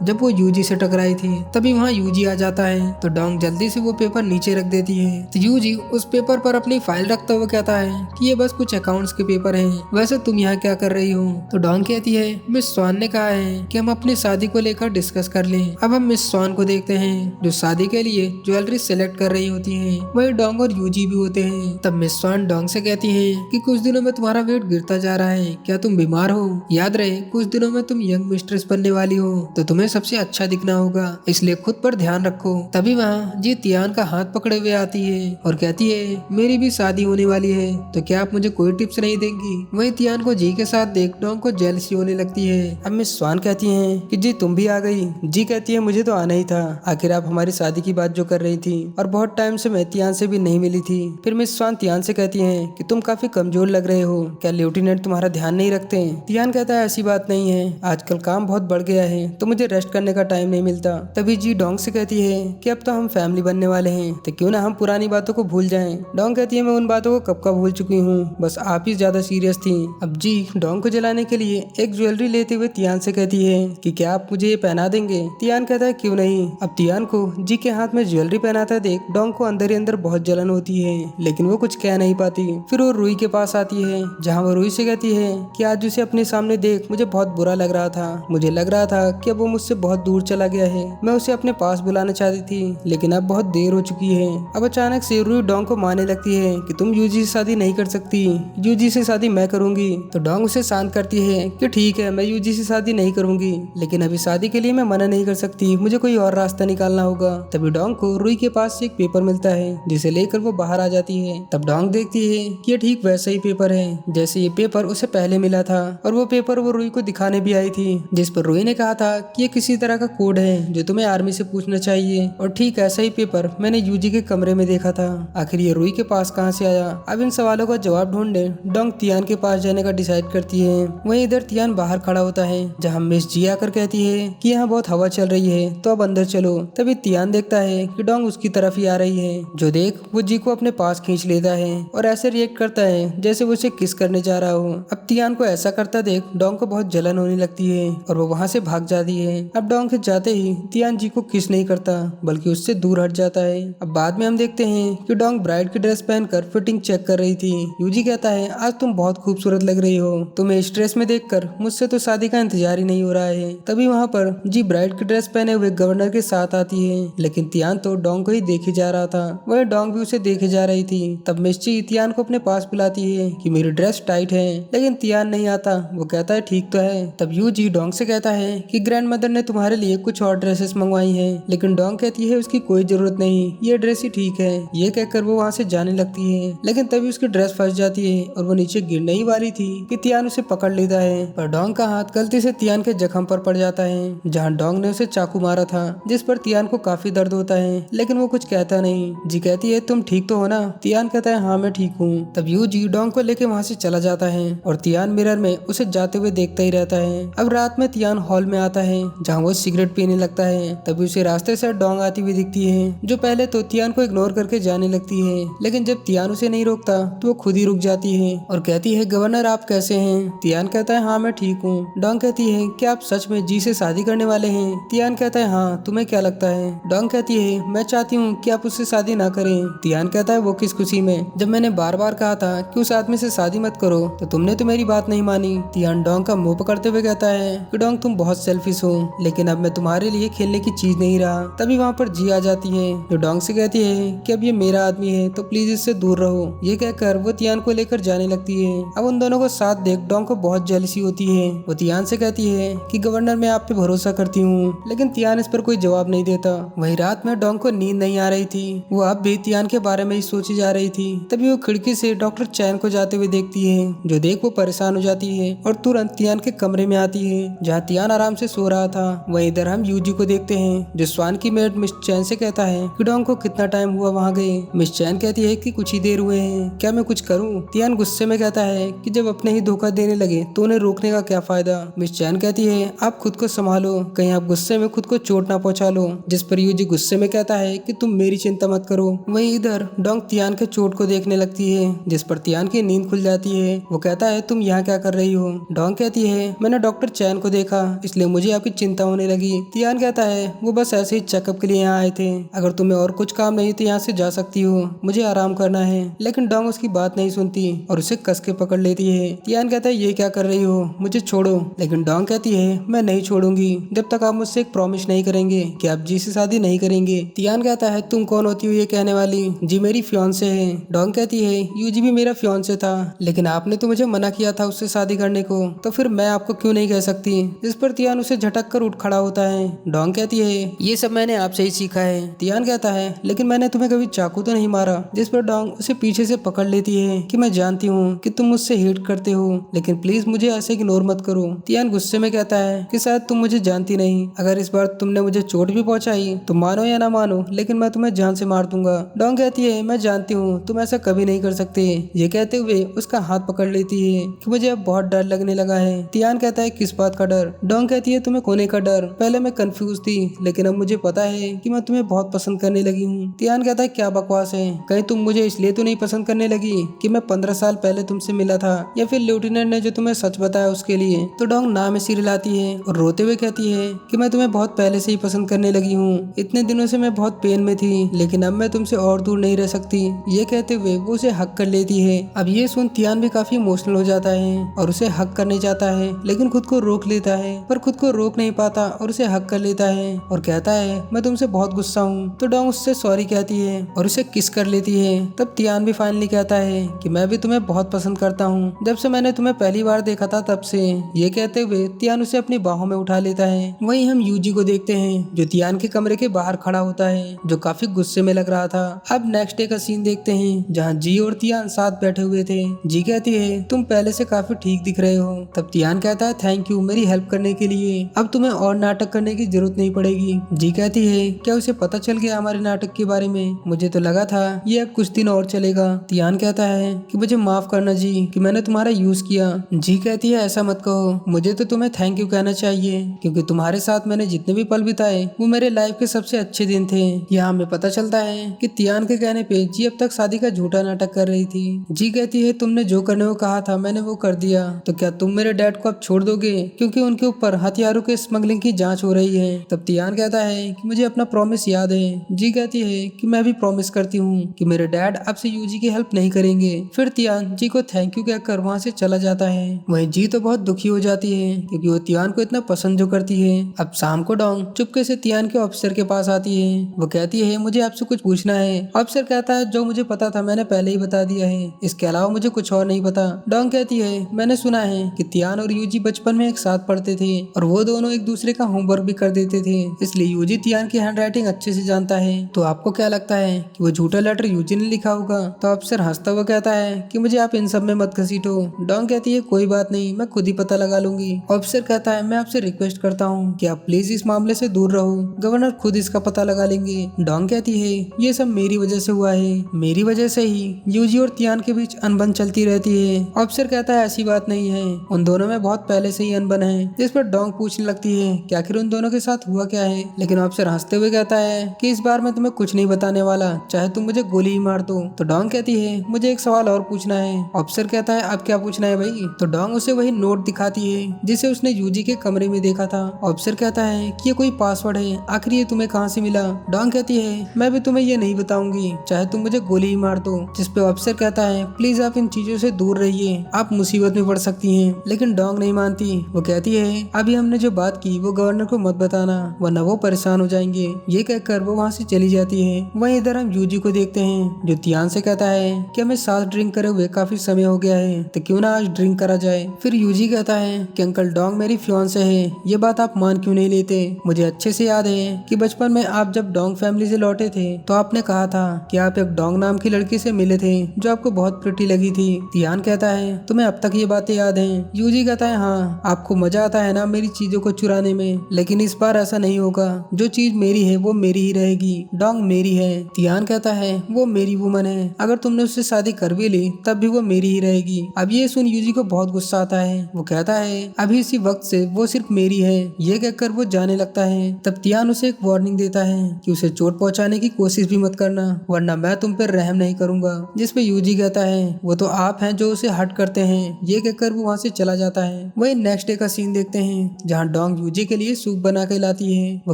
जब वो यूजी से टकराई थी। तभी वहाँ यूजी आ जाता है तो डोंग जल्दी से वो पेपर नीचे रख देती है। तो यूजी उस पेपर पर अपनी फाइल रखता हुआ कहता है कि ये बस कुछ अकाउंट्स के पेपर हैं, वैसे तुम यहाँ क्या कर रही हो। तो डोंग कहती है मिस स्वान ने कहा है कि हम अपनी शादी को लेकर डिस्कस कर लें। अब हम मिस स्वान को देखते हैं जो शादी के लिए ज्वेलरी सिलेक्ट कर रही होती है। वही डोंग और यूजी भी होते हैं। तब मिस स्वान डोंग से कहती है कि कुछ दिनों में तुम्हारा वेट गिरता जा रहा है, क्या तुम बीमार हो। याद रहे कुछ दिनों में तुम यंग मिस्ट्रेस बनने वाली हो तो तुम्हें सबसे अच्छा दिखना होगा, इसलिए खुद पर ध्यान रखो। तभी वहाँ जी तियान का हाथ पकड़े हुए आती है और कहती है मेरी भी शादी होने वाली है तो क्या आप मुझे कोई टिप्स नहीं देंगी। वही तियान को जी के साथ देख डोंग को जेलसी होने लगती है। अब मिस स्वान कहती हैं कि जी तुम भी आ गई। जी कहती है मुझे तो आना ही था, आखिर आप हमारी शादी की बात जो कर रही थी और बहुत टाइम से मैं तियान से भी नहीं मिली थी। फिर मिस स्वान तियान से कहती हैं कि तुम काफी कमजोर लग रहे हो, क्या लेफ्टिनेंट तुम्हारा ध्यान नहीं रखते। तियान कहता है ऐसी बात नहीं है, आजकल काम बहुत बढ़ गया है तो मुझे रेस्ट करने का टाइम नहीं मिलता। तभी जी डोंग से कहती है कि अब तो हम फैमिली बनने वाले हैं तो क्यों ना हम पुरानी बातों को भूल जाएं। डोंग कहती है मैं उन बातों को कब का भूल चुकी हूँ, बस आप ही ज्यादा सीरियस थी। अब जी डोंग को जलाने के लिए एक ज्वेलरी लेते हुए तियान से कहती है कि क्या आप मुझे ये पहना देंगे। तियान कहता है क्यों नहीं। अब तियान को जी के हाथ में ज्वेलरी पहनाता देख डोंग को अंदर ही अंदर बहुत जलन होती है लेकिन वो कुछ कह नहीं पाती। फिर वो रुई के पास आती है जहाँ वो रुई से कहती है कि आज उसे अपने सामने देख मुझे बहुत बुरा लग रहा था, मुझे लग रहा था कि अब वो मुझसे बहुत दूर चला गया है, मैं उसे अपने पास बुलाना चाहती थी लेकिन अब बहुत देर हो चुकी है। अब अचानक से रुई डोंग को मारने लगती है कि तुम यूजी से शादी नहीं कर सकती, यूजी से शादी मैं करूंगी। तो डोंग उसे शांत करती है कि ठीक है मैं यूजी से शादी नहीं करूंगी लेकिन अभी शादी के लिए मैं मना नहीं कर सकती, मुझे कोई और रास्ता निकालना होगा। तभी डोंग को रुई के पास से एक पेपर मिलता है जिसे लेकर वो बाहर आ जाती है। तब डोंग देखती है कि ये ठीक वैसा ही पेपर है जैसे ये पेपर उसे पहले मिला था और वो पेपर वो रुई को दिखाने भी आई थी जिस पर रुई ने कहा था कि ये किसी तरह का कोड है जो तुम्हें आर्मी से पूछना चाहिए। और ठीक ऐसा ही पेपर मैंने यूजी के कमरे में देखा था, आखिर ये रुई के पास कहाँ से आया। अब इन सवालों का जवाब ढूंढने डोंग तियान के पास जाने का डिसाइड करती है। वहीं इधर तियान बाहर खड़ा होता है जहाँ मिस जी आकर कहती है कि यहाँ बहुत हवा चल रही है तो अब अंदर चलो। तभी तियान देखता है कि डोंग उसकी तरफ ही आ रही है, जो देख वो जी को अपने पास खींच लेता है और ऐसे रिएक्ट करता है जैसे वो उसे किस करने जा रहा हो। अब तियान को ऐसा करता देख डोंग को बहुत जलन होने लगती है और वो वहाँ से भाग जाती है। अब डोंग के जाते ही तियान जी को किस नहीं करता बल्कि उससे दूर हट जाता है। अब बाद में हम देखते हैं कि डोंग ब्राइड की ड्रेस पहनकर फिटिंग चेक कर रही थी। यूजी कहता है आज तुम बहुत खूबसूरत लग रही हो, तुम्हें इस ड्रेस में देखकर मुझसे तो शादी का इंतजार ही नहीं हो रहा है। तभी वहाँ पर जी ब्राइड की ड्रेस पहने हुए गवर्नर के साथ आती है लेकिन तियान तो डोंग को ही देखे जा रहा था, वह डोंग भी उसे देखे जा रही थी। तब मिस्ची तियान को अपने पास बुलाती है कि मेरी ड्रेस टाइट है लेकिन तियान नहीं आता, वो कहता है ठीक तो है। तब यूजी डोंग से कहता है कि ग्रैंड मदर ने तुम्हारे लिए कुछ और ड्रेसेस मंगवाई हैं लेकिन डोंग कहती है उसकी कोई जरूरत नहीं, ये ड्रेस ही ठीक है। ये कहकर वो वहाँ से जाने लगती है लेकिन तभी उसकी ड्रेस फंस जाती है और वो नीचे गिरने ही वाली थी कि तियान उसे पकड़ लेता है पर डोंग का हाथ गलती से तियान के जख्म पर पड़ जाता है जहाँ डोंग ने उसे चाकू मारा था, जिस पर तियान को काफी दर्द होता है लेकिन वो कुछ कहता नहीं। जी कहती है तुम ठीक तो हो ना। तियान कहता है हाँ मैं ठीक हूँ। तब यूजी डोंग को लेके वहाँ से चला जाता है और तियान मिरर में उसे जाते हुए देखता ही रहता है। अब रात में तियान हॉल में आता है जहाँ वो सिगरेट पीने लगता है। तभी उसे रास्ते से डोंग आती हुई दिखती है जो पहले तो तियान को इग्नोर करके जाने लगती है लेकिन जब तियान उसे नहीं रोकता तो वो खुद ही रुक जाती है और कहती है गवर्नर आप कैसे हैं। तियान कहता है हाँ मैं ठीक हूँ। डोंग कहती है क्या आप सच में जी से शादी करने वाले हैं। तियान कहता है हाँ तुम्हें क्या लगता है। डोंग कहती है मैं चाहती हूँ कि कि आप उससे शादी ना करें। तियान कहता है वो किस खुशी में, जब मैंने बार बार कहा था कि उस आदमी से शादी मत करो तो तुमने तो मेरी बात नहीं मानी। तियान डोंग का मुंह पकड़ते हुए कहता है कि डोंग तुम बहुत सेल्फिश हो, लेकिन अब मैं तुम्हारे लिए खेलने की चीज नहीं रहा। तभी वहाँ पर जी आ जाती है जो डोंग से कहती है कि अब ये मेरा आदमी है तो प्लीज इससे दूर रहो। ये कहकर वो तियान को लेकर जाने लगती है। अब उन दोनों को साथ देख डोंग को बहुत जेलसी होती है। वो तियान से कहती है कि गवर्नर मैं आप पे भरोसा करती हूँ, लेकिन तियान इस पर कोई जवाब नहीं देता। वही रात में डोंग को नींद नहीं आ रही थी, वो अब भी तियान के बारे में ही सोची जा रही थी। तभी वो खिड़की से डॉक्टर चैन को जाते हुए देखती है, जो देख वो परेशान हो जाती है और तुरंत तियान के कमरे में आती है जहाँ तियान आराम से सो रहा था। वहीं इधर हम यूजी को देखते हैं जो स्वान की मेड मिस चैन से कहता है कि डोंग को कितना टाइम हुआ वहाँ गए। मिस चैन कहती है कि कुछ ही देर हुए हैं, क्या मैं कुछ करूँ? तियान गुस्से में कहता है कि जब अपने ही धोखा देने लगे तो उन्हें रोकने का क्या फायदा। मिस चैन कहती है आप खुद को संभालो, कहीं आप गुस्से में खुद को चोट ना पहुंचा लो। जिस पर यूजी गुस्से में कहता है कि तुम मेरी चिंता मत करो। वहीं इधर डोंग तियान के चोट को देखने लगती है, जिस पर तियान की नींद खुल जाती है। वो कहता है तुम यहाँ क्या कर रही हो? डोंग कहती है मैंने डॉक्टर चैन को देखा इसलिए मुझे आपकी चिंता होने लगी। तियान कहता है वो बस ऐसे ही चेकअप के लिए यहाँ आए थे, अगर तुम्हें और कुछ काम नहीं तो यहाँ से जा सकती हो, मुझे आराम करना है। लेकिन डोंग उसकी बात नहीं सुनती और उसे कस के पकड़ लेती है। तियान कहता है ये क्या कर रही हो, मुझे छोड़ो। लेकिन डोंग कहती है मैं नहीं छोड़ूंगी जब तक आप मुझसे एक प्रॉमिस नहीं करेंगे कि आप जी से शादी नहीं करेंगे। तियान कहता है तुम कौन होती हो ये कहने वाली? जी मेरी फियांसे है। डोंग कहती है यूजी भी मेरा फियांसे था, लेकिन आपने तो मुझे मना किया था उससे शादी करने को, तो फिर मैं आपको क्यों नहीं कह सकती? जिस पर तियान उसे झटक कर उठ खड़ा होता है। डोंग कहती है ये सब मैंने आपसे ही सीखा है। तियान कहता है लेकिन मैंने तुम्हें कभी चाकू तो नहीं मारा। जिस पर डोंग उसे पीछे से पकड़ लेती है कि मैं जानती हूँ कि तुम मुझसे हेट करते हो, लेकिन प्लीज मुझे ऐसे इग्नोर मत करो। तियान गुस्से में कहता है कि शायद तुम मुझे जानती नहीं, अगर इस बार तुमने मुझे चोट भी पहुंचाई तो मानो या ना मानो लेकिन मैं तुम्हें जान से मार दूंगा। डोंग कहती है मैं जानती हूँ तुम ऐसा कभी नहीं कर सकते। ये कहते हुए उसका हाथ पकड़ लेती है कि मुझे अब बहुत डर लगने लगा है। तियान कहता है किस बात का डर? डोंग कहती है तुम्हें खोने का डर। पहले मैं कंफ्यूज थी लेकिन अब मुझे पता है कि मैं तुम्हें बहुत पसंद करने लगी हूँ। तियान कहता है क्या बकवास है, कहीं तुम मुझे इसलिए तो नहीं पसंद करने लगी कि मैं 15 साल पहले तुमसे मिला था, या फिर लेफ्टिनेंट ने जो तुम्हें सच बताया उसके लिए? तो डोंग ना में सिर हिलाती है और रोते हुए कहती है कि मैं तुम्हें बहुत पहले से ही पसंद करने लगी हूँ। इतने दिनों से मैं बहुत पेन में थी, लेकिन अब मैं तुमसे और दूर नहीं रह सकती। ये कहते हुए वो उसे हक कर लेती है। अब ये सुन तियान भी काफी इमोशनल हो जाता है और उसे हक करने जाता है, लेकिन खुद को रोक लेता है, पर खुद को रोक नहीं पाता और उसे हक कर लेता है और कहता है मैं तुमसे बहुत गुस्सा हूँ। तो डोंग उससे सॉरी कहती है और उसे किस कर लेती है। तब तियान भी फाइनली कहता है कि मैं भी तुम्हें बहुत पसंद करता हूँ, जब से मैंने तुम्हें पहली बार देखा था तब से। ये कहते हुए तियान उसे अपनी बाहों में उठा लेता है। वहीं हम यूजी को देखते हैं जो तियान के कमरे के बाहर खड़ा होता है, जो काफी गुस्से में लग रहा था। अब नेक्स्ट डे का सीन देखते हैं जहाँ जी और तियान साथ बैठे हुए थे। जी कहती है तुम पहले से काफी ठीक दिख रहे हो। तब तियान कहता है थैंक यू मेरी हेल्प करने के लिए, अब तुम्हें और नाटक करने की जरूरत नहीं पड़ेगी। जी कहती है क्या उसे पता चल गया हमारे नाटक के बारे में? मुझे तो लगा था ये कुछ दिन और चलेगा। तियान कहता है कि मुझे माफ करना जी कि मैंने तुम्हारा यूज किया। जी कहती है ऐसा मत कहो, मुझे तो तुम्हें थैंक यू कहना चाहिए, क्योंकि तुम्हारे साथ मैंने जितने भी पल बिताए वो मेरे लाइफ के सबसे अच्छे दिन थे। यहाँ हमें पता चलता है कि तियान के कहने पे जी अब तक शादी का झूठा नाटक कर रही थी। जी कहती है तुमने जो करने को कहा था मैंने वो कर दिया, तो क्या तुम मेरे डैड को अब छोड़ दोगे, क्योंकि उनके ऊपर हथियारों के स्मगलिंग की जांच हो रही है। तब तियान कहता है कि मुझे अपना प्रॉमिस याद है। जी कहती है कि मैं भी प्रॉमिस करती हूँ कि मेरे डैड आपसे यूजी की हेल्प नहीं करेंगे। फिर तियान जी को थैंक यू कहकर वहाँ से चला जाता है। वहीं जी तो बहुत दुखी हो जाती है क्योंकि वो तियान को इतना पसंद जो करती है। अब शाम को डोंग चुपके से तियान के ऑफिसर के पास आती है। वो कहती है मुझे आपसे कुछ पूछना है। ऑफिसर कहता है जो मुझे पता था मैंने पहले ही बता दिया है, इसके अलावा मुझे कुछ और नहीं पता। डोंग कहती है मैंने सुना है कि तियान और यूजी बचपन में एक साथ पढ़ते थे और वो दोनों एक दूसरे का होमवर्क भी कर देते थे, इसलिए यूजी तियान की हैंडराइटिंग अच्छे से जानता है। तो आपको क्या लगता है कि वो झूठा लेटर यूजी ने लिखा होगा? तो अफसर हंसता हुआ कहता है कि मुझे आप इन सब में मत घसीटो। डोंग कहती है कोई बात नहीं, मैं खुद ही पता लगा लूंगी। अफसर कहता है मैं आपसे रिक्वेस्ट करता हूँ कि आप प्लीज इस मामले से दूर रहो, गवर्नर खुद इसका पता लगा लेंगे। डोंग कहती है ये सब मेरी वजह से हुआ है, मेरी वजह से ही यूजी और तियान के बीच अनबन चलती रहती है। अफसर कहता है ऐसी बात नहीं है, उन दोनों में बहुत पहले से ही अनबन है। जिस पर डोंग पूछने लगती है कि आखिर उन दोनों के साथ हुआ क्या है, लेकिन अफसर हंसते हुए कहता है कि इस बार मैं तुम्हें कुछ नहीं बताने वाला, चाहे तुम मुझे गोली ही मार दो। तो डोंग कहती है मुझे एक सवाल और पूछना है। अफसर कहता है अब क्या पूछना है भाई? तो डोंग उसे वही नोट दिखाती है जिसे उसने यूजी के कमरे में देखा था। अफसर कहता है कि ये कोई पासवर्ड है, आखिर ये तुम्हें कहाँ से मिला? डोंग कहती है मैं भी तुम्हें ये नहीं बताऊंगी, चाहे तुम मुझे गोली ही मार दो। जिसपे ऑफिसर कहता है प्लीज आप इन चीजों से दूर रहिए, आप मुसीबत में पड़ सकती हैं। लेकिन डोंग नहीं मानती। वो कहती है अभी हमने जो बात की वो गवर्नर को मत बताना, वरना वो परेशान हो जाएंगे। ये कहकर वो वहाँ से चली जाती है। वहीं इधर हम यूजी को देखते हैं जो तियान से कहता है कि हमें साथ ड्रिंक करे हुए काफी समय हो गया है, तो क्यों ना आज ड्रिंक करा जाए। फिर यूजी कहता है कि अंकल डोंग मेरी फियांसे है, ये बात आप मान क्यों नहीं लेते। मुझे अच्छे से याद है कि बचपन में आप जब डोंग फैमिली से लौटे थे तो आपने कहा था कि आप एक डोंग नाम की लड़की से मिले थे जो आपको बहुत प्रिटी लगी थी। तियान कहता है तुम्हें अब तक ये बातें याद हैं। यूजी कहता है हाँ, आपको मजा आता है ना मेरी चीजों को चुराने में, लेकिन इस बार ऐसा नहीं होगा। जो चीज मेरी है वो मेरी ही रहेगी, डोंग मेरी है। तियान कहता है वो मेरी वुमन है, अगर तुमने उससे शादी कर भी ली तब भी वो मेरी ही रहेगी। अब ये सुन यूजी को बहुत गुस्सा आता है। वो कहता है अभी इसी वक्त से वो सिर्फ मेरी है। ये कहकर वो जाने लगता है। तब तियान उसे एक वार्निंग देता है कि उसे चोट पहुंचाने की कोशिश भी मत करना, वरना मैं तुम पर रहम नहीं करूंगा। जिसपे यूजी कहता है वो तो आप हैं जो उसे हर्ट करते हैं। ये कहकर वो वहाँ से चला जाता है। वही नेक्स्ट डे का सीन देखते हैं जहाँ डोंग यूजी के लिए सूप बना के लाती है। वो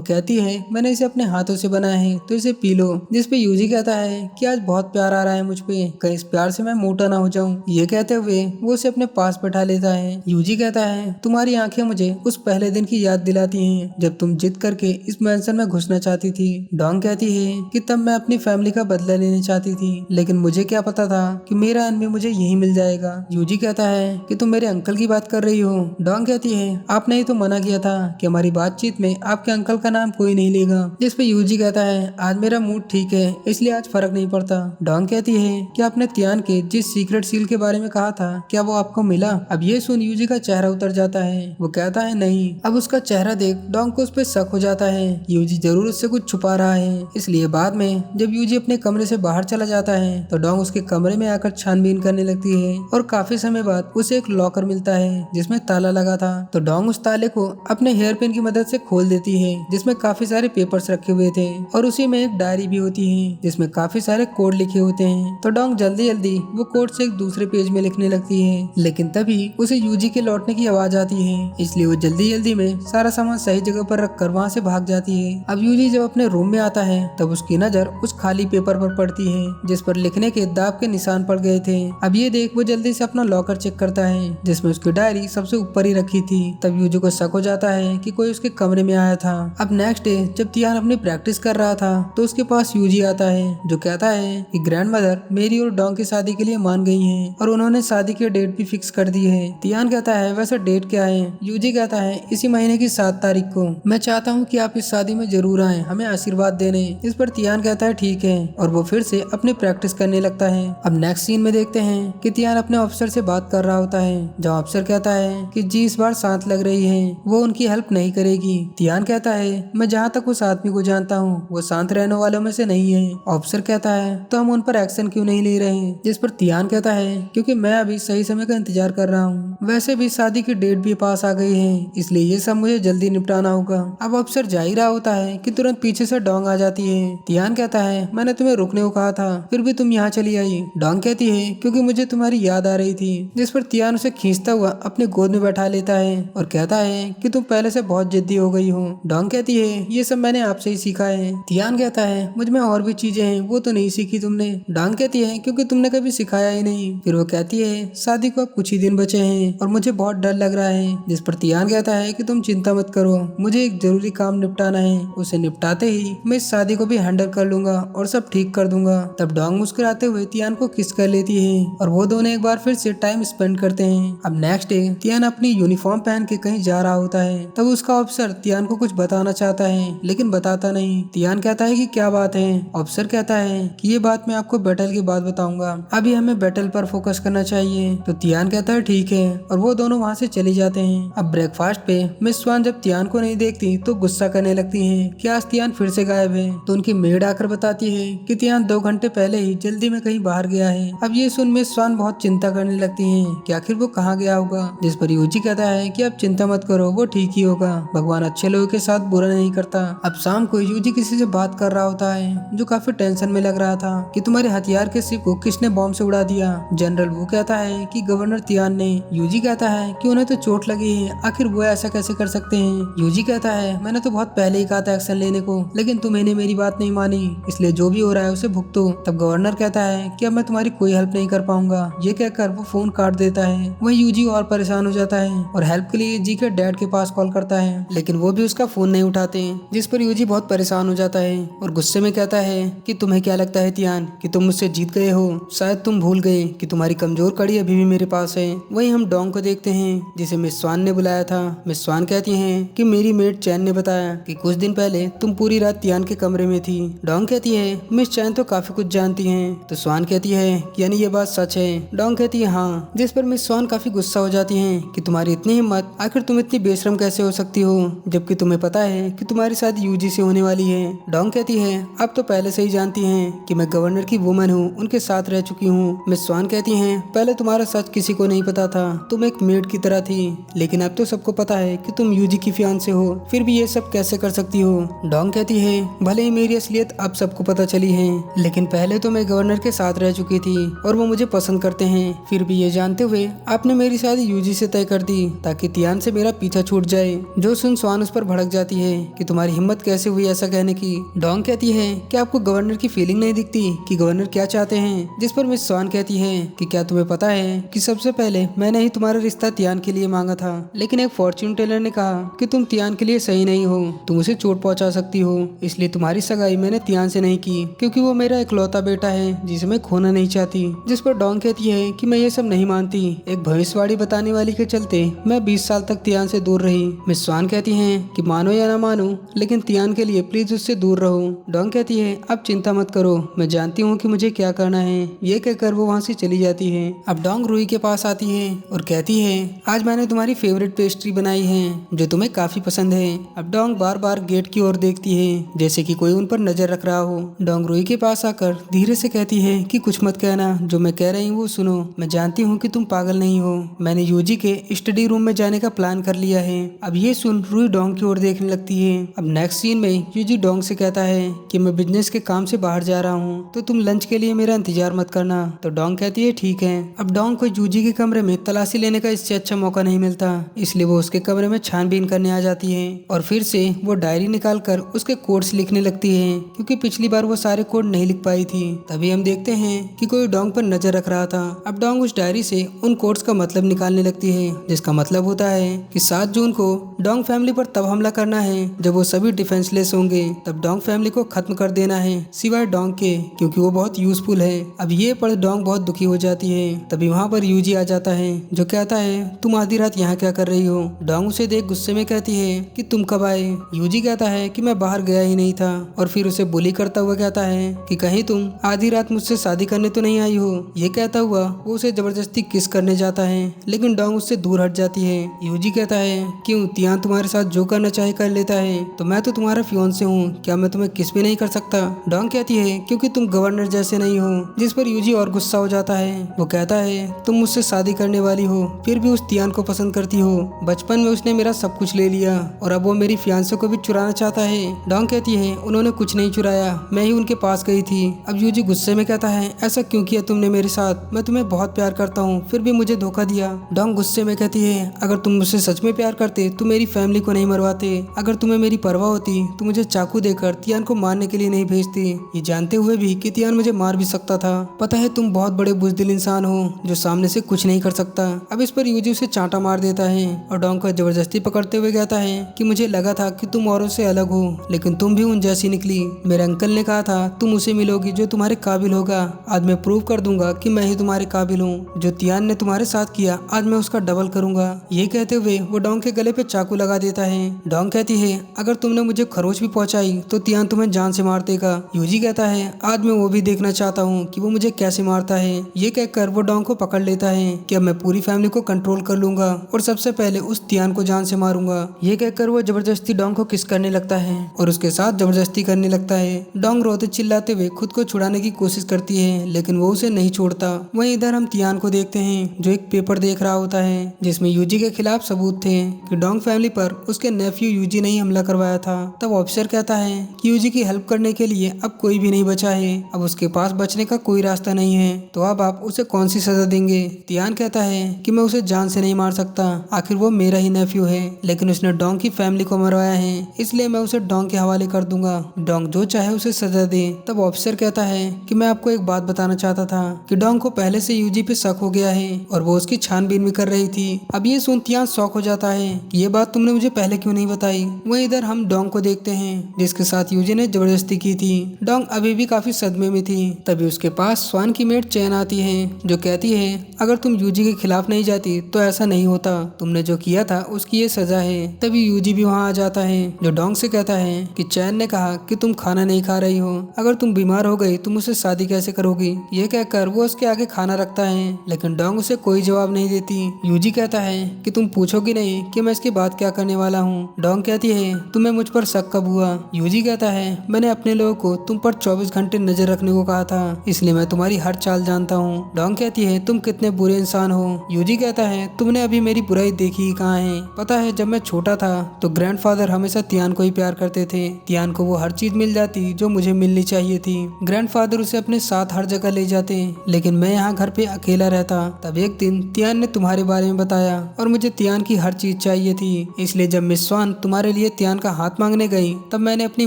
कहती है मैंने इसे अपने हाथों से बनाया है तो इसे पी लो। जिसपे यूजी कहता है कि आज बहुत प्यार आ रहा है मुझ पे, कहीं इस प्यार से मैं मोटा ना हो जाऊं। ये कहते हुए वो उसे अपने पास बैठा लेता है। यूजी कहता है तुम्हारी आंखें मुझे उस पहले दिन की याद दिलाती हैं जब तुम जिद करके इस मैंशन में घुसना चाहती थी। डोंग कहती है कि तब मैं अपनी फैमिली का बदला लेने चाहती थी, लेकिन मुझे क्या पता था कि मेरा एनिमी मुझे यही मिल जाएगा। यूजी कहता है कि तुम मेरे अंकल की बात कर रही हो। डोंग कहती है आपने ही तो मना किया था कि हमारी बातचीत में आपके अंकल का नाम कोई नहीं लेगा। जिसपे यूजी कहता है आज मेरा मूड ठीक है इसलिए आज फर्क नहीं पड़ता। डोंग कहती है कि आपने तियान के जिस सीक्रेट सील के बारे में कहा था क्या वो आपको मिला। अब ये सुन यूजी का चेहरा उतर जाता है। वो कहता है नहीं। अब उसका चेहरा देख डोंग को उस पर शक हो जाता है। यूजी जरूर उससे कुछ छुपा रहा है। इसलिए बाद में जब यूजी अपने कमरे से बाहर चला जाता है तो डोंग उसके कमरे में आकर छानबीन करने लगती है और काफी समय बाद उसे एक लॉकर मिलता है जिसमें ताला लगा था। तो डोंग उस ताले को अपने हेयर पिन की मदद से खोल देती है जिसमें काफी सारे पेपर्स रखे हुए थे और उसी में एक डायरी भी होती है जिसमें काफी सारे कोड लिखे होते हैं। तो डोंग जल्दी जल्दी वो कोड से एक दूसरे पेज में लिखने लगती है, लेकिन तभी उसे यूजी के लौटने की आवाज आती है। इसलिए वो जल्दी जल्दी में सारा सामान सही जगह पर रखकर वहाँ से भाग जाती है। अब यूजी जब अपने रूम में आता है तब उसकी नजर उस खाली पेपर पर पड़ती है जिस पर लिखने के दाग के निशान पड़ गए थे। अब ये देख वो जल्दी से अपना लॉकर चेक करता है जिसमें उसकी डायरी सबसे ऊपर ही रखी थी। तब यूजी को शक हो जाता है कि कोई उसके कमरे में आया था। अब नेक्स्ट डे जब तियान अपनी प्रैक्टिस कर रहा था तो उसके पास यूजी आता है जो कहता है कि ग्रैंडमदर मेरी और डोंग की शादी के लिए मान गई हैं और उन्होंने शादी की डेट भी फिक्स कर दी है। तियान कहता है वैसे डेट क्या है। यूजी कहता है इसी महीने की 7 तारीख को। मैं चाहता हूँ कि आप इस शादी में जरूर आए, हमें आशीर्वाद देने। इस पर तियान कहता है ठीक है और वो फिर से अपनी प्रैक्टिस करने लगता है। अब नेक्स्ट सीन में देखते हैं कि तियान अपने ऑफिसर से बात कर रहा होता है जहाँ ऑफिसर कहता है कि जी इस बार सांस लग रही है, वो उनकी हेल्प नहीं करेगी। तियान कहता है मैं जहाँ तक उस आदमी को जानता हूँ वो शांत रहने वालों में से नहीं है। ऑफिसर कहता है तो हम उन पर एक्शन क्यों नहीं ले रहे। जिस पर तियान कहता है क्योंकि मैं अभी सही समय का इंतजार कर रहा हूँ, वैसे भी शादी की डेट भी पास आ गई है इसलिए ये सब मुझे जल्दी निपटाना होगा। अब ऑफिसर जा ही रहा होता है कि तुरंत पीछे से डोंग आ जाती है। तियान कहता है मैंने तुम्हें रुकने को कहा था फिर भी तुम यहाँ चली आई। डोंग कहती है क्योंकि मुझे तुम्हारी याद आ रही थी। जिस पर तियान उसे खींचता हुआ अपने गोद में बैठा लेता है और कहता है कि तुम पहले से बहुत जिद्दी हो गई हो। डोंग कहती है ये सब मैंने आपसे ही सीखा है। तियान कहता है मुझ में और भी चीजें हैं वो तो नहीं सीखी तुमने। डोंग कहती है क्योंकि तुमने कभी सिखाया ही नहीं। फिर वो कहती है शादी को अब कुछ ही दिन बचे हैं और मुझे बहुत डर लग रहा है। जिस पर तियान कहता है कि तुम चिंता मत करो, मुझे एक जरूरी काम निपटाना है, उसे निपटाते ही मैं इस शादी को भी हैंडल कर लूंगा और सब ठीक कर दूंगा। तब डोंग मुस्कुराते हुए तियान को किस कर लेती है और वो दोनों एक बार फिर से टाइम स्पेंड करते हैं। अब नेक्स्ट डे तियान अपनी यूनिफॉर्म पहन के कहीं जा रहा होता है। तब उसका ऑफिसर तियान को कुछ बताना चाहता है लेकिन बताता नहीं। तियान कहता है कि क्या बात है। ऑफिसर कहता है कि ये बात मैं आपको बैटल के बाद बताऊंगा, अभी हमें बैटल पर फोकस करना चाहिए। तो तियान कहता है ठीक है और वो दोनों वहाँ से चले जाते हैं। अब ब्रेकफास्ट पे मिस स्वान जब तियान को नहीं देखती तो गुस्सा करने लगती है कि आज तियान फिर से गायब है। तो उनकी मेड आकर बताती है कि तियान 2 घंटे पहले ही जल्दी में कहीं बाहर गया है। अब ये सुन मिस स्वान बहुत चिंता करने लगती है कि आखिर वो कहाँ गया होगा। जिस पर यूजी कहता है कि अब चिंता मत करो, वो ठीक ही होगा, भगवान अच्छे लोगों के साथ बुरा नहीं करता। अब शाम को यूजी किसी से बात कर रहा होता है जो काफी टेंशन में लग रहा था कि तुम्हारे हथियार के शिप को किसने बॉम्ब से उड़ा दिया। जनरल वो कहता है कि गवर्नर तियान ने। यूजी कहता है कि उन्हें तो चोट लगी है, आखिर वो ऐसा कैसे कर सकते हैं। यूजी कहता है मैंने तो बहुत पहले ही कहा था एक्शन लेने को, लेकिन तुम्हें मेरी मेरी बात नहीं मानी, इसलिए जो भी हो रहा है उसे भुगतो। तब गवर्नर कहता है कि अब मैं तुम्हारी कोई हेल्प नहीं कर पाऊंगा। ये कहकर वो फोन काट देता है। वही यूजी और परेशान हो जाता है और हेल्प के लिए जी के डैड के पास कॉल करता है, लेकिन वो भी उसका फोन नहीं उठाते, जिस पर यूजी बहुत परेशान हो जाता है और गुस्से में कहता है कि तुम्हें क्या लगता है तियान कि तुम मुझसे जीत गए हो? शायद तुम भूल गए कि तुम्हारी कमजोर कड़ी अभी भी मेरे पास है। वहीं हम डोंग को देखते हैं जिसे मिस स्वान ने बुलाया था। मिस स्वान कहती हैं कि मेरी मेड चैन ने बताया कि कुछ दिन पहले तुम पूरी रात तियान के कमरे में थी। डोंग कहती है मिस चैन तो काफी कुछ जानती हैं। तो स्वान कहती है यानी ये बात सच है? डोंग कहती है हाँ, जिस पर मिस स्वान काफी गुस्सा हो जाती हैं कि तुम्हारी इतनी हिम्मत, आखिर तुम इतनी बेशरम कैसे हो सकती हो जबकि तुम्हें पता है कि तुम्हारी शादी यूजी से होने वाली है। डोंग कहती है अब तो पहले से ही जानती हैं कि मैं गवर्नर की वुमन हूँ, उनके साथ रह चुकी हूँ। मिस स्वान कहती हैं पहले तुम्हारा सच किसी को नहीं पता था, तुम एक मेड की तरह थी, लेकिन अब तो सबको पता है कि तुम यूजी की फियांसे हो, फिर भी ये सब कैसे कर सकती हो? डोंग कहती है भले ही मेरी असलियत अब सबको पता चली है, लेकिन पहले तो मैं गवर्नर के साथ रह चुकी थी और वो मुझे पसंद करते हैं। फिर भी ये जानते हुए आपने मेरी शादी यूजी से तय कर दी ताकि तियान से मेरा पीछा छूट जाए। जो सुन स्वान उस पर भड़क जाती है कि तुम्हारी हिम्मत कैसे हुई ऐसा कहने की। डोंग कहती है कि आपको गवर्नर की फीलिंग नहीं दिखती कि गवर्नर क्या चाहते हैं? जिस पर मिस स्वान कहती है कि क्या तुम्हें पता है कि सबसे पहले मैंने ही तुम्हारा रिश्ता तियान के लिए मांगा था, लेकिन एक फॉर्च्यून टेलर ने कहा कि तुम तियान के लिए सही नहीं हो, तुम उसे चोट पहुंचा सकती हो, इसलिए तुम्हारी सगाई मैंने तियान से नहीं की क्योंकि वो मेरा इकलौता बेटा है जिसे मैं खोना नहीं चाहती। जिस पर डोंग कहती है कि मैं ये सब नहीं मानती, एक भविष्यवाणी बताने वाली के चलते मैं 20 साल तक तियान से दूर रही। मिस स्वान कहती हैं कि मानो या ना मानो, लेकिन तियान के लिए प्लीज उससे दूर रहो। डोंग कहती है अब चिंता मत करो, मैं जानती हूँ कि मुझे क्या करना है। ये कहकर वो वहाँ से चली जाती है। अब डोंग रूही के पास आती है और कहती है आज मैंने तुम्हारी फेवरेट पेस्ट्री बनाई है जो तुम्हें काफी पसंद है। अब डोंग बार बार गेट की ओर देखती है जैसे कि कोई उन पर नजर रख रहा हो। डोंग रूही के पास आकर धीरे से कहती है कि कुछ मत कहना, जो मैं कह रही हूँ वो सुनो। मैं जानती हूँ कि तुम पागल नहीं हो, मैंने यूजी के स्टडी रूम में जाने का प्लान कर लिया है। अब ये सुन रूही डोंग की ओर देखने लगती है। अब नेक्स्ट सीन में यूजी डोंग से कहता है कि मैं बिजनेस के काम से बाहर जा रहा हूँ तो तुम लंच के लिए मेरा इंतजार मत करना। तो डोंग कहती है ठीक है। अब डोंग को यूजी के कमरे में तलाशी लेने का इससे अच्छा मौका नहीं मिलता, इसलिए वो उसके कमरे में छानबीन करने आ जाती है और फिर से वो डायरी निकाल कर उसके कोड्स लिखने लगती है क्योंकि पिछली बार वो सारे कोड नहीं लिख पाई थी। तभी हम देखते हैं कि कोई डोंग पर नजर रख रहा था। अब डोंग उस डायरी से उन कोड्स का मतलब निकालने लगती है, जिसका मतलब होता है कि 7 जून को डोंग फैमिली पर तब हमला करना है जब वो सभी डिफेंसलेस होंगे, तब डोंग फैमिली को खत्म कर देना है सिवाय डोंग के, क्योंकि वो बहुत यूजफुल है। अब ये पढ़ डोंग बहुत दुखी हो जाती है। तभी वहाँ पर यूजी आ जाता है जो कहता है तुम आधी रात यहाँ क्या कर रही हो? डोंग उसे देख गुस्से में कहती है कि तुम कब आए? यूजी कहता है कि मैं बाहर गया ही नहीं था और फिर उसे बुली करता हुआ कहता है कि कहीं तुम आधी रात मुझसे शादी करने तो नहीं आई हो। ये कहता हुआ वो उसे जबरदस्ती किस करने जाता है, लेकिन डोंग उससे दूर हट जाती है। यूजी कहता है क्यों तियान तुम्हारे साथ जो करना चाहे कर लेता है, तो मैं तो तुम्हारा फियांसे हूँ, क्या मैं तुम्हें किस भी नहीं कर सकता? डोंग कहती है क्योंकि तुम गवर्नर जैसे नहीं हो। जिस पर यूजी और गुस्सा हो जाता है। वो कहता है तुम मुझसे शादी करने वाली हो फिर भी उस तियान को पसंद करती हो, बचपन में उसने मेरा सब कुछ ले लिया और अब वो मेरी फियांसे को भी चुराना चाहता है। डोंग कहती है उन्होंने कुछ नहीं चुराया, मैं ही उनके पास गई थी। अब यूजी गुस्से में कहता है ऐसा क्यों किया तुमने मेरे साथ? मैं तुम्हें बहुत प्यार करता हूँ फिर भी मुझे धोखा दिया। डोंग गुस्से में कहती है अगर तुम मुझसे सच में प्यार करते तो मेरी फैमिली को नहीं मरवाते, अगर तुम्हें मेरी परवाह होती तो मुझे चाकू देकर तियान को मारने के लिए नहीं भेजती, ये जानते हुए भी कि तियान मुझे मार भी सकता था। पता है तुम बहुत बड़े बुजदिल इंसान हो जो सामने से कुछ नहीं कर सकता। अब इस पर यूजी उसे चांटा मार देता है और डोंग को जबरदस्ती पकड़ते हुए कहता है कि मुझे लगा था कि तुम औरों से अलग हो, लेकिन तुम भी उन जैसी निकली। मेरे अंकल ने कहा था तुम उसे मिलोगी जो तुम्हारे काबिल होगा, आज मैं प्रूव कर दूंगा कि मैं ही तुम्हारे काबिल हूँ। जो तियान ने तुम्हारे साथ किया आज मैं उसका डबल करूंगा। ये कहते हुए वो डोंग के गले पे चाकू लगा देता है। डोंग कहती है अगर तुमने मुझे खरोच भी पहुंचाई तो तियान तुम्हें जान से मार देगा। यूजी कहता है आज मैं वो भी देखना चाहता हूँ कि वो मुझे कैसे मारता है। ये कहकर वो डोंग को पकड़ लेता है कि अब मैं पूरी फैमिली को कंट्रोल कर लूंगा और सबसे पहले उस तियान को जान से मारूंगा। ये कहकर वो जबरदस्ती डोंग को किस करने लगता है और उसके साथ जबरदस्ती करने लगता है। डोंग रोते चिल्लाते हुए खुद को छुड़ाने की कोशिश करती है, लेकिन वो उसे नहीं छोड़ता। वहीं इधर हम तियान को देखते हैं जो एक पेपर देख रहा होता है जिसमें यूजी के खिलाफ सबूत थे कि डोंग फैमिली पर उसके नेफ्यू यूजी ने ही हमला करवाया था। तब ऑफिसर कहता है कि यूजी की हेल्प करने के लिए अब कोई भी नहीं बचा है, अब उसके पास बचने का कोई रास्ता नहीं है, तो अब आप उसे कौन सी सजा देंगे? तियान कहता है कि मैं उसे जान से नहीं मार सकता, आखिर वो मेरा ही नेफ्यू है, लेकिन उसने डोंग की फैमिली को मरवाया है, इसलिए मैं उसे डोंग के हवाले कर दूंगा। डोंग जो चाहे उसे सजा दे। तब ऑफिसर कहता है कि मैं आपको एक बात बताना चाहता था कि डोंग को पहले से यूजी पे शक हो गया है और वो उसकी छानबीन भी कर रही थी। अब ये सुन तियान शॉक हो जाता है कि ये बात तुमने मुझे पहले क्यों नहीं बताई। वहीं इधर हम डोंग को देखते हैं जिसके साथ यूजी ने जबरदस्ती की थी। डोंग अभी भी काफी सदमे में थी। तभी उसके पास स्वान की मेट चैन आती है जो कहती है अगर तुम यूजी के खिलाफ नहीं जाती तो ऐसा नहीं होता, तुमने जो किया था उसकी ये सजा है। तभी यूजी भी वहाँ आ जाता है जो डोंग से कहता है कि चैन ने कहा कि तुम खाना नहीं खा रही हो, अगर तुम बीमार हो गई तुम उससे शादी कैसे करोगी। ये कहकर वो उसके आगे खाना रखता है लेकिन डोंग उसे कोई जवाब नहीं देती। यूजी कहता है कि तुम पूछोगी नहीं कि मैं इसके बाद क्या करने वाला हूँ। डोंग कहती है तुम्हें मुझ पर शक कब हुआ। यूजी कहता है मैंने अपने लोगों को तुम पर 24 घंटे नजर रखने को कहा था, इसलिए मैं तुम्हारी हर चाल जानता हूँ। डोंग कहती है तुम कितने बुरे इंसान हो। यूजी कहता है तुमने अभी मेरी बुराई देखी ही कहाँ है। पता है जब मैं छोटा था तो ग्रैंडफादर हमेशा तियान को ही प्यार करते थे। तियान को वो हर चीज मिल जाती जो मुझे मिलनी चाहिए थी। ग्रैंडफादर उसे अपने साथ हर जगह ले जाते लेकिन मैं यहाँ घर पे अकेला रहता। तब एक दिन तियान ने तुम्हारे बारे में बताया और मुझे तियान की हर चीज चाहिए थी, इसलिए जब मिस स्वान तुम्हारे लिए तियान का हाथ मांगने गई तब मैंने अपनी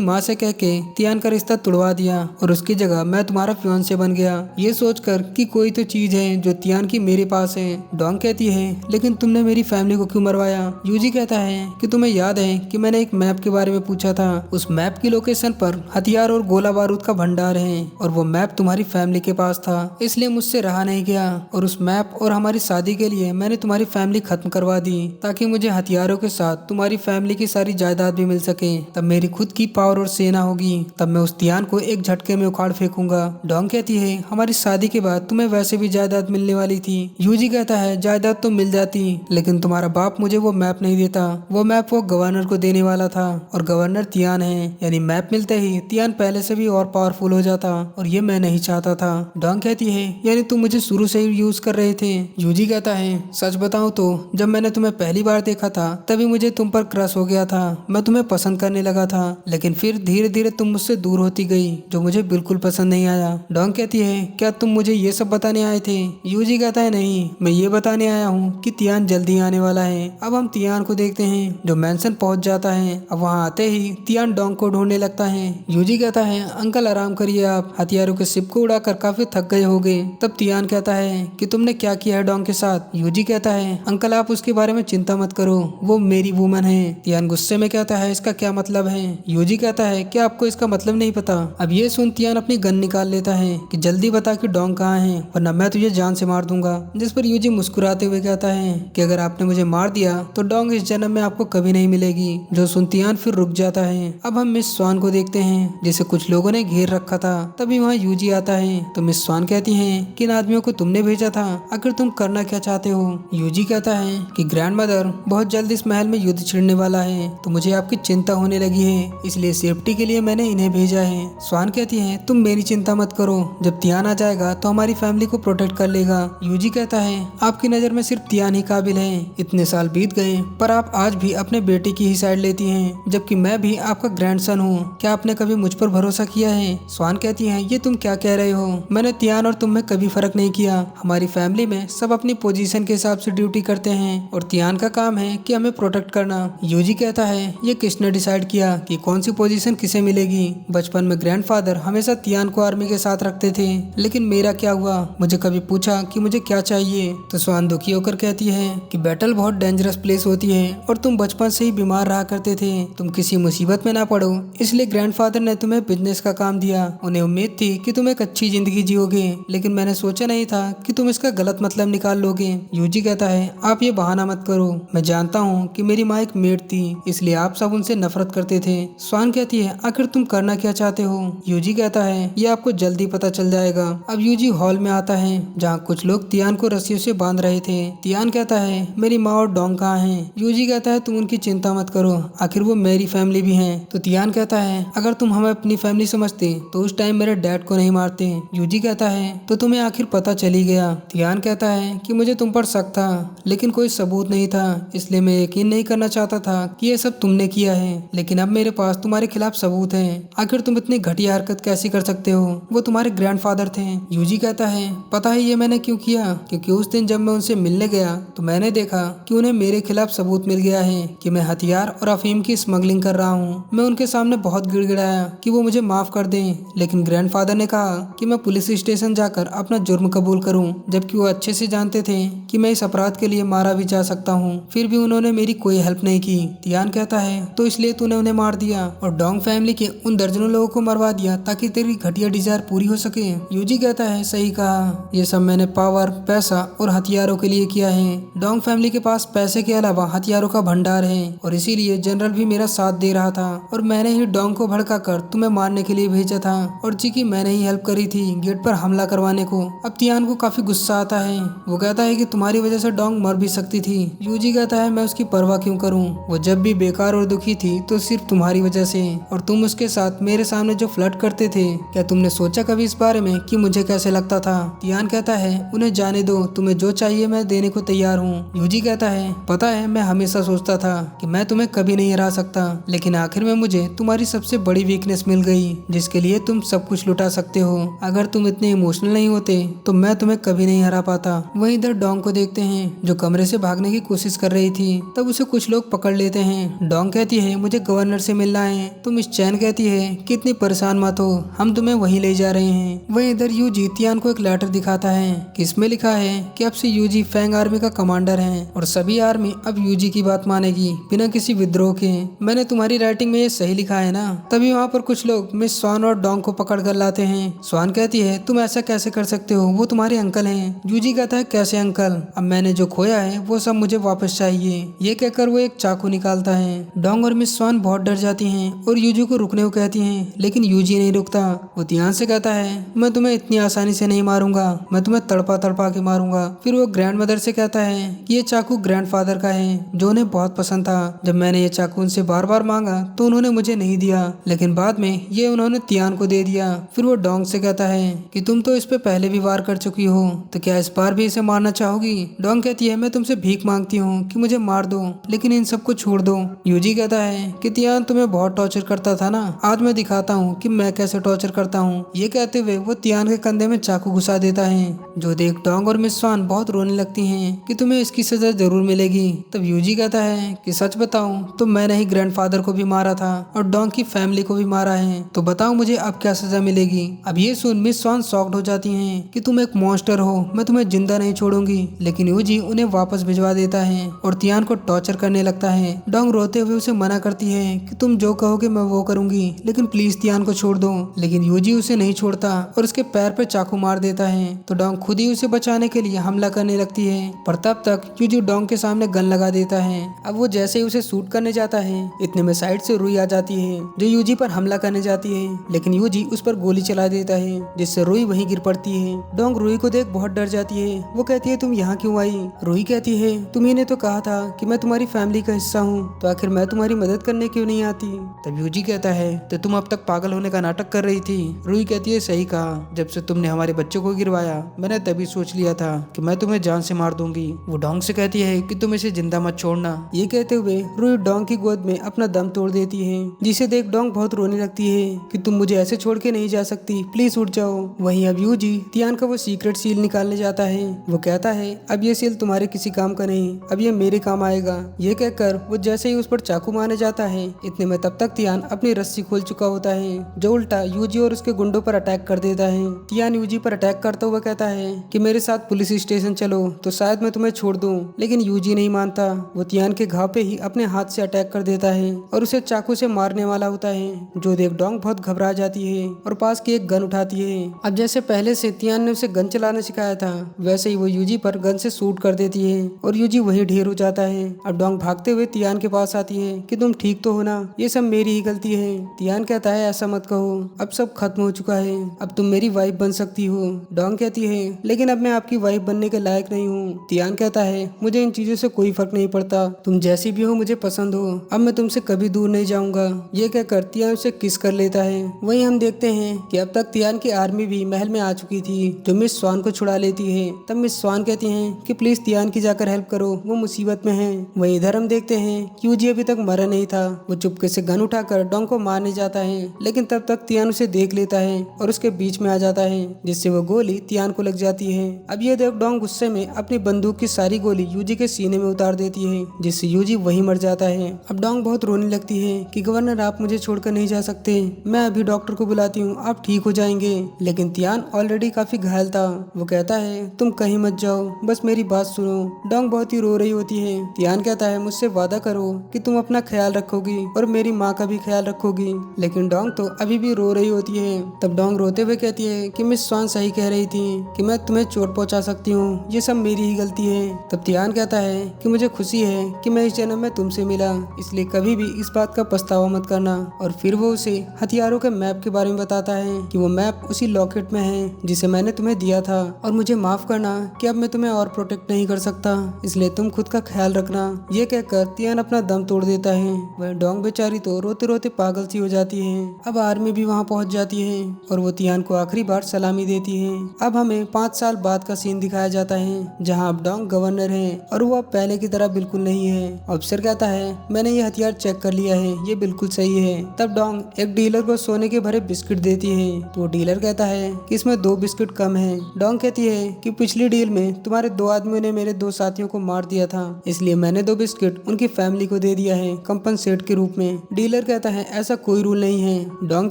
माँ से कह के तियान का रिश्ता तुड़वा दिया और उसकी जगह मैं तुम्हारा फियांसे बन गया, ये सोचकर कि कोई तो चीज है जो तियान की मेरे पास है। डोंग कहती है लेकिन तुमने मेरी फैमिली को क्यों मरवाया। यूजी कहता है कि तुम्हें याद है कि मैंने एक मैप के बारे में पूछा था, उस मैप की लोकेशन पर हथियार और गोला बारूद का भंडार है और वो मैप तुम्हारी फैमिली के पास था, इसलिए मुझसे रहा नहीं गया और उस मैप और हमारी शादी के लिए मैंने तुम्हारी फैमिली खत्म करवा दी ताकि मुझे हथियारों के साथ तुम्हारी फैमिली की सारी जायदाद भी मिल सके। तब मेरी खुद की पावर और सेना होगी, तब मैं उस तियान को एक झटके में उखाड़ फेंकूंगा। डोंग कहती है हमारी शादी के बाद तुम्हें वैसे भी जायदाद मिलने वाली थी। यूजी कहता है जायदाद तो मिल जाती लेकिन तुम्हारा बाप मुझे वो मैप नहीं देता, वो मैप वो गवर्नर को देने वाला था और गवर्नर तियान है, यानी मैप मिलते ही तियान पहले से भी और पावरफुल हो जाता और ये मैं नहीं चाहता था। डोंग कहती है यानी तुम मुझे शुरू से ही यूज कर रहे थे। यूजी कहता है सच बताऊं तो जब मैंने तुम्हें पहली बार देखा था तभी मुझे तुम पर क्रश हो गया था, मैं तुम्हें पसंद करने लगा था लेकिन फिर धीरे धीरे तुम मुझसे दूर होती गई जो मुझे बिल्कुल पसंद नहीं आया। डोंग कहती है क्या तुम मुझे ये सब बताने आए थे। यूजी कहता है नहीं, मैं ये बताने आया हूँ कि तियान जल्दी आने वाला है। अब हम तियान को देखते हैं जो मैंसन पहुंच जाता है। अब वहाँ आते ही तियान डोंग को ढूंढने लगता है। यूजी कहता है अंकल आराम करिए, आप हथियारों के शिप को उड़ाकर काफी थक गए होंगे। तब तियान कहता है कि तुमने क्या किया है डोंग के साथ। यूजी कहता है अंकल आप उसके बारे में चिंता मत करो, वो मेरी वुमन है। तियान गुस्से में कहता है इसका क्या मतलब है। यूजी कहता है क्या आपको इसका मतलब नहीं पता। अब ये सुन तियान अपनी गन निकाल लेता है कि जल्दी बता कि डोंग कहाँ है वरना मैं तुझे जान से मार दूंगा। जिस पर यूजी मुस्कुराते हुए कहता है कि अगर आपने मुझे मार दिया तो डोंग इस जन्म में आपको कभी नहीं मिलेगी। जो सुन तियान फिर रुक जाता है। अब हम मिस स्वान को देखते हैं जिसे कुछ लोगों ने घेर रखा था। तभी वहाँ यूजी आता है तो मिस स्वान कहती है कि इन आदमियों को तुमने भेजा था, आखिर तुम करना क्या चाहते हो। यूजी कहता है कि ग्रैंड मदर बहुत जल्द इस महल में युद्ध छिड़ने वाला है तो मुझे आपकी चिंता होने लगी है, इसलिए सेफ्टी के लिए मैंने इन्हें भेजा है। स्वान कहती है तुम मेरी चिंता मत करो, जब तियान आ जाएगा तो हमारी फैमिली को प्रोटेक्ट कर लेगा। यूजी कहता है आपकी नजर में सिर्फ तियान ही काबिल है, इतने साल बीत गए पर आप आज भी अपने बेटे की ही साइड लेती हैं जबकि मैं भी आपका ग्रैंडसन हूँ, क्या आपने कभी मुझ पर भरोसा किया है। स्वान कहती है ये तुम क्या कह रहे हो, मैंने तियान और तुम में कभी फर्क नहीं किया, हमारी फैमिली में सब अपनी पोजीशन के हिसाब से ड्यूटी करते हैं और तियान का काम है कि हमें प्रोटेक्ट करना। यूजी कहता है ये किसने डिसाइड किया कि कौन सी पोजीशन किसे मिलेगी। बचपन में ग्रैंडफादर हमेशा तियान को आर्मी के साथ रखते थे लेकिन मेरा क्या हुआ, मुझे कभी पूछा कि मुझे क्या चाहिए। तो स्वान दुखी होकर कहती है कि बैटल बहुत डेंजरस प्लेस होती है और तुम बचपन से ही बीमार रहा करते थे, तुम किसी मुसीबत में ना पड़ो इसलिए ग्रैंडफादर ने तुम्हें बिजनेस का काम दिया। उन्हें उम्मीद थी कि तुम एक अच्छी जिंदगी जियोगे लेकिन मैंने सोचा नहीं था कि तुम इसका गलत मतलब निकाल लोगे। यूजी कहता है आप ये बहाना मत करो, मैं जानता हूँ कि मेरी माँ एक मेड थी इसलिए आप सब उनसे नफरत करते थे। स्वान कहती है आखिर तुम करना क्या चाहते हो। यूजी कहता है ये आपको जल्दी पता चल जाएगा। अब यूजी हॉल में आता है जहाँ कुछ लोग तियान को रस्सियों से बांध रहे थे। तियान कहता है मेरी माँ और डोंग कहाँ हैं। यूजी कहता है तुम उनकी चिंता मत करो, आखिर वो मेरी फैमिली भी है। तो तियान कहता है अगर तुम हमें अपनी फैमिली समझते तो उस टाइम मेरे डैड को नहीं मारते। यूजी कहता है तो तुम्हें आखिर पता चल ही गया। तियान कहता है कि मुझे तुम पर शक था लेकिन कोई सबूत नहीं था इसलिए मैं यकीन नहीं करना चाहता था कि ये सब तुमने किया है, लेकिन अब मेरे पास तुम्हारे खिलाफ सबूत है। आखिर तुम इतनी घटिया हरकत कैसी कर सकते हो, वो तुम्हारे ग्रैंडफादर थे। यूजी कहता है पता है ये मैंने क्यों किया, क्योंकि उस दिन जब मैं उनसे मिलने गया तो मैंने देखा कि उन्हें मेरे खिलाफ सबूत मिल गया है कि मैं हथियार और अफीम की स्मगलिंग कर रहा हूँ। मैं उनके सामने बहुत गिड़गिड़ाया कि वो मुझे माफ कर दें, लेकिन ग्रैंडफादर ने कहा कि मैं पुलिस स्टेशन जाकर अपना जुर्म कबूल करूं, जबकि वो अच्छे से जानते थे कि मैं इस अपराध के लिए मारा भी जा सकता हूं। फिर भी उन्होंने मेरी कोई हेल्प नहीं की। तियान कहता है तो इसलिए तूने उन्हें मार दिया और डोंग फैमिली के उन दर्जनों लोगों को मरवा दिया ताकि तेरी घटिया डिजायर पूरी हो सके। यूजी कहता है सही कहा, ये सब मैंने पावर, पैसा और हथियारों के लिए किया है। डोंग फैमिली के पास पैसे के अलावा हथियारों का भंडार है और इसीलिए जनरल भी मेरा साथ दे रहा था और मैंने ही डोंग को भड़का कर तुम्हें मारने के लिए भेजा था और जी की मैंने ही हेल्प करी थी गेट पर हमला करवाने को। अब तियान को काफी गुस्सा आता है। वो कहता है कि तुम्हारी वजह से डोंग मर भी सकती थी। यूजी कहता है मैं उसकी परवाह क्यों करूं, वो जब भी बेकार और दुखी थी तो सिर्फ तुम्हारी वजह से, और तुम उसके साथ मेरे सामने जो फ्लर्ट करते थे, क्या तुमने सोचा कभी इस बारे में कि मुझे कैसे लगता था। तियान कहता है उन्हें जाने दो, तुम्हें जो चाहिए मैं देने को तैयार हूँ। यूजी कहता है पता है मैं हमेशा सोचता था कि मैं तुम्हें कभी नहीं हरा सकता, लेकिन आखिर में मुझे तुम्हारी सबसे बड़ी वीकनेस मिल गई जिसके लिए तुम सब कुछ लुटा सकते हो। अगर तुम इतने इमोशनल नहीं होते तो मैं तुम्हें कभी नहीं हरा पाता। वहीं इधर डोंग को देखते हैं जो कमरे से भागने की कोशिश कर रही थी। तब उसे कुछ लोग पकड़ लेते हैं। डोंग कहती है मुझे गवर्नर से मिलना है तो मिस चैन कहती है कि इतनी परेशान मत हो, हम तुम्हें वहीं ले जा रहे हैं। वहीं इधर यूजी तियान को एक लेटर दिखाता है कि इसमें लिखा है कि अब से यूजी फैंग आर्मी का कमांडर है और सभी आर्मी अब यूजी की बात मानेगी बिना किसी विद्रोह के। मैंने तुम्हारी राइटिंग में ये सही लिखा है ना। तभी वहाँ पर कुछ लोग मिस स्वान और डोंग को पकड़ कर लाते हैं। स्वान कहती है तुम ऐसा कैसे कर सकते हो, वो तुम्हारे अंकल हैं। यूजी कहता है कैसे अंकल, अब मैंने जो खोया है वो सब मुझे वापस चाहिए। ये कहकर वो एक चाकू निकालता है। डोंग और मिस स्वान बहुत डर जाती हैं और यूजी को रुकने को कहती हैं, लेकिन यूजी नहीं रुकता। वो तियान से कहता है मैं तुम्हें इतनी आसानी से नहीं मारूंगा, मैं तुम्हें तड़पा तड़पा के मारूंगा। फिर वो ग्रैंड मदर से कहता है कि ये चाकू ग्रैंडफादर का है जो उन्हें बहुत पसंद था। जब मैंने ये चाकू उनसे बार बार मांगा तो उन्होंने मुझे नहीं दिया, लेकिन बाद में ये उन्होंने तियान को दे दिया। फिर वो डोंग से कहता है कि तुम तो इस पे पहले भी वार कर चुकी हो, तो क्या इस बार भी इसे मारना चाहोगी। डोंग कहती है मैं तुमसे भीख मांगती हूँ कि मुझे मार दो, लेकिन इन सबको छोड़ दो। यूजी कहता है कि तियान तुम्हें बहुत टॉर्चर करता था ना, आज मैं दिखाता हूँ कि मैं कैसे टॉर्चर करता हूँ। ये कहते हुए वो तियान के कंधे में चाकू घुसा देता है, जो देख डोंग और मिस स्वान बहुत रोने लगती हैं कि तुम्हें इसकी सजा जरूर मिलेगी। तब यूजी कहता है कि सच बताऊं तो मैंने ही ग्रैंडफादर को भी मारा था और डोंग की फैमिली को भी मारा है, तो बताओ मुझे अब क्या सजा मिलेगी। अब ये सुन मिस स्वान शॉक्ड हो जाती हैं कि तुम एक मॉन्स्टर हो, मैं तुम्हें जिंदा नहीं छोड़ूंगी। लेकिन यूजी उन्हें वापस भिजवा देता है और तियान को टॉर्चर करने लगता है। डोंग रोते हुए उसे मना करती है कि तुम जो कहोगे मैं वो करूंगी, लेकिन प्लीज तियान को छोड़ दो। लेकिन यूजी उसे नहीं छोड़ता और उसके पैर पे चाकू मार देता है। तो डोंग खुद ही उसे बचाने के लिए हमला करने लगती है, पर तब तक यूजी डोंग के सामने गन लगा देता है। अब वो जैसे ही उसे शूट करने जाता है, इतने में साइड से रुई आ जाती है जो यूजी पर हमला करने जाती है, लेकिन यूजी उस पर गोली चला देता है जिससे रुई वहीं गिर पड़ती है। डोंग रुई को देख बहुत डर जाती है। वो कहती है तुम यहाँ क्यों आई। रुई कहती है तुम्ही ने तो कहा था कि मैं तुम्हारी फैमिली का हिस्सा हूँ, तो आखिर मैं तुम्हारी मदद करने क्यों नहीं आती। तब यूजी कहता है तो तुम अब तक पागल होने का नाटक कर रही थी। रुई कहती है सही कहा, जब से तुमने हमारे बच्चों को गिरवाया मैंने तभी सोच लिया था कि मैं तुम्हें जान से मार दूंगी। वो डोंग से कहती है कि तुम इसे जिंदा मत छोड़ना। ये कहते हुए रुई डोंग की गोद में अपना दम तोड़ देती है, जिसे देख डोंग बहुत रोने लगती है कि तुम मुझे ऐसे छोड़ के नहीं जा सकती, प्लीज उठ जाओ। वहीं अब यूजी तियान का वो सीक्रेट सील निकालने जाता है। वो कहता है अब ये सील तुम्हारे किसी काम का नहीं, अब ये मेरे काम आएगा। ये कहकर वो जैसे ही उस पर चाकू मारने जाता है, इतने में तब तक तियान अपनी रस्सी खोल चुका होता है, जो उल्टा यूजी और उसके गुंडों पर अटैक कर देता है। तियान यूजी पर अटैक करता हुआ कहता है कि मेरे साथ पुलिस स्टेशन चलो तो शायद मैं तुम्हें छोड़ दूं, लेकिन यूजी नहीं मानता। वो तियान के घाव पे ही अपने हाथ से अटैक कर देता है और उसे चाकू से मारने वाला होता है, जो देख डोंग बहुत घबरा जाती है और पास की एक गन उठाती है। अब जैसे पहले से तियान ने उसे गन चलाना सिखाया था, वैसे ही वो यूजी पर गन से शूट कर देती है और यूजी वही ढेर हो जाता है। अब डोंग भागते हुए तियान के पास आती है कि तुम ठीक तो हो ना, ये सब मेरी ही गलती है। तियान कहता है ऐसा मत कहो, अब सब खत्म हो चुका है, अब तुम मेरी वाइफ बन सकती हो। डोंग कहती है लेकिन अब मैं आपकी वाइफ बनने के लायक नहीं हूँ। तियान कहता है मुझे इन चीजों से कोई फर्क नहीं पड़ता, तुम जैसी भी हो मुझे पसंद हो, अब मैं तुमसे कभी दूर नहीं जाऊंगा। ये कहकर तियान उसे किस कर लेता है। वहीं हम देखते हैं कि अब तक तियान की आर्मी भी महल में आ चुकी थी, जो मिस स्वान को छुड़ा लेती है। तब मिस स्वान कहती हैं कि प्लीज तियान की जाकर हेल्प करो, वो मुसीबत में है। वहीं इधर हम देखते हैं कि यूजी अभी तक मरा नहीं था। वो चुपके से गन उठाकर डोंग को मारने जाता है, लेकिन तब तक तियान उसे देख लेता है और उसके बीच में आ जाता है, जिससे वो गोली तियान को लग जाती है। अब ये देख डोंग गुस्से में अपनी बंदूक की सारी गोली यूजी के सीने में उतार देती है, जिससे यूजी वहीं मर जाता है। अब डोंग बहुत रोने लगती है कि गवर्नर आप मुझे छोड़कर नहीं जा सकते, मैं अभी डॉक्टर को बुलाती हूँ, आप ठीक हो जाएंगे। लेकिन तियान ऑलरेडी काफी घायल था। वो कहता है तुम कहीं मत जाओ, बस मेरी बात सुनो। डोंग बहुत ही रो रही होती है। तियान कहता है मुझसे वादा करो कि तुम अपना ख्याल रखोगी और मेरी माँ का भी ख्याल रखोगी। लेकिन डोंग तो अभी भी रो रही होती है। तब डोंग रोते हुए कहती है कि मिस स्वान सही कह रही थी कि मैं तुम्हें चोट पहुंचा सकती हूँ, ये सब मेरी ही गलती है। तब तियान कहता है कि मुझे खुशी है कि मैं इस जन्म में तुमसे मिला, इसलिए कभी भी इस बात का पछतावा मत करना। और फिर वो उसे हथियारों के मैप के बारे में बताता है कि वो मैप उसी लॉकेट में है जिसे मैंने तुम्हें दिया था, और मुझे माफ करना कि अब मैं तुम्हें और प्रोटेक्ट नहीं कर सकता, इसलिए तुम खुद का ख्याल रखना। ये कहकर तियान अपना दम तोड़ देता है। वह डोंग बेचारी तो रोते रोते पागल सी हो जाती है। अब आर्मी भी वहाँ पहुँच जाती है और वो तियान को आखिरी बार सलामी देती है। अब हमें 5 साल बाद का सीन दिखाया जाता है जहाँ अब डोंग गवर्नर है और वो अब पहले की तरह बिल्कुल नहीं है। अफसर कहता है मैंने ये हथियार चेक कर लिया है, ये बिल्कुल सही है। तब डोंग एक डीलर को सोने के भरे बिस्किट देती है तो वो डीलर कहता है कि इसमें 2 बिस्किट कम है। डोंग कहती है कि पिछली डील में तुम्हारे 2 आदमियों ने मेरे 2 साथियों को मार दिया था, इसलिए मैंने 2 बिस्किट उनकी फैमिली को दे दिया है कंपनसेट के रूप में। डीलर कहता है ऐसा कोई रूल नहीं है। डोंग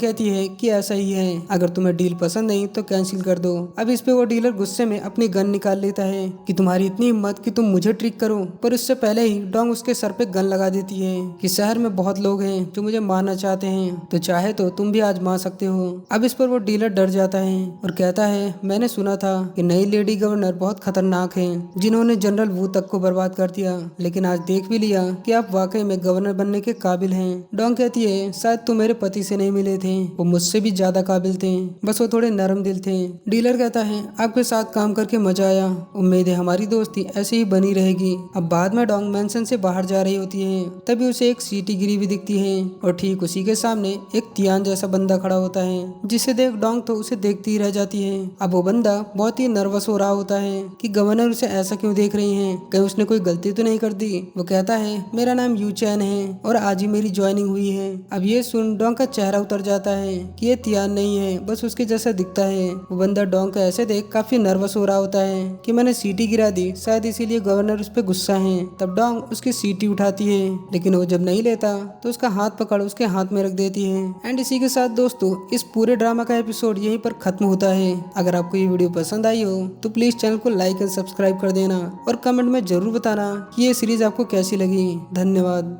कहती है कि ऐसा ही है, अगर तुम्हें डील पसंद नहीं तो कैंसिल कर दो। अब इस पे वो डीलर गुस्से में अपनी गन निकाल लेता है कि तुम्हारी इतनी हिम्मत कि तुम मुझे ट्रिक करो, पर उससे पहले ही डोंग उसके सर पे गन लगा देती है कि शहर में बहुत लोग हैं जो मुझे मारना चाहते हैं, तो चाहे तो तुम भी आजमा सकते हो। अब इस पर वो डीलर डर जाता है और कहता है मैंने सुना था कि नई लेडी गवर्नर बहुत खतरनाक है, जिन्होंने जनरल वू तक को बर्बाद कर दिया, लेकिन आज देख भी लिया कि आप वाकई में गवर्नर बनने के काबिल हैं। डोंग कहती है शायद तुम मेरे पति से नहीं मिले थे, वो मुझसे भी ज्यादा काबिल थे, बस वो थोड़े नरम दिल थे। डीलर कहता है आपके साथ काम करके मजा आया, उम्मीद है हमारी दोस्ती ऐसे ही बनी रहेगी। अब बाद में डोंग मैंसन से बाहर जा रही होती है, तभी उसे एक सीटी गिरी हुई दिखती है और ठीक उसी के सामने एक तियान जैसा बंदा खड़ा होता है, जिसे देख डोंग तो उसे देखती ही रह जाती है। अब वो बंदा बहुत ही नर्वस हो रहा होता है कि गवर्नर उसे ऐसा क्यों देख रही हैं, कहीं उसने कोई गलती तो नहीं कर दी। वो कहता है मेरा नाम यू चैन है और आज ही मेरी ज्वाइनिंग हुई है। अब ये सुन डोंग का चेहरा उतर जाता है कि ये तियान नहीं है, बस उसके जैसा दिखता है। वो बंदा डोंग का ऐसे देख काफी नर्वस हो रहा होता है कि मैंने सीटी गिरा दी, शायद इसीलिए गवर्नर उस पर गुस्सा है। तब डोंग उसकी सीटी उठाती है, लेकिन वो जब नहीं लेता तो उसका हाथ पकड़ उसके हाथ में रख देती है। एंड इसी के साथ दोस्तों इस पूरे ड्रामा का एपिसोड यहीं पर खत्म होता है। अगर आपको ये वीडियो पसंद आई हो तो प्लीज चैनल को लाइक एंड सब्सक्राइब कर देना और कमेंट में जरूर बताना कि ये सीरीज आपको कैसी लगी। धन्यवाद।